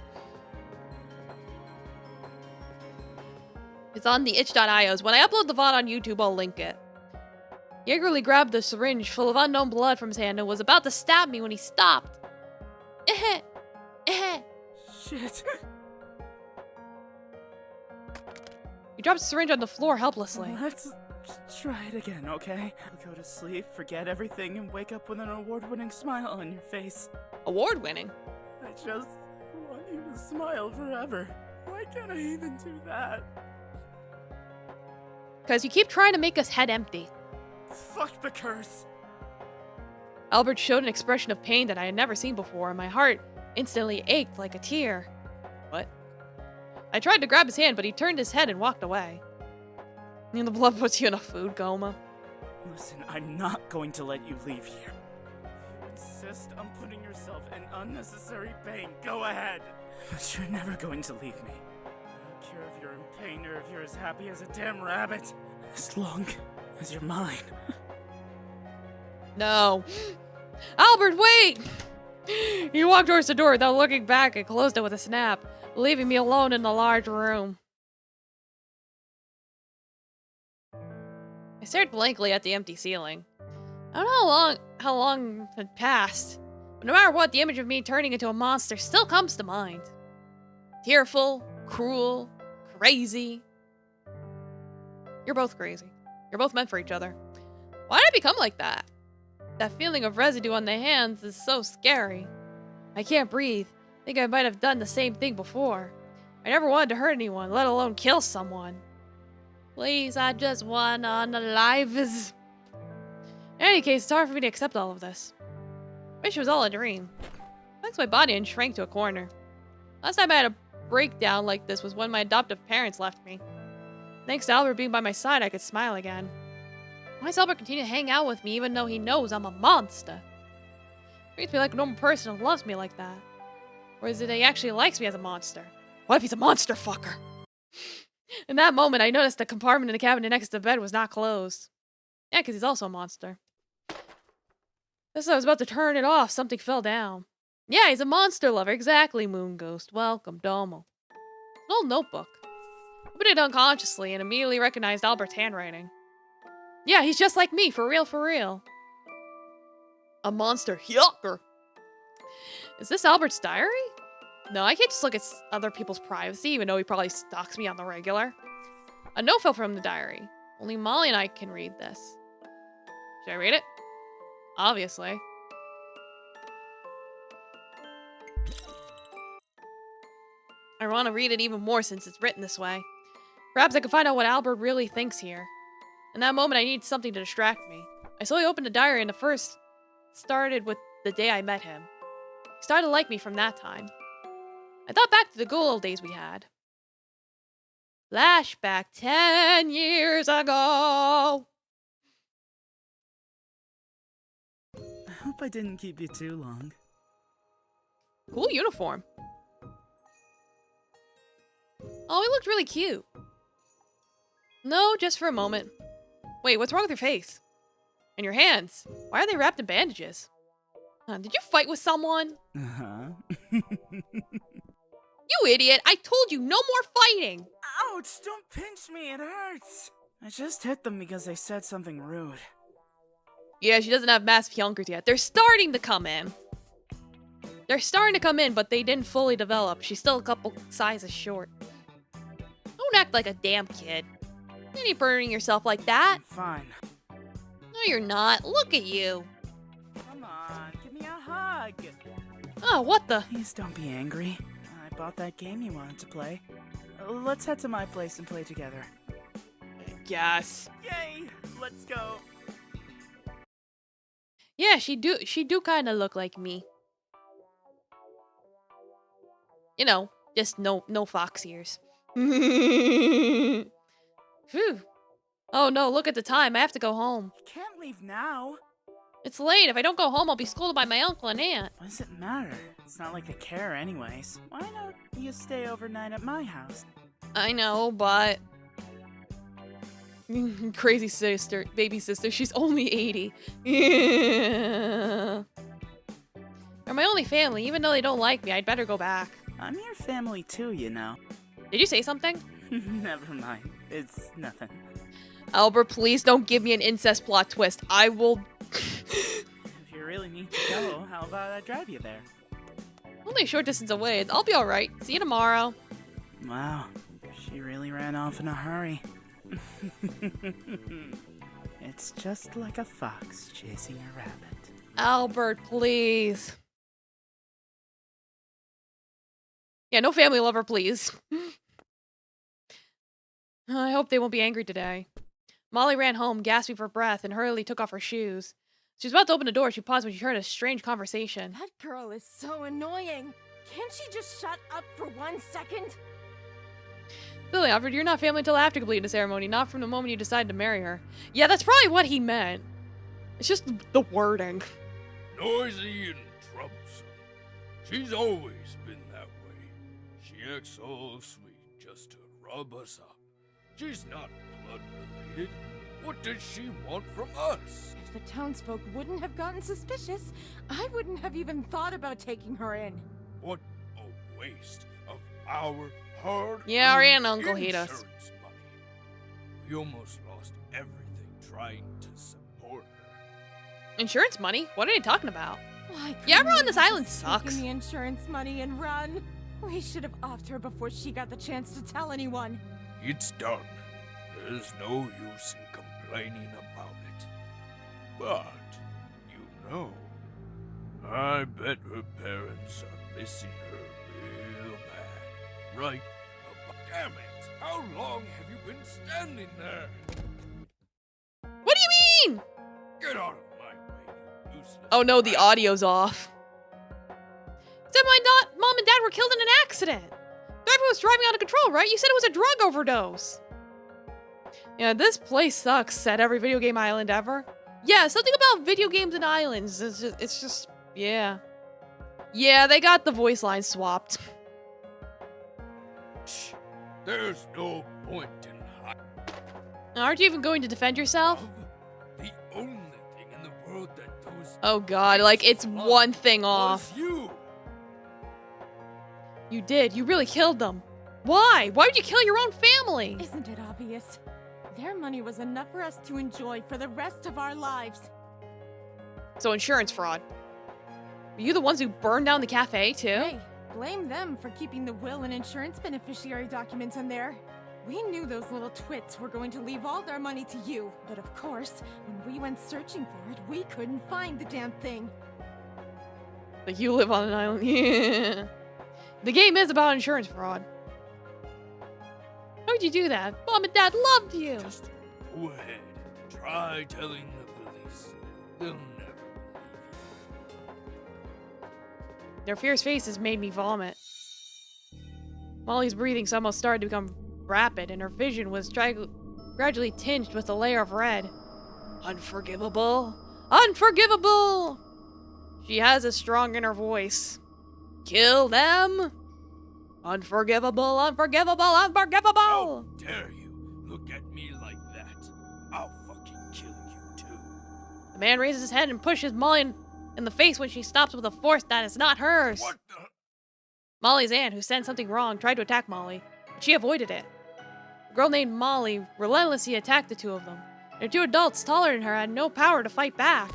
Speaker 1: It's on the itch.ios. When I upload the VOD on YouTube, I'll link it. He angrily grabbed the syringe full of unknown blood from his hand and was about to stab me when he stopped.
Speaker 2: Shit.
Speaker 1: He dropped the syringe on the floor helplessly.
Speaker 2: Let's try it again, okay? I'll go to sleep, forget everything, and wake up with an award-winning smile on your face.
Speaker 1: Award-winning?
Speaker 2: I just want you to smile forever. Why can't I even do that?
Speaker 1: Because you keep trying to make us head empty.
Speaker 2: Fuck the curse.
Speaker 1: Albert showed an expression of pain that I had never seen before, and my heart instantly ached like a tear. What? I tried to grab his hand, but he turned his head and walked away. And the blood puts you in a food coma.
Speaker 2: Listen, I'm not going to let you leave here. If you insist on putting yourself in unnecessary pain, go ahead. But you're never going to leave me. I don't care if you're in pain or if you're as happy as a damn rabbit. As long as you're mine.
Speaker 1: No. Albert, wait! He walked towards the door without looking back and closed it with a snap, leaving me alone in the large room. I stared blankly at the empty ceiling. I don't know how long had passed, but no matter what, the image of me turning into a monster still comes to mind. Tearful, cruel, crazy. You're both crazy. You're both meant for each other. Why did I become like that? That feeling of residue on the hands is so scary. I can't breathe. I think I might have done the same thing before. I never wanted to hurt anyone, let alone kill someone. Please, I just want to unalive his... In any case, it's hard for me to accept all of this. Wish it was all a dream. I flexed my body and shrank to a corner. Last time I had a breakdown like this was when my adoptive parents left me. Thanks to Albert being by my side, I could smile again. Why does Albert continue to hang out with me even though he knows I'm a monster? Treats me like a normal person and loves me like that. Or is it he actually likes me as a monster? What if he's a monster fucker? In that moment, I noticed the compartment in the cabinet next to the bed was not closed. Yeah, because he's also a monster. Just as I was about to turn it off, something fell down. Yeah, he's a monster lover. Exactly, Moon Ghost. Welcome, Domo. An old notebook. Opened it unconsciously and immediately recognized Albert's handwriting. Yeah, he's just like me. For real, for real. A monster yucker. Is this Albert's diary? No, I can't just look at other people's privacy, even though he probably stalks me on the regular. A note fell from the diary. Only Molly and I can read this. Should I read it? Obviously. I want to read it even more since it's written this way. Perhaps I can find out what Albert really thinks here. In that moment, I needed something to distract me. I slowly opened the diary, and the first started with the day I met him. He started to like me from that time. I thought back to the good old days we had. Flashback 10 years ago.
Speaker 2: I hope I didn't keep you too long.
Speaker 1: Cool uniform. Oh, he looked really cute. No, just for a moment. Wait, what's wrong with your face? And your hands? Why are they wrapped in bandages? Did you fight with someone?
Speaker 2: Uh-huh.
Speaker 1: You idiot! I told you, no more fighting!
Speaker 2: Ouch! Don't pinch me, it hurts! I just hit them because they said something rude.
Speaker 1: Yeah, she doesn't have massive hunkers yet. They're starting to come in. They're starting to come in, but they didn't fully develop. She's still a couple sizes short. Don't act like a damn kid. You ain't burning yourself like that.
Speaker 2: I'm fine.
Speaker 1: No, you're not. Look at you.
Speaker 2: Come on, give me a hug.
Speaker 1: Oh, what the?
Speaker 2: Please don't be angry. I bought that game you wanted to play. Let's head to my place and play together.
Speaker 1: Yes.
Speaker 2: Yay! Let's go.
Speaker 1: Yeah, she do kind of look like me. You know, just no fox ears. Phew. Oh no, look at the time. I have to go home.
Speaker 2: You can't leave now.
Speaker 1: It's late. If I don't go home, I'll be scolded by my uncle and aunt.
Speaker 2: What does it matter? It's not like they care anyways. Why don't you stay overnight at my house?
Speaker 1: I know, but... Crazy sister, baby sister, she's only 80. They're my only family. Even though they don't like me, I'd better go back.
Speaker 2: I'm your family too, you know.
Speaker 1: Did you say something?
Speaker 2: Never mind. It's nothing.
Speaker 1: Albert, please don't give me an incest plot twist. I will...
Speaker 2: If you really need to go, how about I drive you there?
Speaker 1: Only a short distance away. I'll be alright. See you tomorrow.
Speaker 2: Wow. She really ran off in a hurry. It's just like a fox chasing a rabbit.
Speaker 1: Albert, please. Yeah, no family lover, please. I hope they won't be angry today. Molly ran home, gasping for breath, and hurriedly took off her shoes. She was about to open the door. She paused when she heard a strange conversation.
Speaker 3: That girl is so annoying. Can't she just shut up for 1 second?
Speaker 1: Silly, Alfred, you're not family until after completing the ceremony, not from the moment you decide to marry her. Yeah, that's probably what he meant. It's just the wording.
Speaker 15: Noisy and troublesome. She's always been that way. She acts so sweet just to rub us up. She's not blood related. What does she want from us?
Speaker 3: If the townsfolk wouldn't have gotten suspicious, I wouldn't have even thought about taking her in.
Speaker 15: What a waste of our hard
Speaker 1: Yeah, our aunt and uncle hate us.
Speaker 15: Money. We almost lost everything trying to support her.
Speaker 1: Insurance money? What are you talking about?
Speaker 3: Why
Speaker 1: yeah, everyone on this
Speaker 3: couldn't we
Speaker 1: island
Speaker 3: just
Speaker 1: sucks.
Speaker 3: take in the insurance money and run. We should have offed her before she got the chance to tell anyone.
Speaker 15: It's done. There's no use in complaining about it. But, you know, I bet her parents are missing her real bad. Right? Damn it! How long have you been standing there?
Speaker 1: What do you mean?
Speaker 15: Get out of my way, you useless.
Speaker 1: Oh no, the audio's off. Said my mom and dad were killed in an accident. Driver was driving out of control, right? You said it was a drug overdose. Yeah, this place sucks at every video game island ever. Yeah, something about video games and islands. It's just yeah. Yeah, they got the voice line swapped.
Speaker 15: Shh. There's no point in hiding.
Speaker 1: Aren't you even going to defend yourself?
Speaker 15: The only thing in the world that does.
Speaker 1: Oh god, like it's one thing off.
Speaker 15: You.
Speaker 1: You did. You really killed them. Why? Why would you kill your own family?
Speaker 3: Isn't it obvious? Their money was enough for us to enjoy for the rest of our lives.
Speaker 1: So insurance fraud. Were you the ones who burned down the cafe too?
Speaker 3: Hey, blame them for keeping the will and insurance beneficiary documents in there. We knew those little twits were going to leave all their money to you, but of course, when we went searching for it, we couldn't find the damn thing.
Speaker 1: Like you live on an island. Yeah. The game is about insurance fraud. How would you do that? Mom and Dad loved you.
Speaker 15: Just go ahead. Try telling the police. They'll never believe you.
Speaker 1: Their fierce faces made me vomit. Molly's breathing almost started to become rapid, and her vision was gradually tinged with a layer of red. Unforgivable. Unforgivable! She has a strong inner voice. Kill them! Unforgivable, unforgivable, unforgivable!
Speaker 15: How dare you look at me like that? I'll fucking kill you too.
Speaker 1: The man raises his head and pushes Molly in the face when she stops with a force that is not hers.
Speaker 15: What the?
Speaker 1: Molly's aunt, who sensed something wrong, tried to attack Molly, but she avoided it. A girl named Molly relentlessly attacked the two of them. Their two adults taller than her had no power to fight back.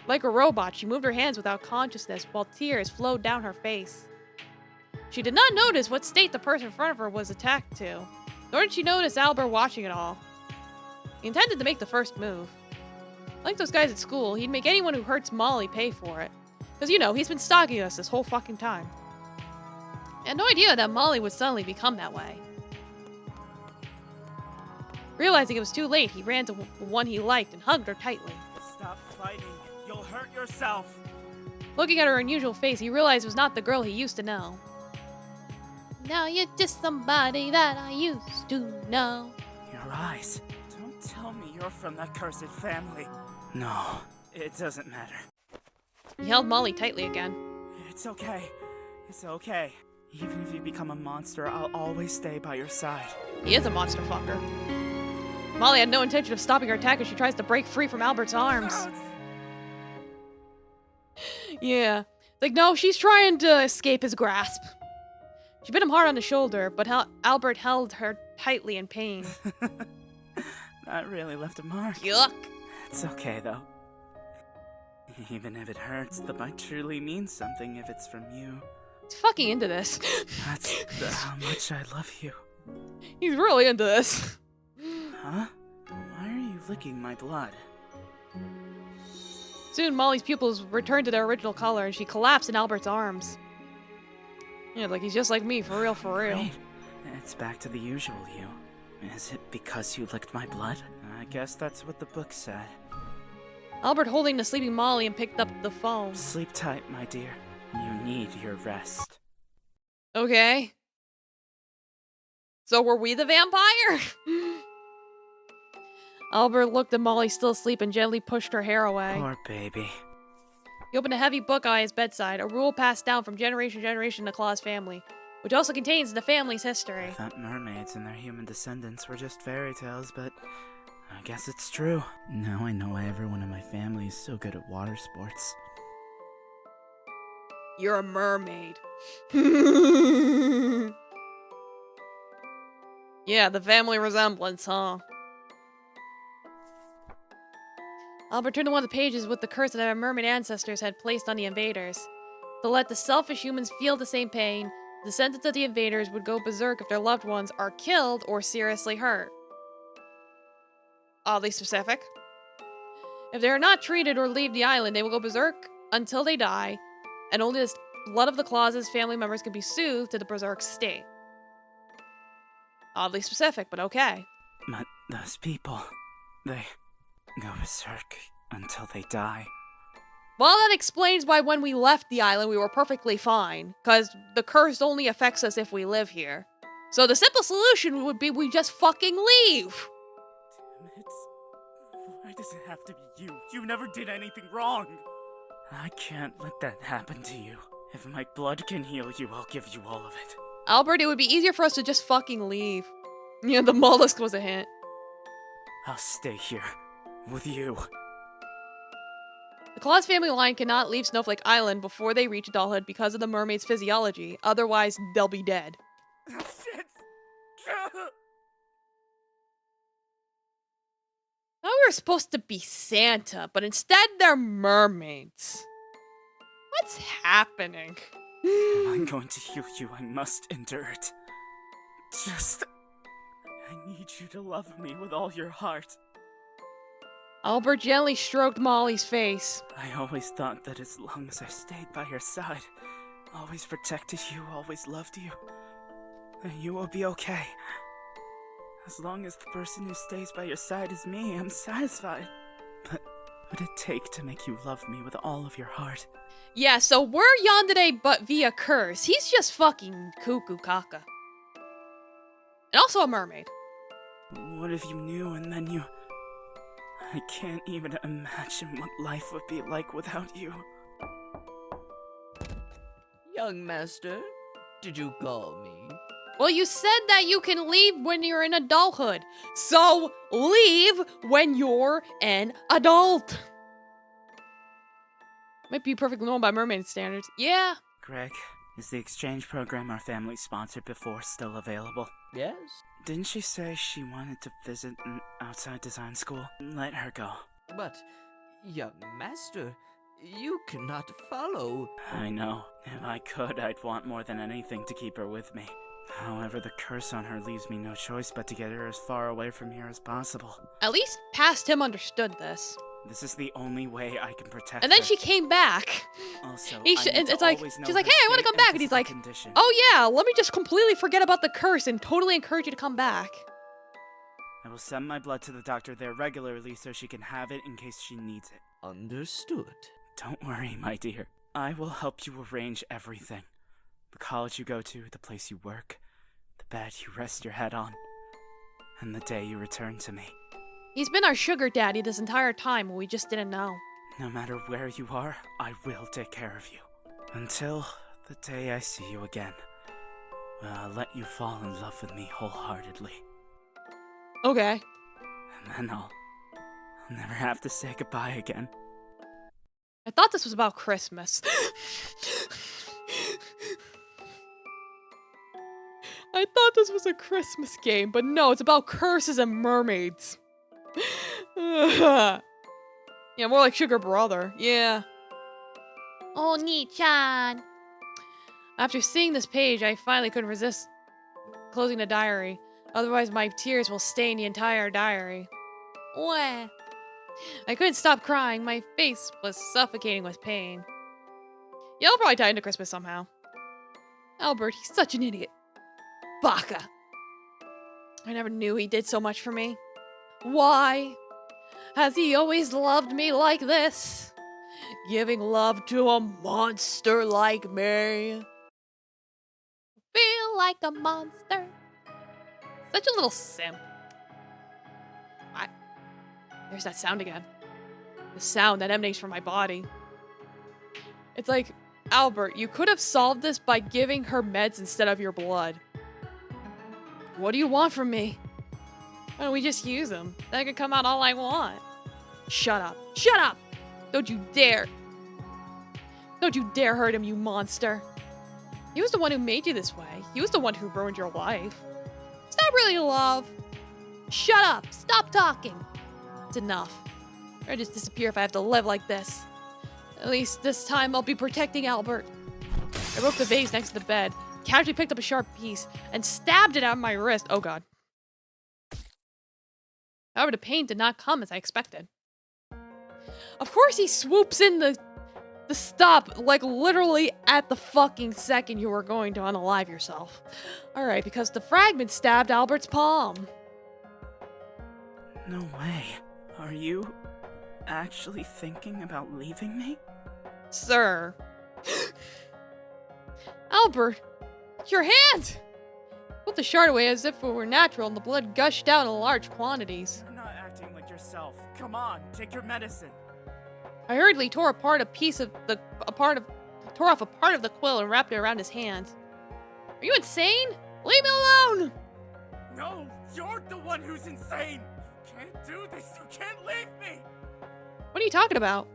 Speaker 1: Like a robot, she moved her hands without consciousness while tears flowed down her face. She did not notice what state the person in front of her was attacked to, nor did she notice Albert watching it all. He intended to make the first move. Like those guys at school, he'd make anyone who hurts Molly pay for it. Because, you know, he's been stalking us this whole fucking time. He had no idea that Molly would suddenly become that way. Realizing it was too late, he ran to the one he liked and hugged her tightly.
Speaker 2: Stop fighting. You'll hurt yourself.
Speaker 1: Looking at her unusual face, he realized it was not the girl he used to know. Now you're just somebody that I used to know.
Speaker 2: Your eyes. Don't tell me you're from that cursed family. No, it doesn't matter.
Speaker 1: He held Molly tightly again.
Speaker 2: It's okay. It's okay. Even if you become a monster, I'll always stay by your side.
Speaker 1: He is a monster fucker. Molly had no intention of stopping her attack as she tries to break free from Albert's arms. Yeah. Like, no, she's trying to escape his grasp. She bit him hard on the shoulder, but Albert held her tightly in pain.
Speaker 2: That really left a mark.
Speaker 1: Yuck.
Speaker 2: It's okay, though. Even if it hurts, the bite truly means something if it's from you.
Speaker 1: He's fucking into this.
Speaker 2: That's how much I love you.
Speaker 1: He's really into this.
Speaker 2: Huh? Why are you licking my blood?
Speaker 1: Soon, Molly's pupils returned to their original color, and she collapsed in Albert's arms. Yeah, like he's just like me, for real, for real.
Speaker 2: Great. It's back to the usual you. Is it because you licked my blood? I guess that's what the book said.
Speaker 1: Albert holding the sleeping Molly and picked up the phone.
Speaker 2: Sleep tight, my dear. You need your rest.
Speaker 1: Okay. So were we the vampire? Albert looked at Molly still asleep and gently pushed her hair away.
Speaker 2: Poor baby.
Speaker 1: He opened a heavy book by his bedside, a rule passed down from generation to generation in the Claus family, which also contains the family's history.
Speaker 2: I thought mermaids and their human descendants were just fairy tales, but I guess it's true. Now I know why everyone in my family is so good at water sports.
Speaker 1: You're a mermaid. Yeah, the family resemblance, huh? Albert turned to one of the pages with the curse that our mermaid ancestors had placed on the invaders. To let the selfish humans feel the same pain, the descendants of the invaders would go berserk if their loved ones are killed or seriously hurt. oddly specific. If they are not treated or leave the island, they will go berserk until they die, and only the blood of the Clauses' family members can be soothed to the berserk state. Oddly specific, but okay.
Speaker 2: But those people, they go berserk until they die.
Speaker 1: Well, that explains why when we left the island, we were perfectly fine, because the curse only affects us if we live here. So the simple solution would be we just fucking leave.
Speaker 2: Damn it. Why does it have to be you? You never did anything wrong. I can't let that happen to you. If my blood can heal you, I'll give you all of it.
Speaker 1: Albert, it would be easier for us to just fucking leave. Yeah, the mollusk was a hint.
Speaker 2: I'll stay here. With you.
Speaker 1: The Claus family line cannot leave Snowflake Island before they reach adulthood because of the mermaid's physiology. Otherwise, they'll be dead.
Speaker 2: Shit!
Speaker 1: Thought we were supposed to be Santa, but instead they're mermaids. What's happening?
Speaker 2: If I'm going to heal you, I must endure it. I need you to love me with all your heart.
Speaker 1: Albert gently stroked Molly's face.
Speaker 2: I always thought that as long as I stayed by your side, always protected you, always loved you, then you will be okay. As long as the person who stays by your side is me, I'm satisfied. But what would it take to make you love me with all of your heart?
Speaker 1: Yeah, so we're Yandere but via curse. He's just fucking cuckoo caca. And also a mermaid.
Speaker 2: What if you knew and then you... I can't even imagine what life would be like without you.
Speaker 7: Young master, did you call me?
Speaker 1: Well, you said that you can leave when you're in adulthood. So, leave when you're an adult. Might be perfectly normal by mermaid standards. Yeah.
Speaker 2: Greg, is the exchange program our family sponsored before still available?
Speaker 7: Yes.
Speaker 2: Didn't she say she wanted to visit an outside design school? Let her go.
Speaker 7: But, young master, you cannot follow.
Speaker 2: I know. If I could, I'd want more than anything to keep her with me. However, the curse on her leaves me no choice but to get her as far away from here as possible.
Speaker 1: At least past him understood this.
Speaker 2: This is the only way I can protect
Speaker 1: And then
Speaker 2: her.
Speaker 1: she came back.
Speaker 2: Also,
Speaker 1: It's like, she's like, hey, I want to come back. And he's like, oh yeah, let me just completely forget about the curse and totally encourage you to come back.
Speaker 2: I will send my blood to the doctor there regularly so she can have it in case she needs it.
Speaker 7: Understood.
Speaker 2: Don't worry, my dear. I will help you arrange everything. The college you go to, the place you work, the bed you rest your head on, and the day you return to me.
Speaker 1: He's been our sugar daddy this entire time, and we just didn't know.
Speaker 2: No matter where you are, I will take care of you. Until the day I see you again. I'll let you fall in love with me wholeheartedly.
Speaker 1: Okay.
Speaker 2: And then I'll never have to say goodbye again.
Speaker 1: I thought this was about Christmas. I thought this was a Christmas game, but no, it's about curses and mermaids. Yeah, more like Sugar Brother. Yeah. Oh, Ni-chan. After seeing this page, I finally couldn't resist closing the diary. Otherwise, my tears will stain the entire diary. Wah. I couldn't stop crying. My face was suffocating with pain. Yeah, I'll probably tie into Christmas somehow. Albert, he's such an idiot. Baka. I never knew he did so much for me. Why has he always loved me like this? Giving love to a monster like me. Feel like a monster. Such a little simp. There's that sound again. The sound that emanates from my body. It's like, Albert, you could have solved this by giving her meds instead of your blood. What do you want from me? Why don't we just use them? Then I can come out all I want. Shut up. Shut up! Don't you dare. Don't you dare hurt him, you monster. He was the one who made you this way. He was the one who ruined your life. Is that really love? Shut up. Stop talking. It's enough. Or just disappear if I have to live like this. At least this time I'll be protecting Albert. I broke the vase next to the bed, casually picked up a sharp piece, and stabbed it out of my wrist. Oh god. However, the pain did not come as I expected. Of course he swoops in the stop, like literally at the fucking second you were going to unalive yourself. Alright, because the fragment stabbed Albert's palm.
Speaker 2: No way. Are you actually thinking about leaving me?
Speaker 1: Sir. Albert, your hand! Put the shard away as if it were natural and the blood gushed out in large quantities.
Speaker 2: You're not acting like yourself. Come on, take your medicine.
Speaker 1: I hurriedly tore off a part of the quill and wrapped it around his hand. Are you insane? Leave me alone!
Speaker 2: No, you're the one who's insane. You can't do this. You can't leave me.
Speaker 1: What are you talking about?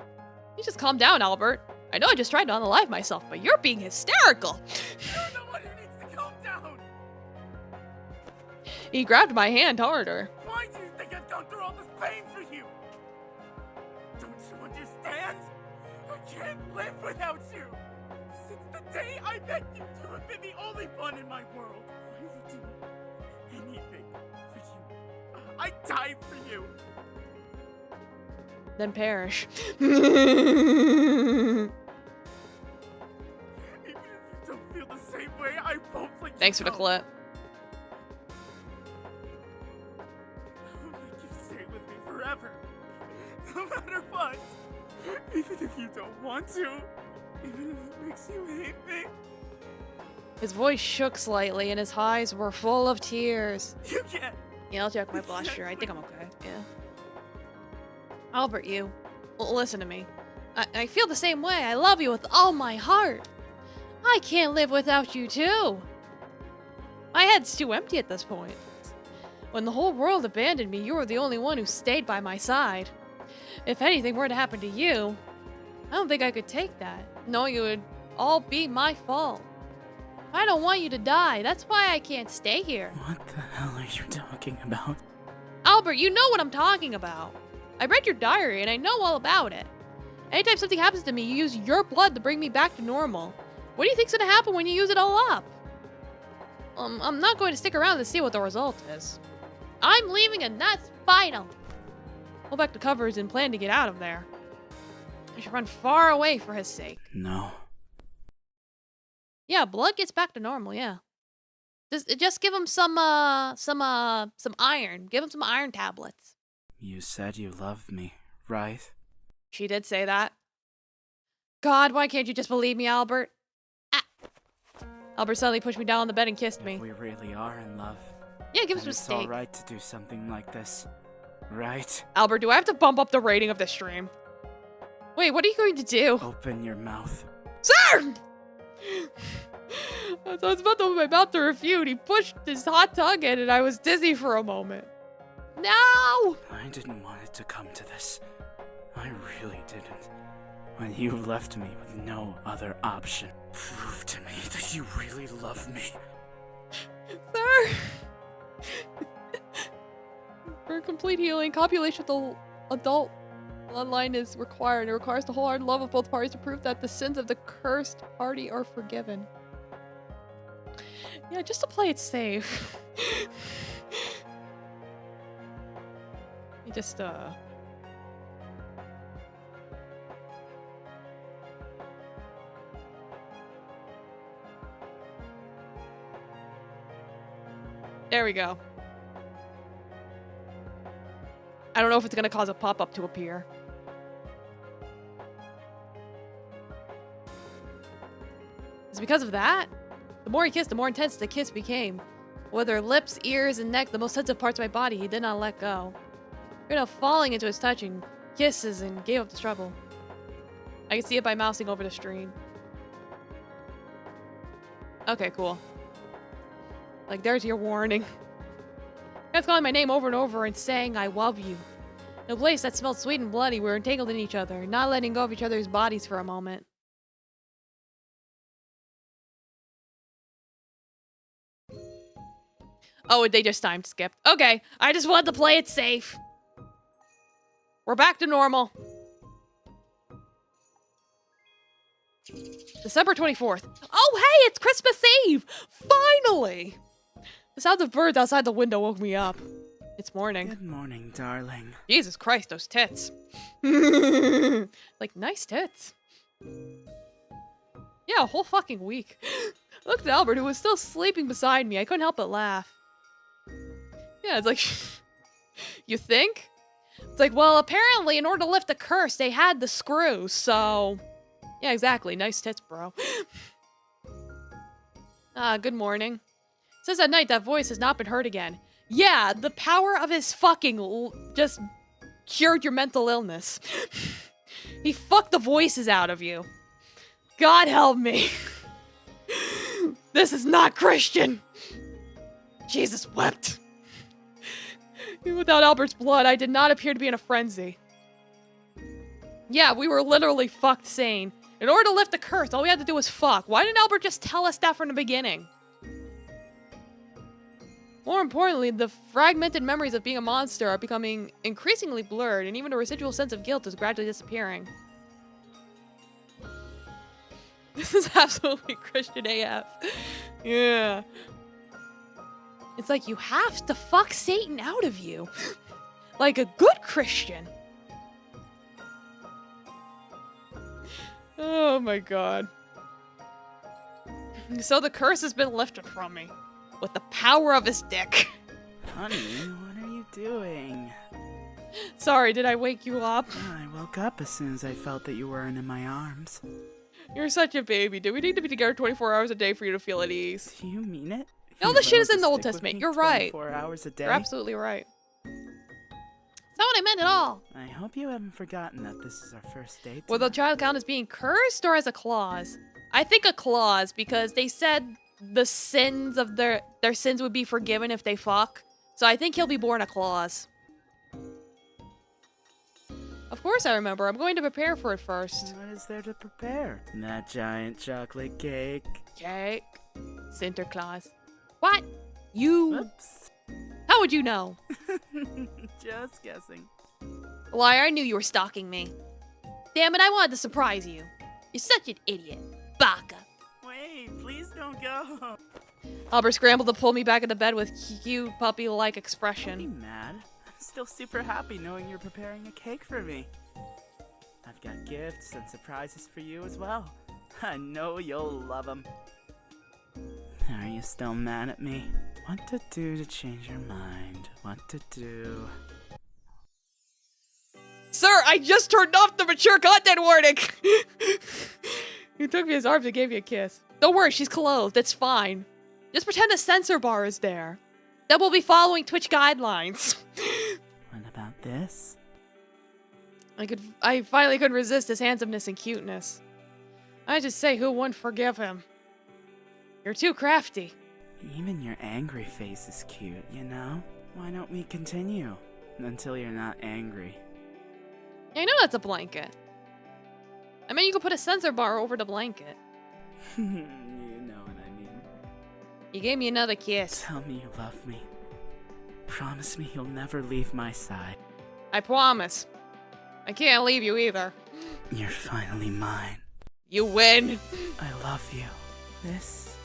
Speaker 1: You just calm down, Albert. I know I just tried to unalive myself, but you're being hysterical.
Speaker 2: You're the one who needs to calm down.
Speaker 1: He grabbed my hand harder.
Speaker 2: Why do you think I've gone through all this pain for you? Don't you understand? I can't live without you. Since the day I met you, you have been the only one in my world. I would do anything for you. I'd die for you.
Speaker 1: Then perish.
Speaker 2: Even if you don't feel the same way, I won't let you
Speaker 1: Thanks for the
Speaker 2: go.
Speaker 1: clip.
Speaker 2: I'll make you stay with me forever. No matter what. Even if you don't want to. Even if it makes you hate me.
Speaker 1: His voice shook slightly and his eyes were full of tears.
Speaker 2: You can't.
Speaker 1: Yeah, I'll check my posture. I think I'm okay. Yeah. Albert, listen to me. I feel the same way. I love you with all my heart. I can't live without you too. My head's too empty at this point. When the whole world abandoned me, you were the only one who stayed by my side. If anything were to happen to you, I don't think I could take that, knowing it would all be my fault. I don't want you to die. That's why I can't stay here.
Speaker 2: What the hell are you talking about?
Speaker 1: Albert, you know what I'm talking about. I read your diary and I know all about it. Anytime something happens to me, you use your blood to bring me back to normal. What do you think's gonna happen when you use it all up? I'm not going to stick around to see what the result is. I'm leaving and that's final. Pull back the covers and plan to get out of there. I should run far away for his sake.
Speaker 2: No.
Speaker 1: Yeah, blood gets back to normal, yeah. Just give him some iron. Give him some iron tablets.
Speaker 2: You said you loved me, right?
Speaker 1: She did say that. God, why can't you just believe me, Albert? Ah. Albert suddenly pushed me down on the bed and kissed me.
Speaker 2: If we really are in love.
Speaker 1: Yeah, give us some
Speaker 2: it's
Speaker 1: steak.
Speaker 2: It's alright to do something like this, right?
Speaker 1: Albert, do I have to bump up the rating of this stream? Wait, what are you going to do?
Speaker 2: Open your mouth.
Speaker 1: Sir! I was about to open my mouth to refute. He pushed his hot tongue in and I was dizzy for a moment. No!
Speaker 2: I didn't want it to come to this. I really didn't. When you left me with no other option, prove to me that you really love me.
Speaker 1: Sir! For complete healing, copulation with the adult bloodline is required. It requires the wholehearted love of both parties to prove that the sins of the cursed party are forgiven. Yeah, just to play it safe. You just, There we go. I don't know if it's gonna cause a pop-up to appear. It's because of that? The more he kissed, the more intense the kiss became. Whether lips, ears, and neck, the most sensitive parts of my body, he did not let go. He ended up falling into his touching kisses and gave up the struggle. I can see it by mousing over the stream. Okay, cool. Like, there's your warning. That's calling my name over and over and saying I love you. In a place that smelled sweet and bloody, we were entangled in each other, not letting go of each other's bodies for a moment. Oh, they just time skipped. Okay, I just wanted to play it safe. We're back to normal. December 24th. Oh, hey, it's Christmas Eve! Finally! The sound of birds outside the window woke me up. It's morning.
Speaker 2: Good morning, darling.
Speaker 1: Jesus Christ, those tits. Like, nice tits. Yeah, a whole fucking week. I looked at Albert, who was still sleeping beside me. I couldn't help but laugh. Yeah, it's like, you think? It's like, well, apparently, in order to lift the curse, they had the screws, so... Yeah, exactly. Nice tits, bro. Good morning. Since that night, that voice has not been heard again. Yeah, the power of his fucking just cured your mental illness. He fucked the voices out of you. God help me. This is not Christian. Jesus wept. Without Albert's blood, I did not appear to be in a frenzy. Yeah, we were literally fucked sane. In order to lift the curse, all we had to do was fuck. Why didn't Albert just tell us that from the beginning? More importantly, the fragmented memories of being a monster are becoming increasingly blurred, and even a residual sense of guilt is gradually disappearing. This is absolutely Christian AF. Yeah. It's like you have to fuck Satan out of you. Like a good Christian. Oh my god. So the curse has been lifted from me. With the power of his dick.
Speaker 2: Honey, what are you doing?
Speaker 1: Sorry, did I wake you up?
Speaker 2: I woke up as soon as I felt that you weren't in my arms.
Speaker 1: You're such a baby. Do we need to be together 24 hours a day for you to feel at ease?
Speaker 2: Do you mean it?
Speaker 1: All this shit is in the Old Testament. You're right.
Speaker 2: 24 hours a day?
Speaker 1: You're absolutely right. It's not what I meant at all.
Speaker 2: I hope you haven't forgotten that this is our first date.
Speaker 1: Will the child count as being cursed or as a clause? I think a clause, because they said the sins of their sins would be forgiven if they fuck. So I think he'll be born a clause. Of course I remember. I'm going to prepare for it first.
Speaker 2: What is there to prepare? That giant chocolate cake.
Speaker 1: Cake. Sinterklaas. What? You...
Speaker 2: Oops.
Speaker 1: How would you know?
Speaker 2: Just guessing.
Speaker 1: Why, I knew you were stalking me. Damn it, I wanted to surprise you. You're such an idiot. Baka.
Speaker 2: Wait, please don't go.
Speaker 1: Albert scrambled to pull me back into bed with cute puppy-like expression.
Speaker 2: Don't be mad. I'm still super happy knowing you're preparing a cake for me. I've got gifts and surprises for you as well. I know you'll love them. Are you still mad at me? What to do to change your mind? What to do?
Speaker 1: Sir, I just turned off the mature content warning! He took me in his arms and gave me a kiss. Don't worry, she's clothed. It's fine. Just pretend the censor bar is there. Then we'll be following Twitch guidelines.
Speaker 2: What about this?
Speaker 1: I finally couldn't resist his handsomeness and cuteness. I just say, who wouldn't forgive him? You're too crafty.
Speaker 2: Even your angry face is cute, you know? Why don't we continue? Until you're not angry.
Speaker 1: I know that's a blanket. I mean, you could put a censor bar over the blanket.
Speaker 2: You know what I mean.
Speaker 1: You gave me another kiss.
Speaker 2: Tell me you love me. Promise me you'll never leave my side.
Speaker 1: I promise. I can't leave you either.
Speaker 2: You're finally mine.
Speaker 1: You win.
Speaker 2: I love you. This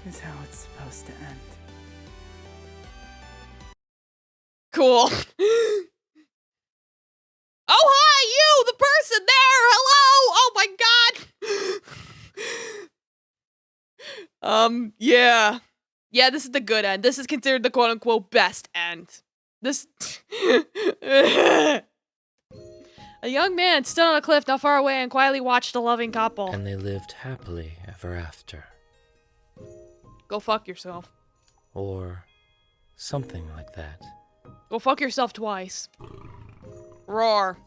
Speaker 2: is how it's supposed to end.
Speaker 1: Cool. Oh, hi, you, the person there. Hello. Oh my god. Yeah. Yeah, this is the good end. This is considered the quote-unquote best end. This... A young man stood on a cliff not far away and quietly watched a loving couple.
Speaker 13: And they lived happily ever after.
Speaker 1: Go fuck yourself.
Speaker 13: Or something like that.
Speaker 1: Go fuck yourself twice. Roar.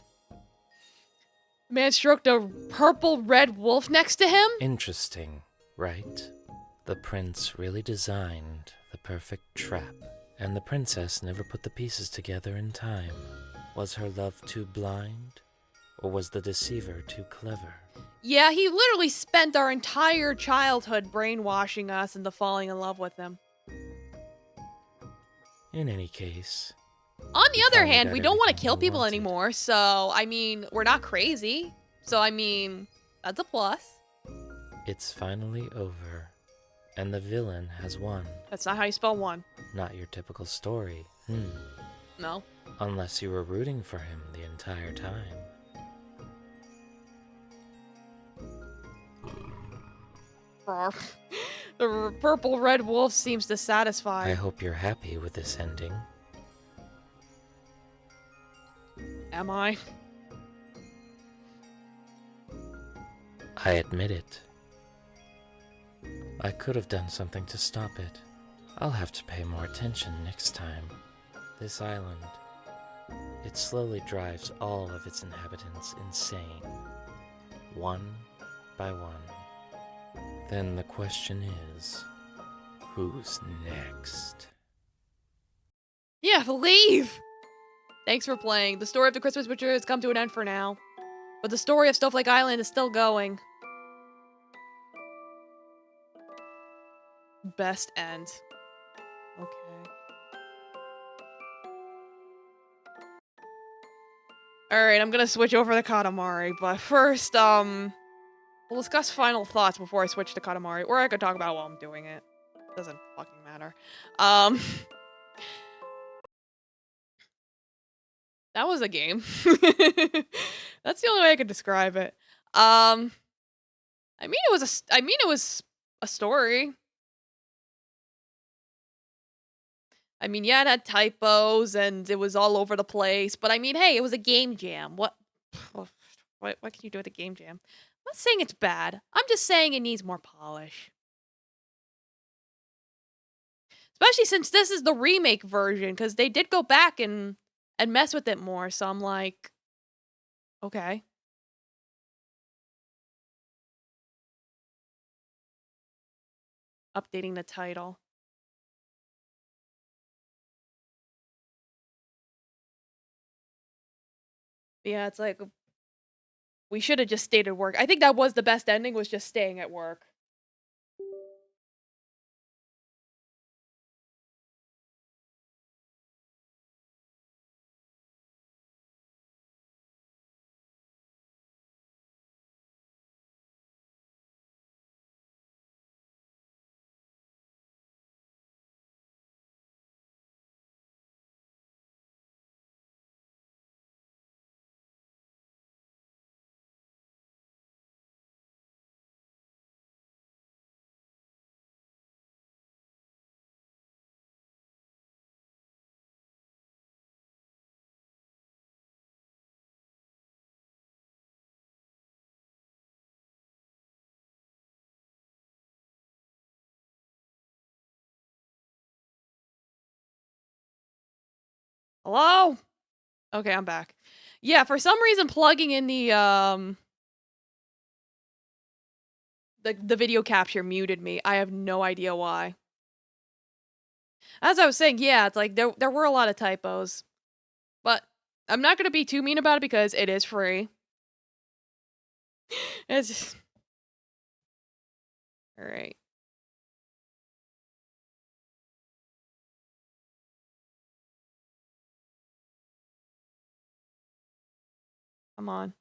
Speaker 1: The man stroked a purple-red wolf next to him?
Speaker 13: Interesting, right? The prince really designed the perfect trap, and the princess never put the pieces together in time. Was her love too blind? Or was the deceiver too clever?
Speaker 1: Yeah, he literally spent our entire childhood brainwashing us into falling in love with him.
Speaker 13: In any case...
Speaker 1: On the other hand, we don't want to kill people anymore, so, I mean, we're not crazy. So, I mean, that's a plus.
Speaker 13: It's finally over, and the villain has won.
Speaker 1: That's not how you spell one.
Speaker 13: Not your typical story.
Speaker 1: No.
Speaker 13: Unless you were rooting for him the entire time.
Speaker 1: The purple red wolf seems dissatisfied.
Speaker 13: I hope you're happy with this ending.
Speaker 1: Am I?
Speaker 13: I admit it. I could have done something to stop it. I'll have to pay more attention next time. This island, it slowly drives all of its inhabitants insane, one by one. Then the question is, who's next?
Speaker 1: Yeah, leave! Thanks for playing. The story of the Christmas Witcher has come to an end for now. But the story of Snowflake Island is still going. Best end. Okay. Alright, I'm gonna switch over to Katamari, but first, we'll discuss final thoughts before I switch to Katamari, or I could talk about it while I'm doing it. Doesn't fucking matter. That was a game. That's the only way I could describe it. I mean it was a story. I mean, yeah, it had typos and it was all over the place, but I mean, hey, it was a game jam. What can you do with a game jam? I'm not saying it's bad. I'm just saying it needs more polish. Especially since this is the remake version, because they did go back and mess with it more, so I'm like, okay. Updating the title. Yeah, it's like, we should have just stayed at work. I think that was the best ending, was just staying at work. Hello? Okay, I'm back. Yeah, for some reason plugging in the video capture muted me. I have no idea why. As I was saying, yeah, it's like there were a lot of typos. But I'm not going to be too mean about it because it is free. It's just... All right. Come on.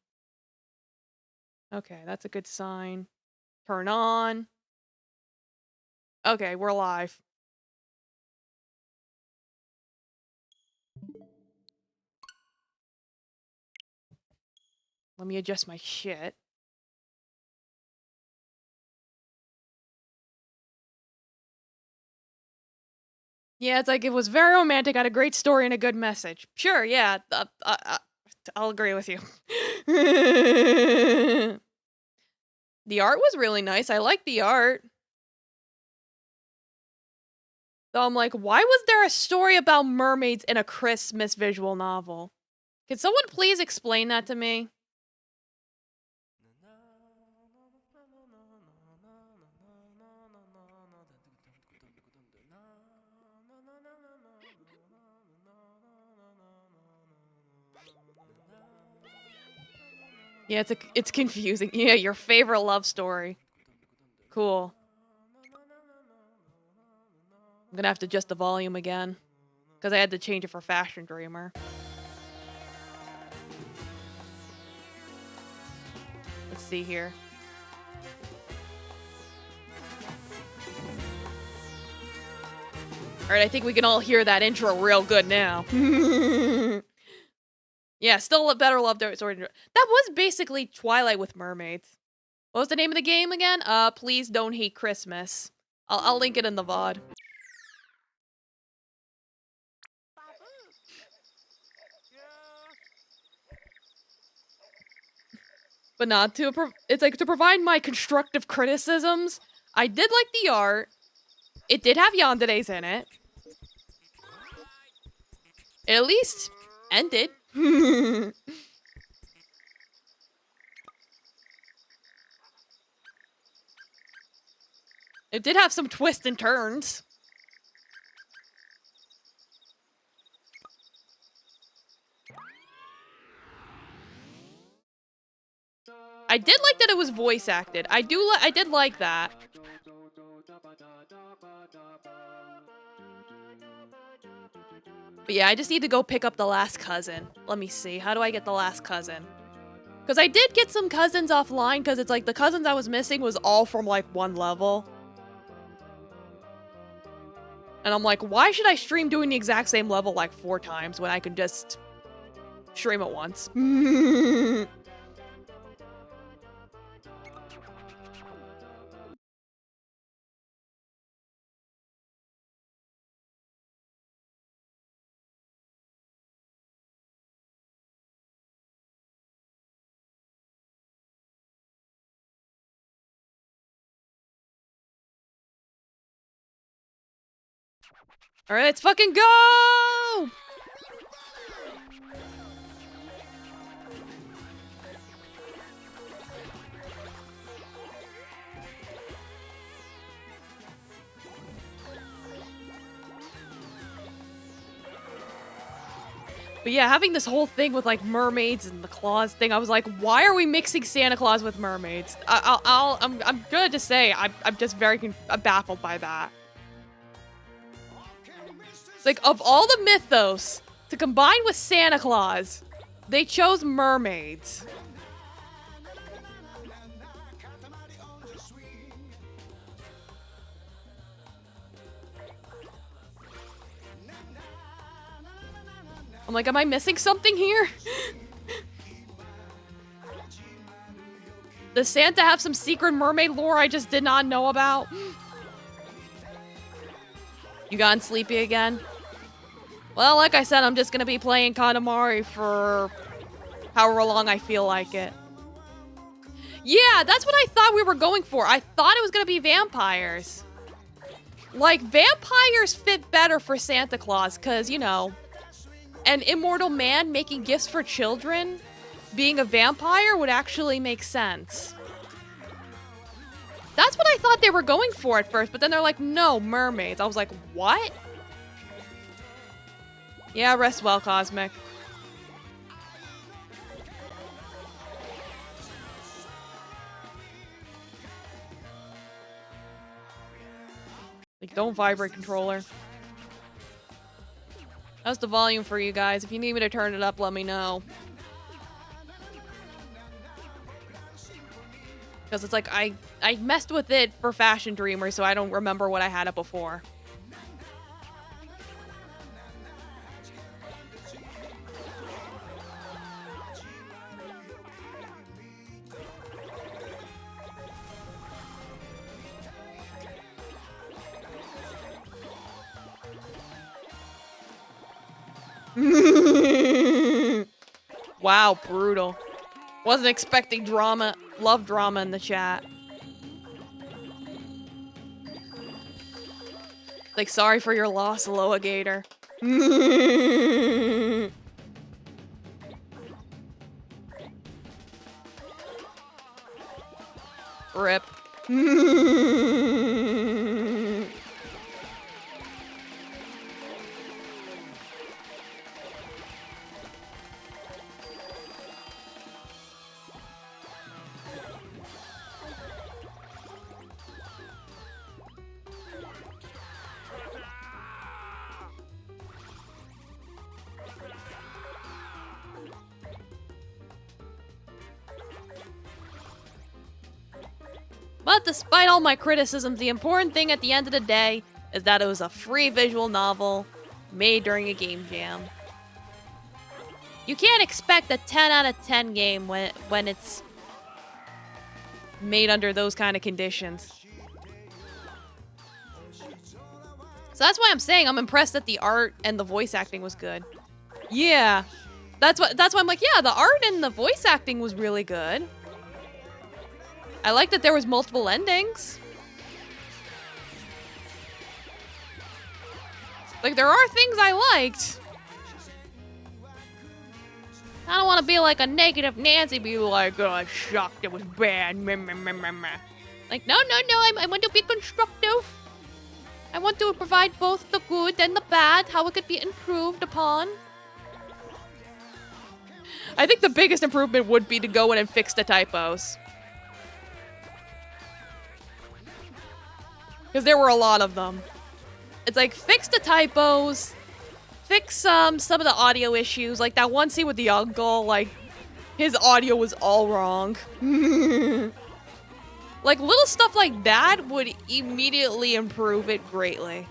Speaker 1: Okay, that's a good sign. Turn on. Okay, we're live. Let me adjust my shit. Yeah, it's like it was very romantic, had a great story and a good message. Sure, yeah, I'll agree with you. The art was really nice. I like the art. So I'm like, why was there a story about mermaids in a Christmas visual novel? Can someone please explain that to me? Yeah, it's confusing. Yeah, your favorite love story. Cool. I'm gonna have to adjust the volume again, because I had to change it for Fashion Dreamer. Let's see here. Alright, I think we can all hear that intro real good now. Yeah, still a better love story. That was basically Twilight with mermaids. What was the name of the game again? Please Don't Hate Christmas. I'll link it in the VOD. But not to, it's like to provide my constructive criticisms. I did like the art. It did have yanderes in it. It at least ended. It did have some twists and turns. I did like that it was voice acted. I did like that. But yeah, I just need to go pick up the last cousin. Let me see. How do I get the last cousin? Because I did get some cousins offline because it's like the cousins I was missing was all from like one level. And I'm like, why should I stream doing the exact same level like 4 times when I could just stream it once? Alright, let's fucking go! But yeah, having this whole thing with like mermaids and the claws thing, I was like, why are we mixing Santa Claus with mermaids? I'm gonna just say, I'm just very baffled by that. Like, of all the mythos to combine with Santa Claus, they chose mermaids. I'm like, am I missing something here? Does Santa have some secret mermaid lore I just did not know about? You gotten sleepy again? Well, like I said, I'm just gonna be playing Katamari for however long I feel like it. Yeah, that's what I thought we were going for. I thought it was gonna be vampires. Like, vampires fit better for Santa Claus, because, you know, an immortal man making gifts for children, being a vampire would actually make sense. That's what I thought they were going for at first, but then they're like, no, mermaids. I was like, what? Yeah, rest well, Cosmic. Like, don't vibrate, controller. That's the volume for you guys. If you need me to turn it up, let me know. Because it's like, I messed with it for Fashion Dreamer, so I don't remember what I had it before. Wow, brutal. Wasn't expecting drama, love drama in the chat. Like, sorry for your loss, Loa Gator. Rip. But despite all my criticisms, the important thing at the end of the day is that it was a free visual novel made during a game jam. You can't expect a 10 out of 10 game when it's made under those kind of conditions. So that's why I'm saying I'm impressed that the art and the voice acting was good. Yeah. That's why I'm like, yeah, the art and the voice acting was really good. I like that there was multiple endings. Like, there are things I liked. I don't want to be like a negative Nancy, be like, oh, I shocked, it was bad. Meh, meh, meh, meh, meh. Like, no, I want to be constructive. I want to provide both the good and the bad, how it could be improved upon. I think the biggest improvement would be to go in and fix the typos. Because there were a lot of them. It's like, fix the typos, fix some of the audio issues. Like that one scene with the uncle, like, his audio was all wrong. Like, little stuff like that would immediately improve it greatly.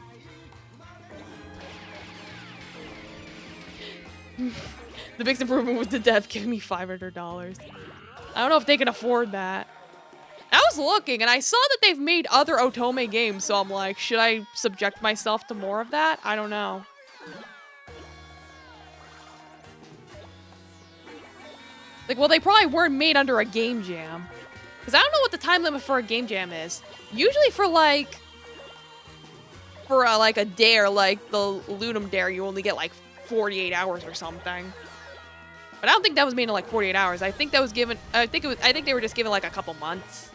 Speaker 1: The biggest improvement was the dev giving me $500. I don't know if they can afford that. I was looking, and I saw that they've made other Otome games, so I'm like, should I subject myself to more of that? I don't know. Like, well, they probably weren't made under a game jam. Because I don't know what the time limit for a game jam is. Usually for, like... like, a dare, like the Ludum Dare, you only get, like, 48 hours or something. But I don't think that was made in, like, 48 hours. I think that was given... I think they were just given, like, a couple months.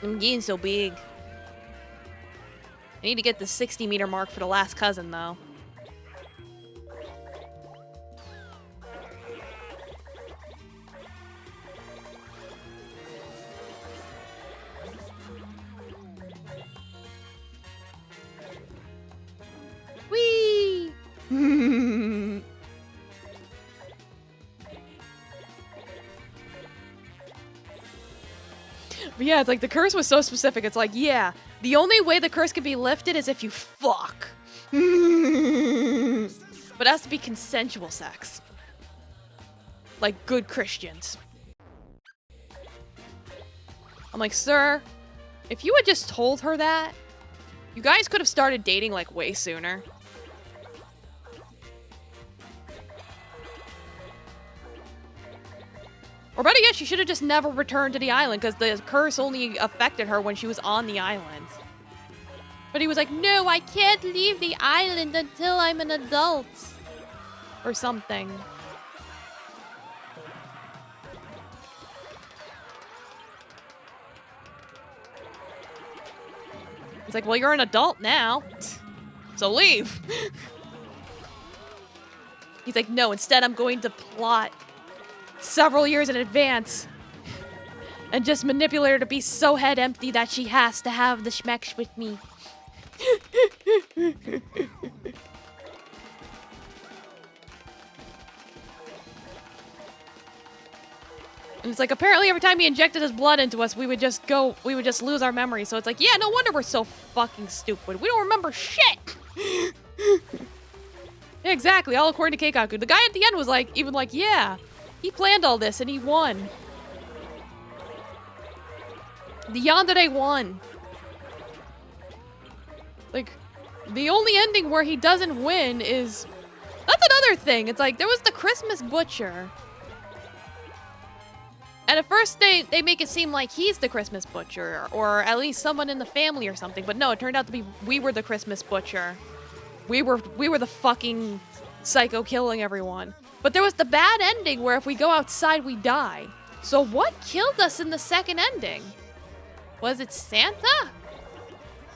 Speaker 1: I'm getting so big. I need to get the 60-meter mark for the last cousin, though. Whee! But yeah, it's like the curse was so specific. It's like, yeah, the only way the curse can be lifted is if you fuck. But it has to be consensual sex. Like good Christians. I'm like, sir, if you had just told her that, you guys could have started dating like way sooner. Or better yet, she should have just never returned to the island because the curse only affected her when she was on the island. But he was like, no, I can't leave the island until I'm an adult. Or something. It's like, well, you're an adult now. So leave. He's like, no, instead I'm going to plot several years in advance and just manipulate her to be so head empty that she has to have the schmecks with me. And it's like, apparently every time he injected his blood into us, we would just lose our memory. So it's like, yeah, no wonder we're so fucking stupid. We don't remember shit. Yeah, exactly, all according to Keikaku. The guy at the end was like, even like, yeah, he planned all this and he won. The Yandere won. Like, the only ending where he doesn't win is... That's another thing. It's like, there was the Christmas Butcher. And at first they make it seem like he's the Christmas Butcher, or at least someone in the family or something. But no, it turned out to be we were the Christmas Butcher. We were the fucking psycho killing everyone. But there was the bad ending where if we go outside, we die. So what killed us in the second ending? Was it Santa?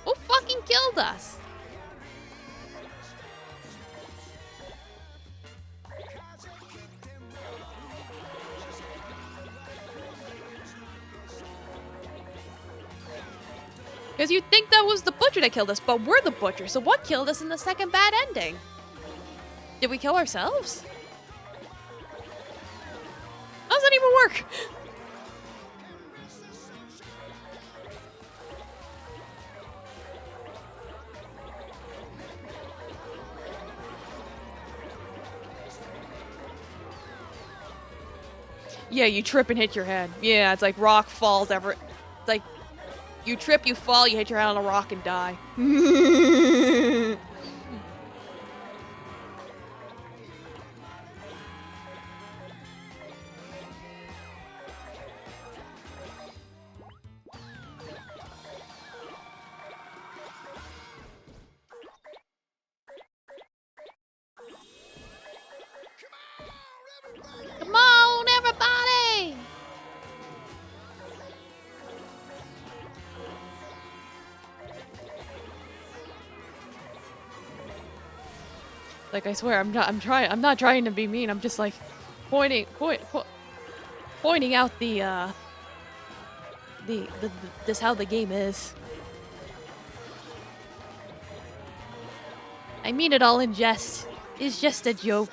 Speaker 1: Who fucking killed us? Because you'd think that was the butcher that killed us, but we're the butcher, so what killed us in the second bad ending? Did we kill ourselves? How does that even work? Yeah, you trip and hit your head. Yeah, it's like rock falls ever. It's like you trip, you fall, you hit your head on a rock and die. Come on, everybody! Like, I swear, I'm not trying to be mean. I'm just like pointing out this how the game is. I mean it all in jest. It's just a joke.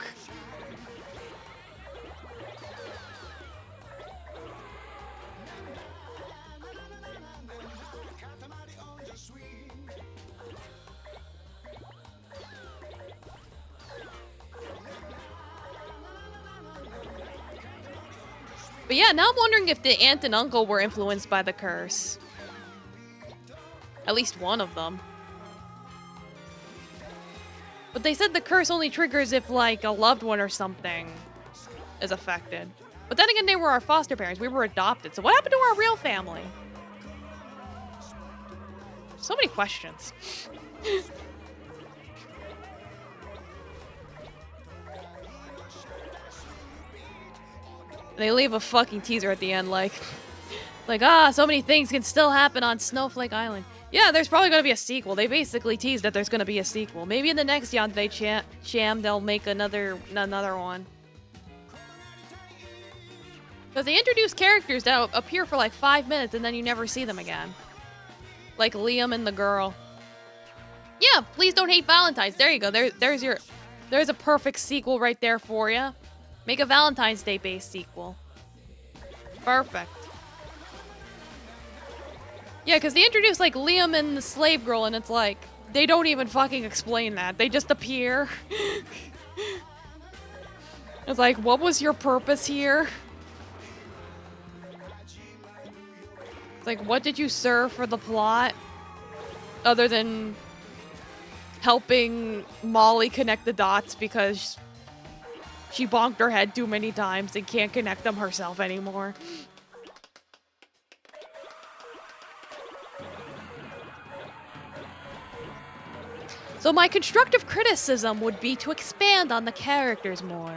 Speaker 1: But yeah, now I'm wondering if the aunt and uncle were influenced by the curse. At least one of them. But they said the curse only triggers if, like, a loved one or something is affected. But then again, they were our foster parents. We were adopted. So what happened to our real family? So many questions. They leave a fucking teaser at the end, like, so many things can still happen on Snowflake Island. Yeah, there's probably gonna be a sequel. They basically teased that there's gonna be a sequel. Maybe in the next Yandere Sham, they'll make another one. Because they introduce characters that appear for like 5 minutes and then you never see them again. Like Liam and the girl. Yeah, please don't hate Valentine's. There you go. There's a perfect sequel right there for you. Make a Valentine's Day based sequel. Perfect. Yeah, because they introduce like Liam and the slave girl and it's like, they don't even fucking explain that. They just appear. It's like, what was your purpose here? It's like, what did you serve for the plot? Other than helping Molly connect the dots because she bonked her head too many times and can't connect them herself anymore. So my constructive criticism would be to expand on the characters more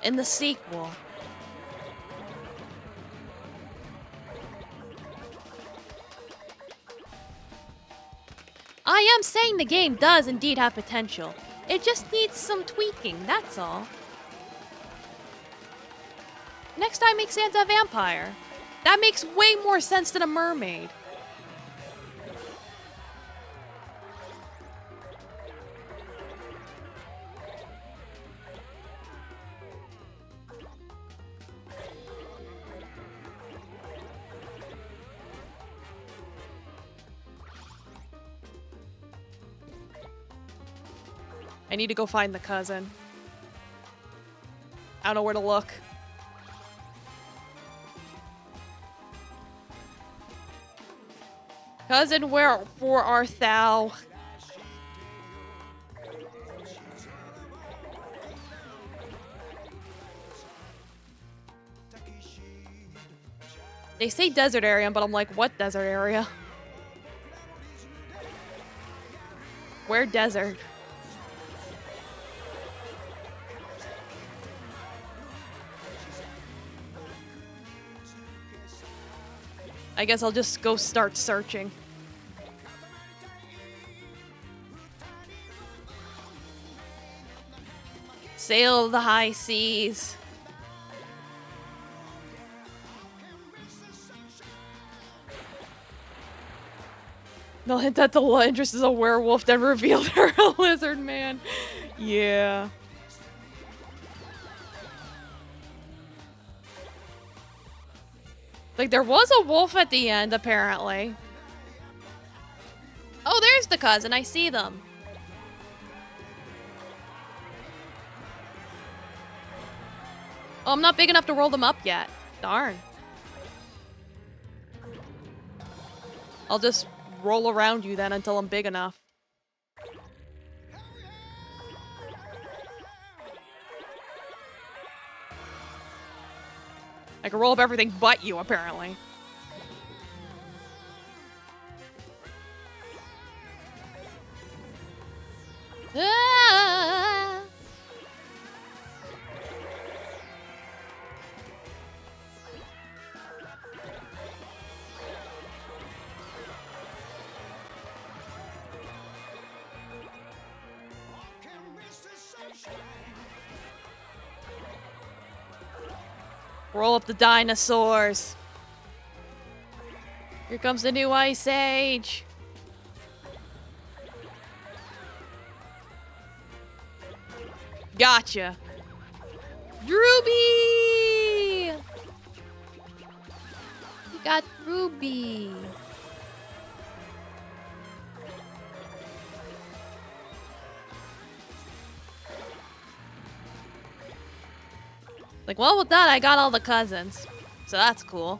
Speaker 1: in the sequel. I am saying the game does indeed have potential. It just needs some tweaking, that's all. Next time, make Santa a vampire. That makes way more sense than a mermaid. I need to go find the cousin. I don't know where to look. Cousin, wherefore art thou? They say desert area, but I'm like, what desert area? Where desert? I guess I'll just go start searching. Sail the high seas. They'll hint that the love interest is a werewolf, then reveal they're a lizard man. Yeah. Like, there was a wolf at the end, apparently. Oh, there's the cousin. I see them. Oh, I'm not big enough to roll them up yet. Darn. I'll just roll around you then until I'm big enough. I can roll up everything but you, apparently. Ah! Roll up the dinosaurs. Here comes the new ice age. Gotcha. Ruby! You got Ruby. Like, well, with that, I got all the cousins. So that's cool.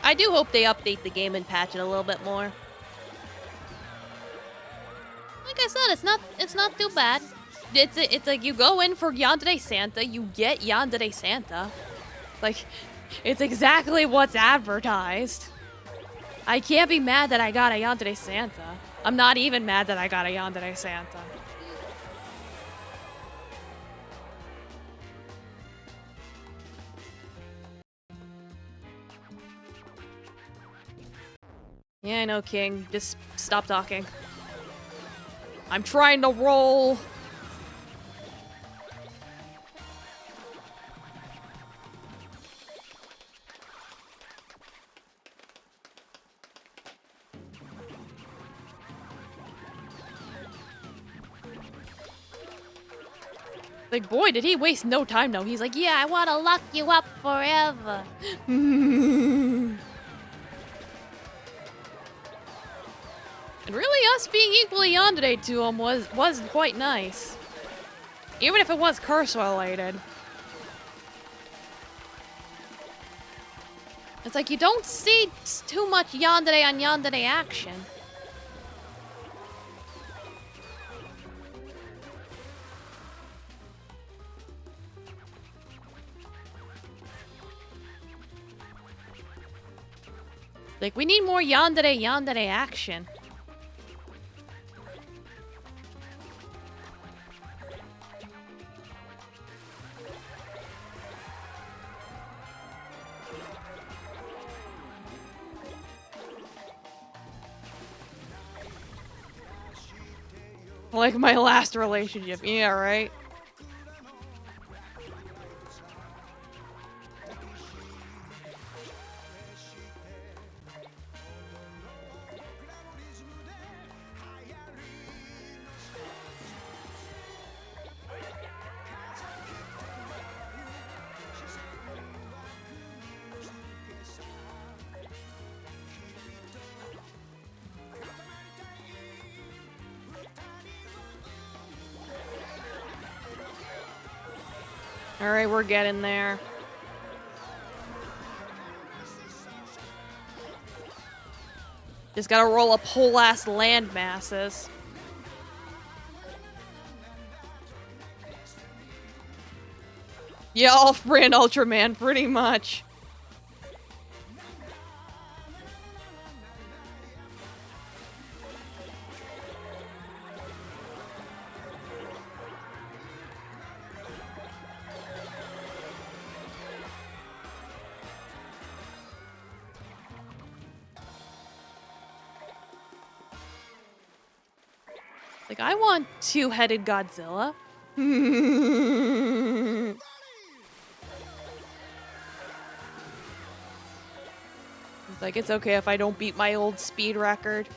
Speaker 1: I do hope they update the game and patch it a little bit more. Like I said, it's not too bad. It's like you go in for Yandere Santa, you get Yandere Santa. Like, it's exactly what's advertised. I can't be mad that I got a Yandere Santa. I'm not even mad that I got a Yandere Santa. Yeah, I know, King. Just stop talking. I'm trying to roll. Like, boy, did he waste no time, though. He's like, yeah, I want to lock you up forever. And really, us being equally yandere to him was quite nice. Even if it was curse-related. It's like, you don't see too much yandere on yandere action. Like, we need more yandere action. Like my last relationship. Yeah, right? Alright, we're getting there. Just gotta roll up whole ass land masses. Yeah, off-brand Ultraman, pretty much. Like, I want two-headed Godzilla. It's like, it's okay if I don't beat my old speed record.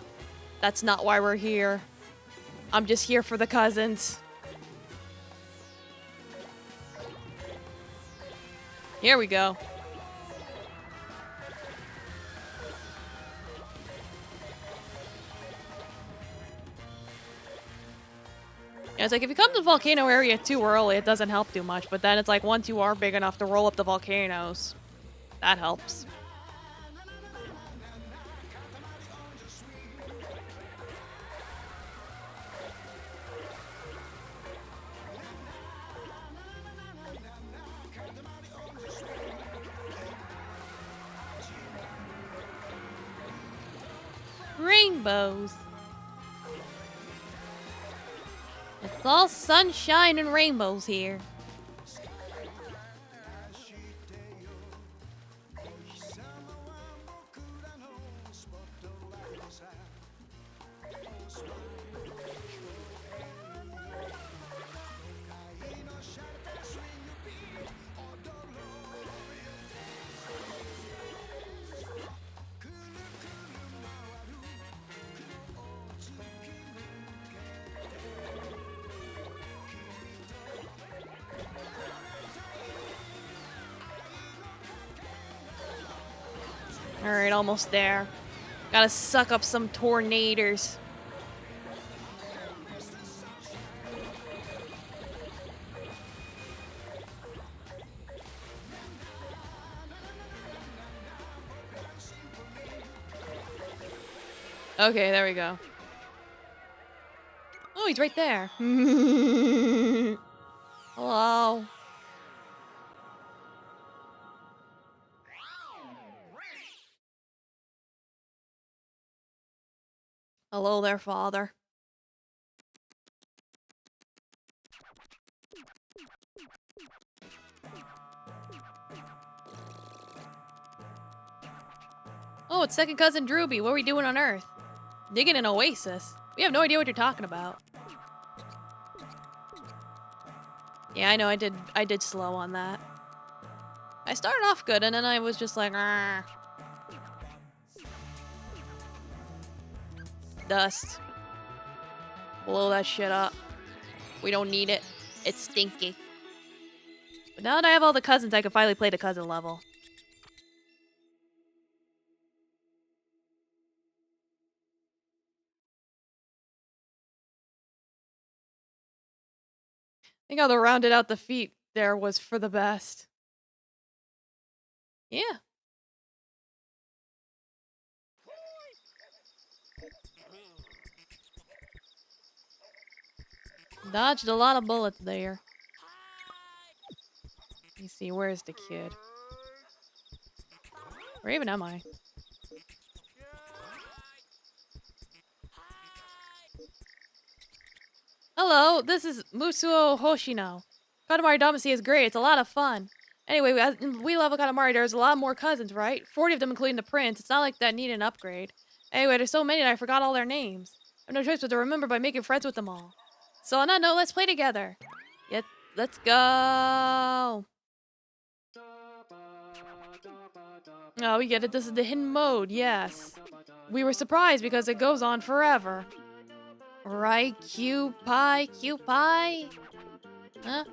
Speaker 1: That's not why we're here. I'm just here for the cousins. Here we go. Yeah, it's like, if you come to the volcano area too early, it doesn't help too much. But then it's like, once you are big enough to roll up the volcanoes, that helps. Rainbows. It's all sunshine and rainbows here. Alright, almost there. Gotta suck up some tornadoes. Okay, there we go. Oh, he's right there. Hello. Hello there, father. Oh, it's second cousin Drewby. What are we doing on Earth? Digging an oasis. We have no idea what you're talking about. Yeah, I know. I did slow on that. I started off good, and then I was just like, ah. Dust. Blow that shit up. We don't need it. It's stinky. But now that I have all the cousins, I can finally play the cousin level. I think how they rounded out the feet there was for the best. Yeah. Dodged a lot of bullets there. Let me see, where's the kid? Where even am I? Hello, this is Musuo Hoshino. Katamari Damacy is great, it's a lot of fun. Anyway, as we level Katamari, there's a lot more cousins, right? 40 of them including the prince. It's not like that need an upgrade. Anyway, there's so many that I forgot all their names. I have no choice but to remember by making friends with them all. So on that note, let's play together. Yet, let's go. Oh, we get it. This is the hidden mode, yes. We were surprised because it goes on forever. Right, Q-Pie, Q-Pie? Huh?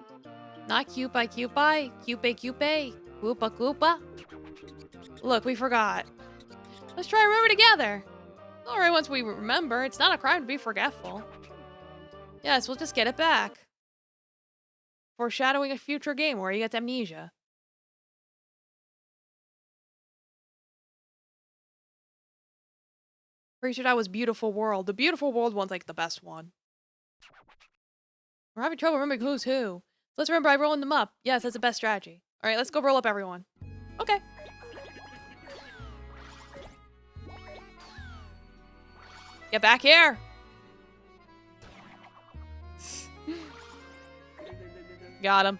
Speaker 1: Not Q-Pie, Q-Pie? Q-Pie, Q-Pie? Koopa, Koopa? Look, we forgot. Let's try and remember together. Alright, once we remember, it's not a crime to be forgetful. Yes, we'll just get it back. Foreshadowing a future game where he gets amnesia. Pretty sure that was Beautiful World. The Beautiful World one's like the best one. We're having trouble remembering who's who. Let's remember by rolling them up. Yes, that's the best strategy. All right, let's go roll up everyone. Okay. Get back here. Got him.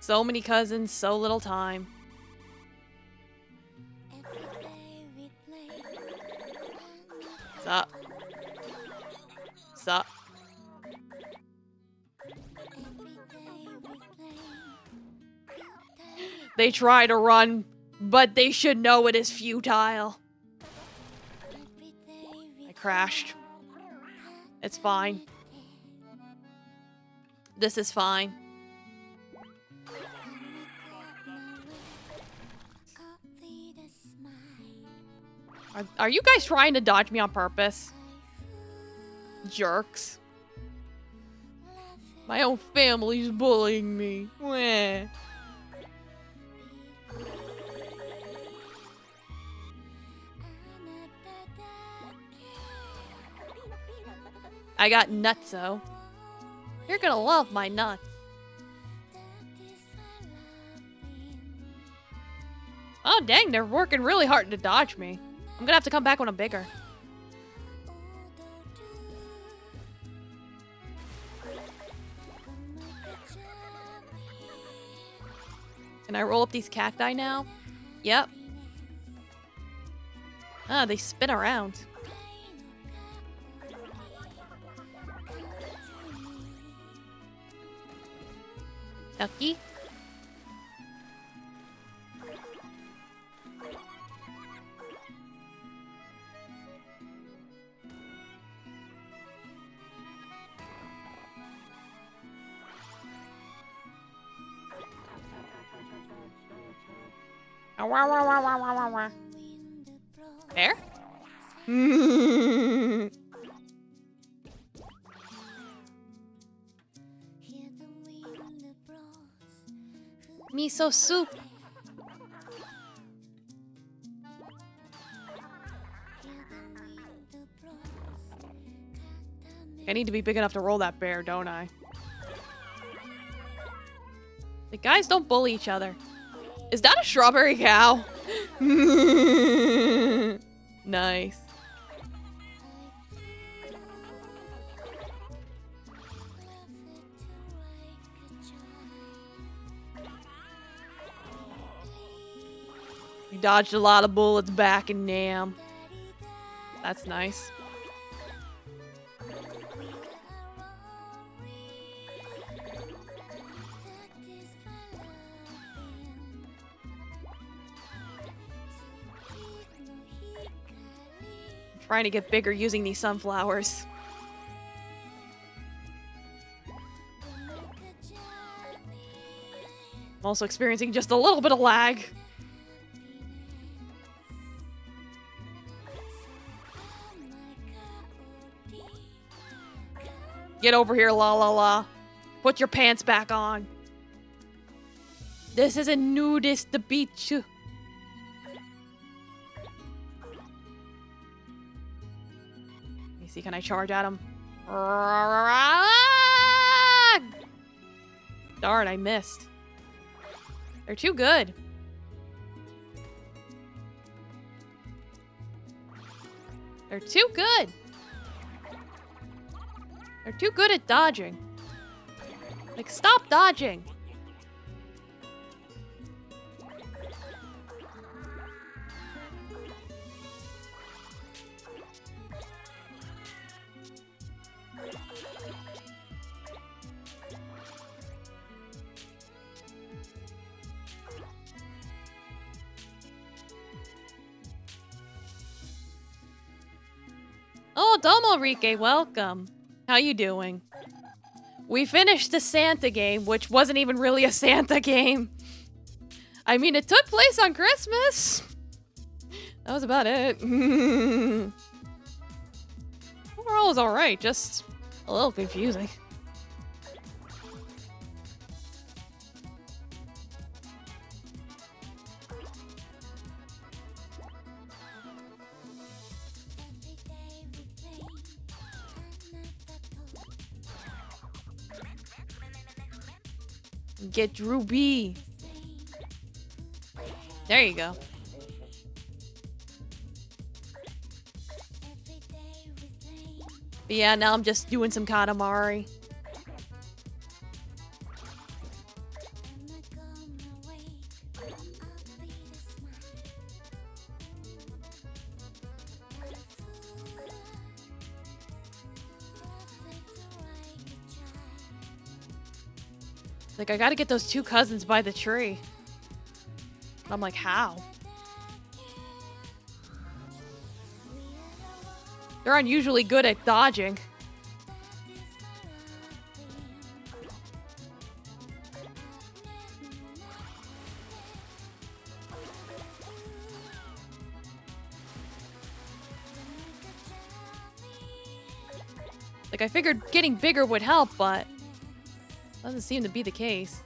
Speaker 1: So many cousins, so little time. Sup? Sup? They try to run, but they should know it is futile. I crashed. It's fine. This is fine. Are you guys trying to dodge me on purpose? Jerks. My own family's bullying me. Wah. I got nutso. You're gonna love my nuts. Oh dang, they're working really hard to dodge me. I'm gonna have to come back when I'm bigger. Can I roll up these cacti now? Yep. Ah, they spin around. Ducky? There? Miso soup. I need to be big enough to roll that bear, don't I? The guys don't bully each other. Is that a strawberry cow? Nice. You dodged a lot of bullets back in Nam. That's nice. Trying to get bigger using these sunflowers. I'm also experiencing just a little bit of lag. Get over here, la la la. Put your pants back on. This is a nudist beach. See, can I charge at him? Darn, I missed. They're too good. They're too good. They're too good at dodging. Like, stop dodging. Oh, Domo Rike, welcome. How you doing? We finished the Santa game, which wasn't even really a Santa game. I mean, it took place on Christmas. That was about it. Overall, it was alright, just a little confusing. Get Drew B. There you go. But yeah, now I'm just doing some Katamari. Like, I gotta get those two cousins by the tree. I'm like, how? They're unusually good at dodging. Like, I figured getting bigger would help, but doesn't seem to be the case.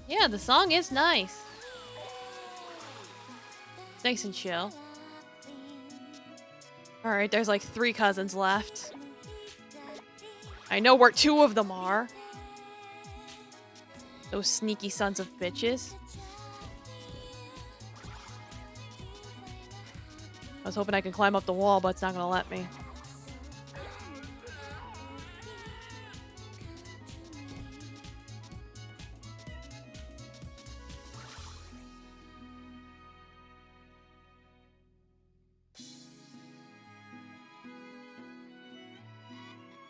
Speaker 1: Yeah, the song is nice. Nice and chill. Alright, there's like 3 cousins left. I know where 2 of them are. Those sneaky sons of bitches. I was hoping I could climb up the wall, but it's not gonna let me.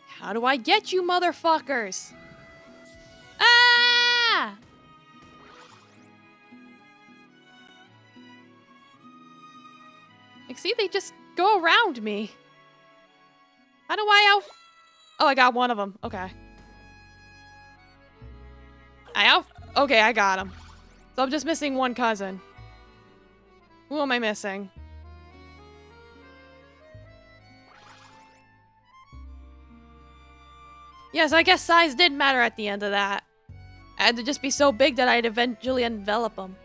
Speaker 1: How do I get you, motherfuckers? Ah! Like, see, they just go around me. How do I out... Oh, I got one of them. Okay. Okay, I got him. So I'm just missing one cousin. Who am I missing? Yes, I guess size did matter at the end of that. I had to just be so big that I'd eventually envelop them.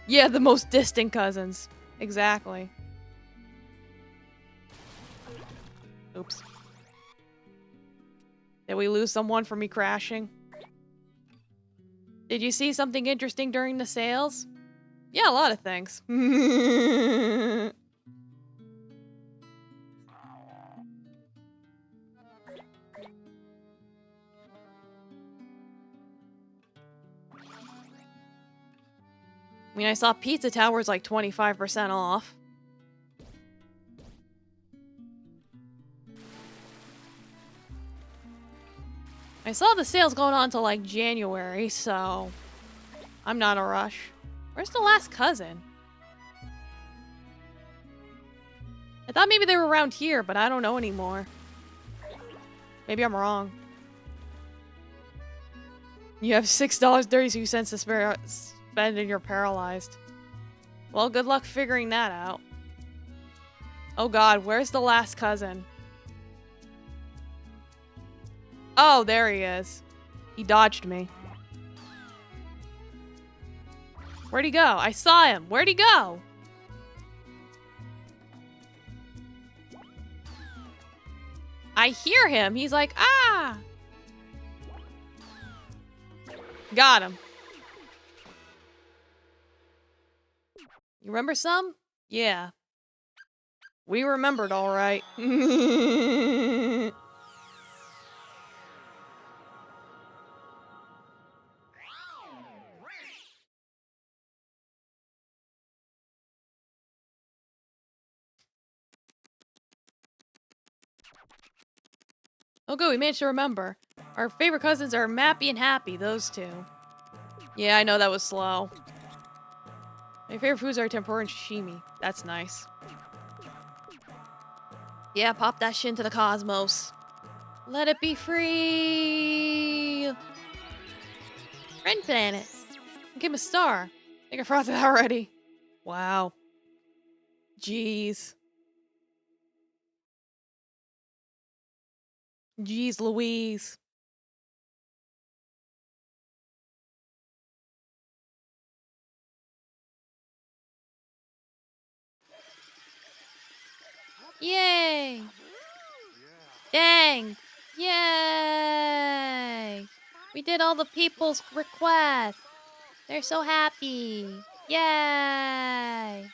Speaker 1: Yeah, the most distant cousins. Exactly. Oops. Did we lose someone for me crashing? Did you see something interesting during the sales? Yeah, a lot of things. I mean, I saw Pizza Tower's like 25% off. I saw the sales going on till like January, so I'm not in a rush. Where's the last cousin? I thought maybe they were around here, but I don't know anymore. Maybe I'm wrong. You have $6.32 to spend and you're paralyzed. Well, good luck figuring that out. Oh god, where's the last cousin? Oh, there he is. He dodged me. Where'd he go? I saw him. Where'd he go? I hear him. He's like, ah! Got him. You remember some? Yeah. We remembered all right. Oh good, we managed to remember. Our favorite cousins are Mappy and Happy, those two. Yeah, I know that was slow. My favorite foods are tempura and sashimi. That's nice. Yeah, pop that shit into the cosmos. Let it be free! Friend planet. Give him a star. I think I frosted it already. Wow. Jeez. Jeez Louise. Yay! Dang! Yay! We did all the people's requests. They're so happy. Yay!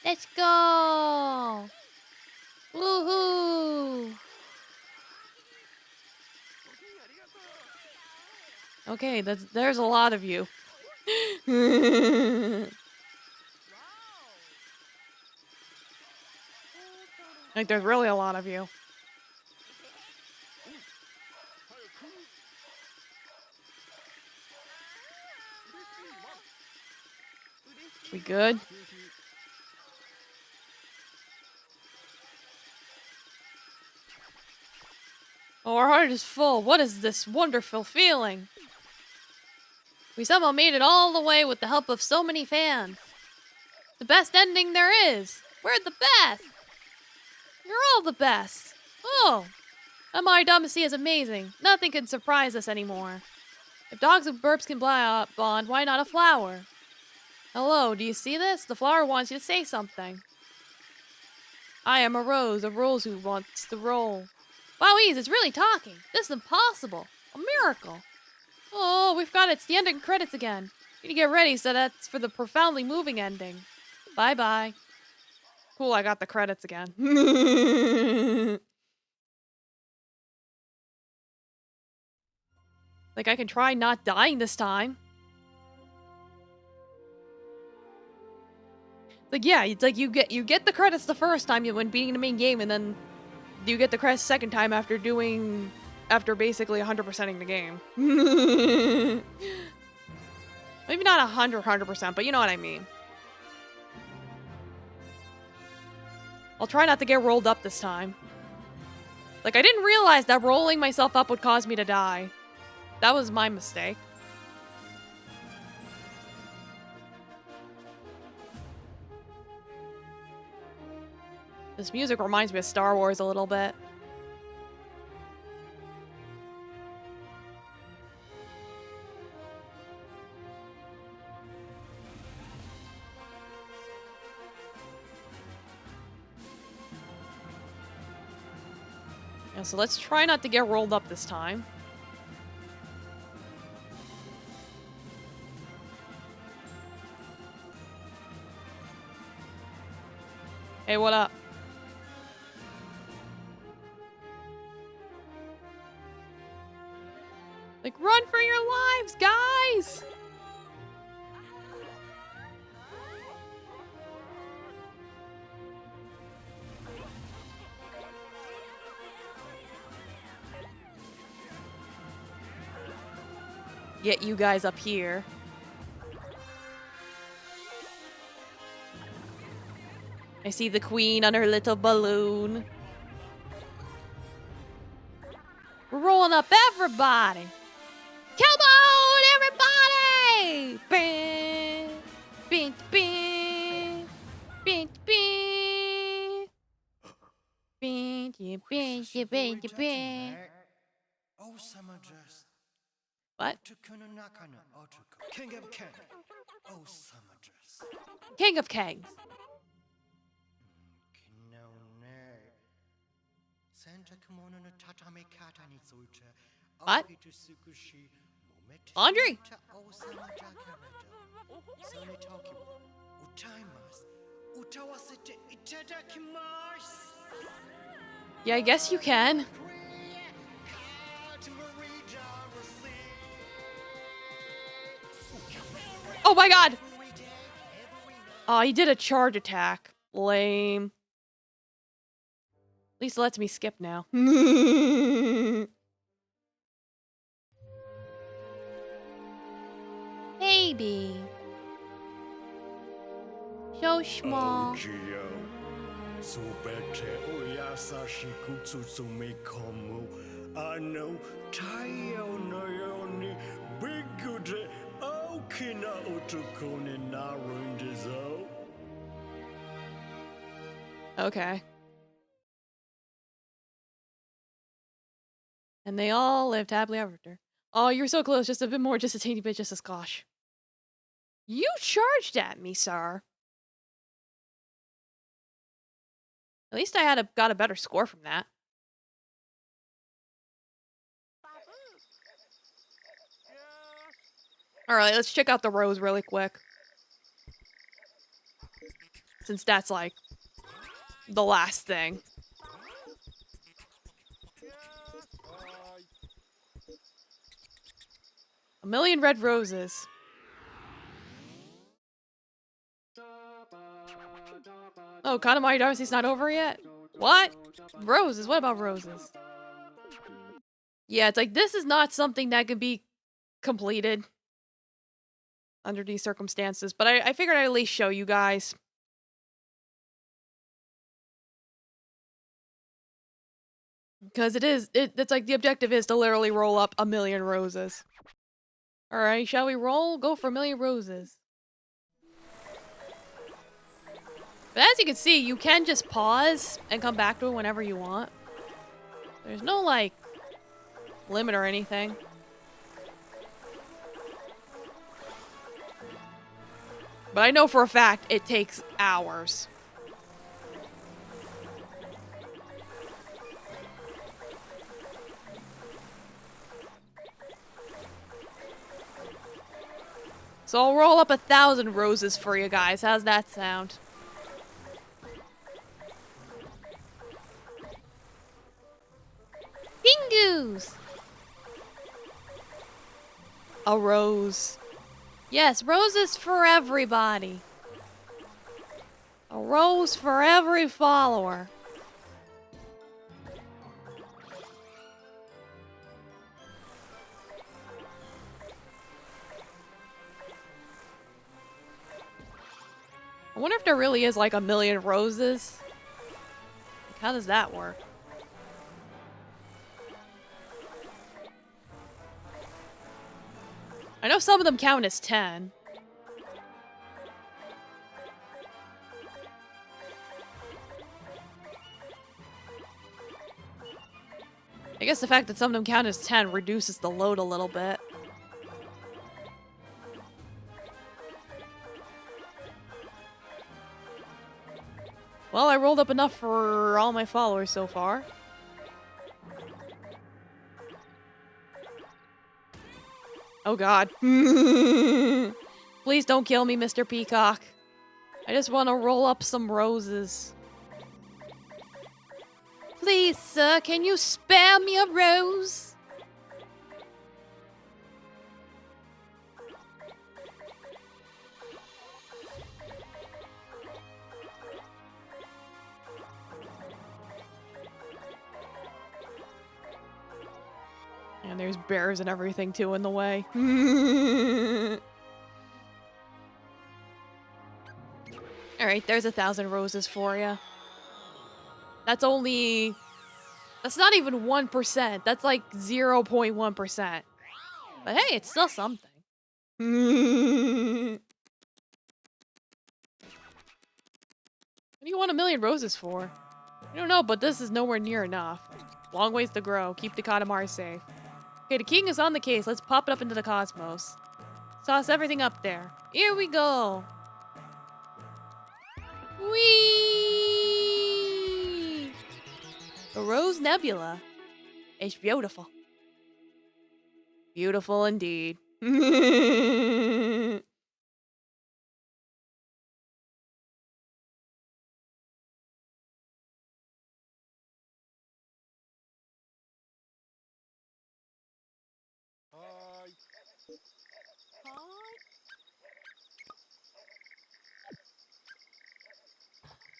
Speaker 1: Let's go! Woohoo! Okay, there's a lot of you. Like, there's really a lot of you. We good? Oh, our heart is full. What is this wonderful feeling? We somehow made it all the way with the help of so many fans. The best ending there is. We're the best. You're all the best. Oh, MR Damacy is amazing. Nothing can surprise us anymore. If dogs and burps can bond, why not a flower? Hello, do you see this? The flower wants you to say something. I am a rose who wants to roll. Wow, it's really talking. This is impossible. A miracle. Oh, we forgot it's the ending credits again. Need to get ready so that's for the profoundly moving ending. Bye-bye. Cool, I got the credits again. Like, I can try not dying this time. Like, yeah, it's like you get the credits the first time when beating the main game, and then you get the credits the second time after basically 100%ing the game. Maybe not 100%, but you know what I mean. I'll try not to get rolled up this time. Like, I didn't realize that rolling myself up would cause me to die. That was my mistake. This music reminds me of Star Wars a little bit. Yeah, so let's try not to get rolled up this time. Hey, what up? Like, run for your lives, guys! Get you guys up here. I see the queen on her little balloon. We're rolling up everybody. Come on, everybody! Bing, bing, bing, bing, bing, bing, bing, bing, bing. What?
Speaker 16: King of Kang.
Speaker 1: King of Kangs. What? Laundry. Yeah, I guess you can. Oh my god! Oh, he did a charge attack. Lame. At least it lets me skip now. Baby. So small. Okay. And they all lived happily ever after. Oh, you're so close. Just a bit more, just a teeny bit, just a skosh. You charged at me, sir. At least I got a better score from that. Alright, let's check out the rose really quick. Since that's like the last thing. A million red roses. Oh, Katamari Darcy's not over yet? What? Roses? What about roses? Yeah, it's like, this is not something that could be completed under these circumstances, but I figured I'd at least show you guys. Because it's like the objective is to literally roll up a million roses. Alright, shall we roll? Go for a million roses. But as you can see, you can just pause and come back to it whenever you want. There's no, like, limit or anything. But I know for a fact it takes hours. So I'll roll up 1,000 roses for you guys. How's that sound? Bingoos! A rose. Yes, roses for everybody. A rose for every follower. I wonder if there really is like a million roses. Like, how does that work? I know some of them count as 10. I guess the fact that some of them count as 10 reduces the load a little bit. Well, I rolled up enough for all my followers so far. Oh god. Please don't kill me, Mr. Peacock. I just want to roll up some roses. Please, sir, can you spare me a rose? And there's bears and everything too in the way. Alright, there's 1,000 roses for you. That's not even 1%. That's like 0.1%. But hey, it's still something. What do you want a million roses for? I don't know, but this is nowhere near enough. Long ways to grow. Keep the Katamari safe. Okay, the king is on the case. Let's pop it up into the cosmos. Toss everything up there. Here we go. Whee! The Rose Nebula. It's beautiful. Beautiful indeed.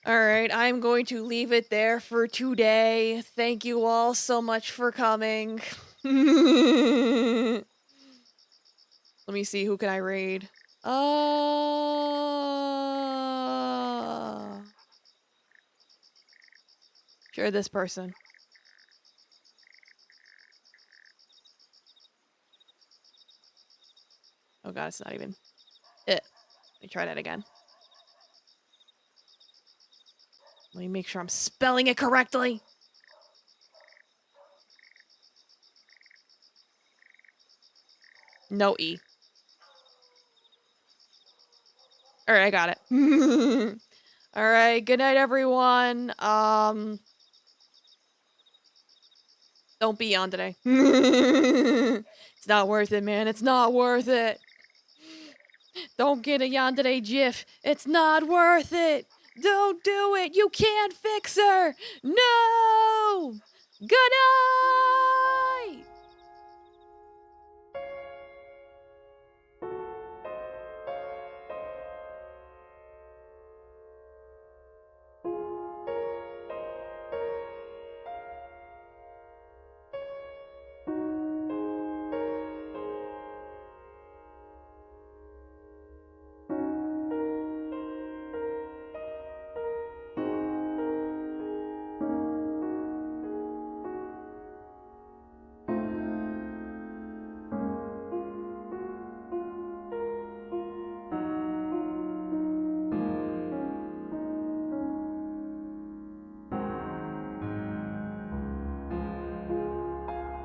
Speaker 1: Alright, I'm going to leave it there for today. Thank you all so much for coming. Let me see, who can I raid? Sure, this person. Oh god, it's not even it. Let me try that again. Let me make sure I'm spelling it correctly. No E. Alright, I got it. All right, good night, everyone. Don't be on today. It's not worth it, man. It's not worth it. Don't get a Yandere GIF. It's not worth it. Don't do it. You can't fix her. No. Good night.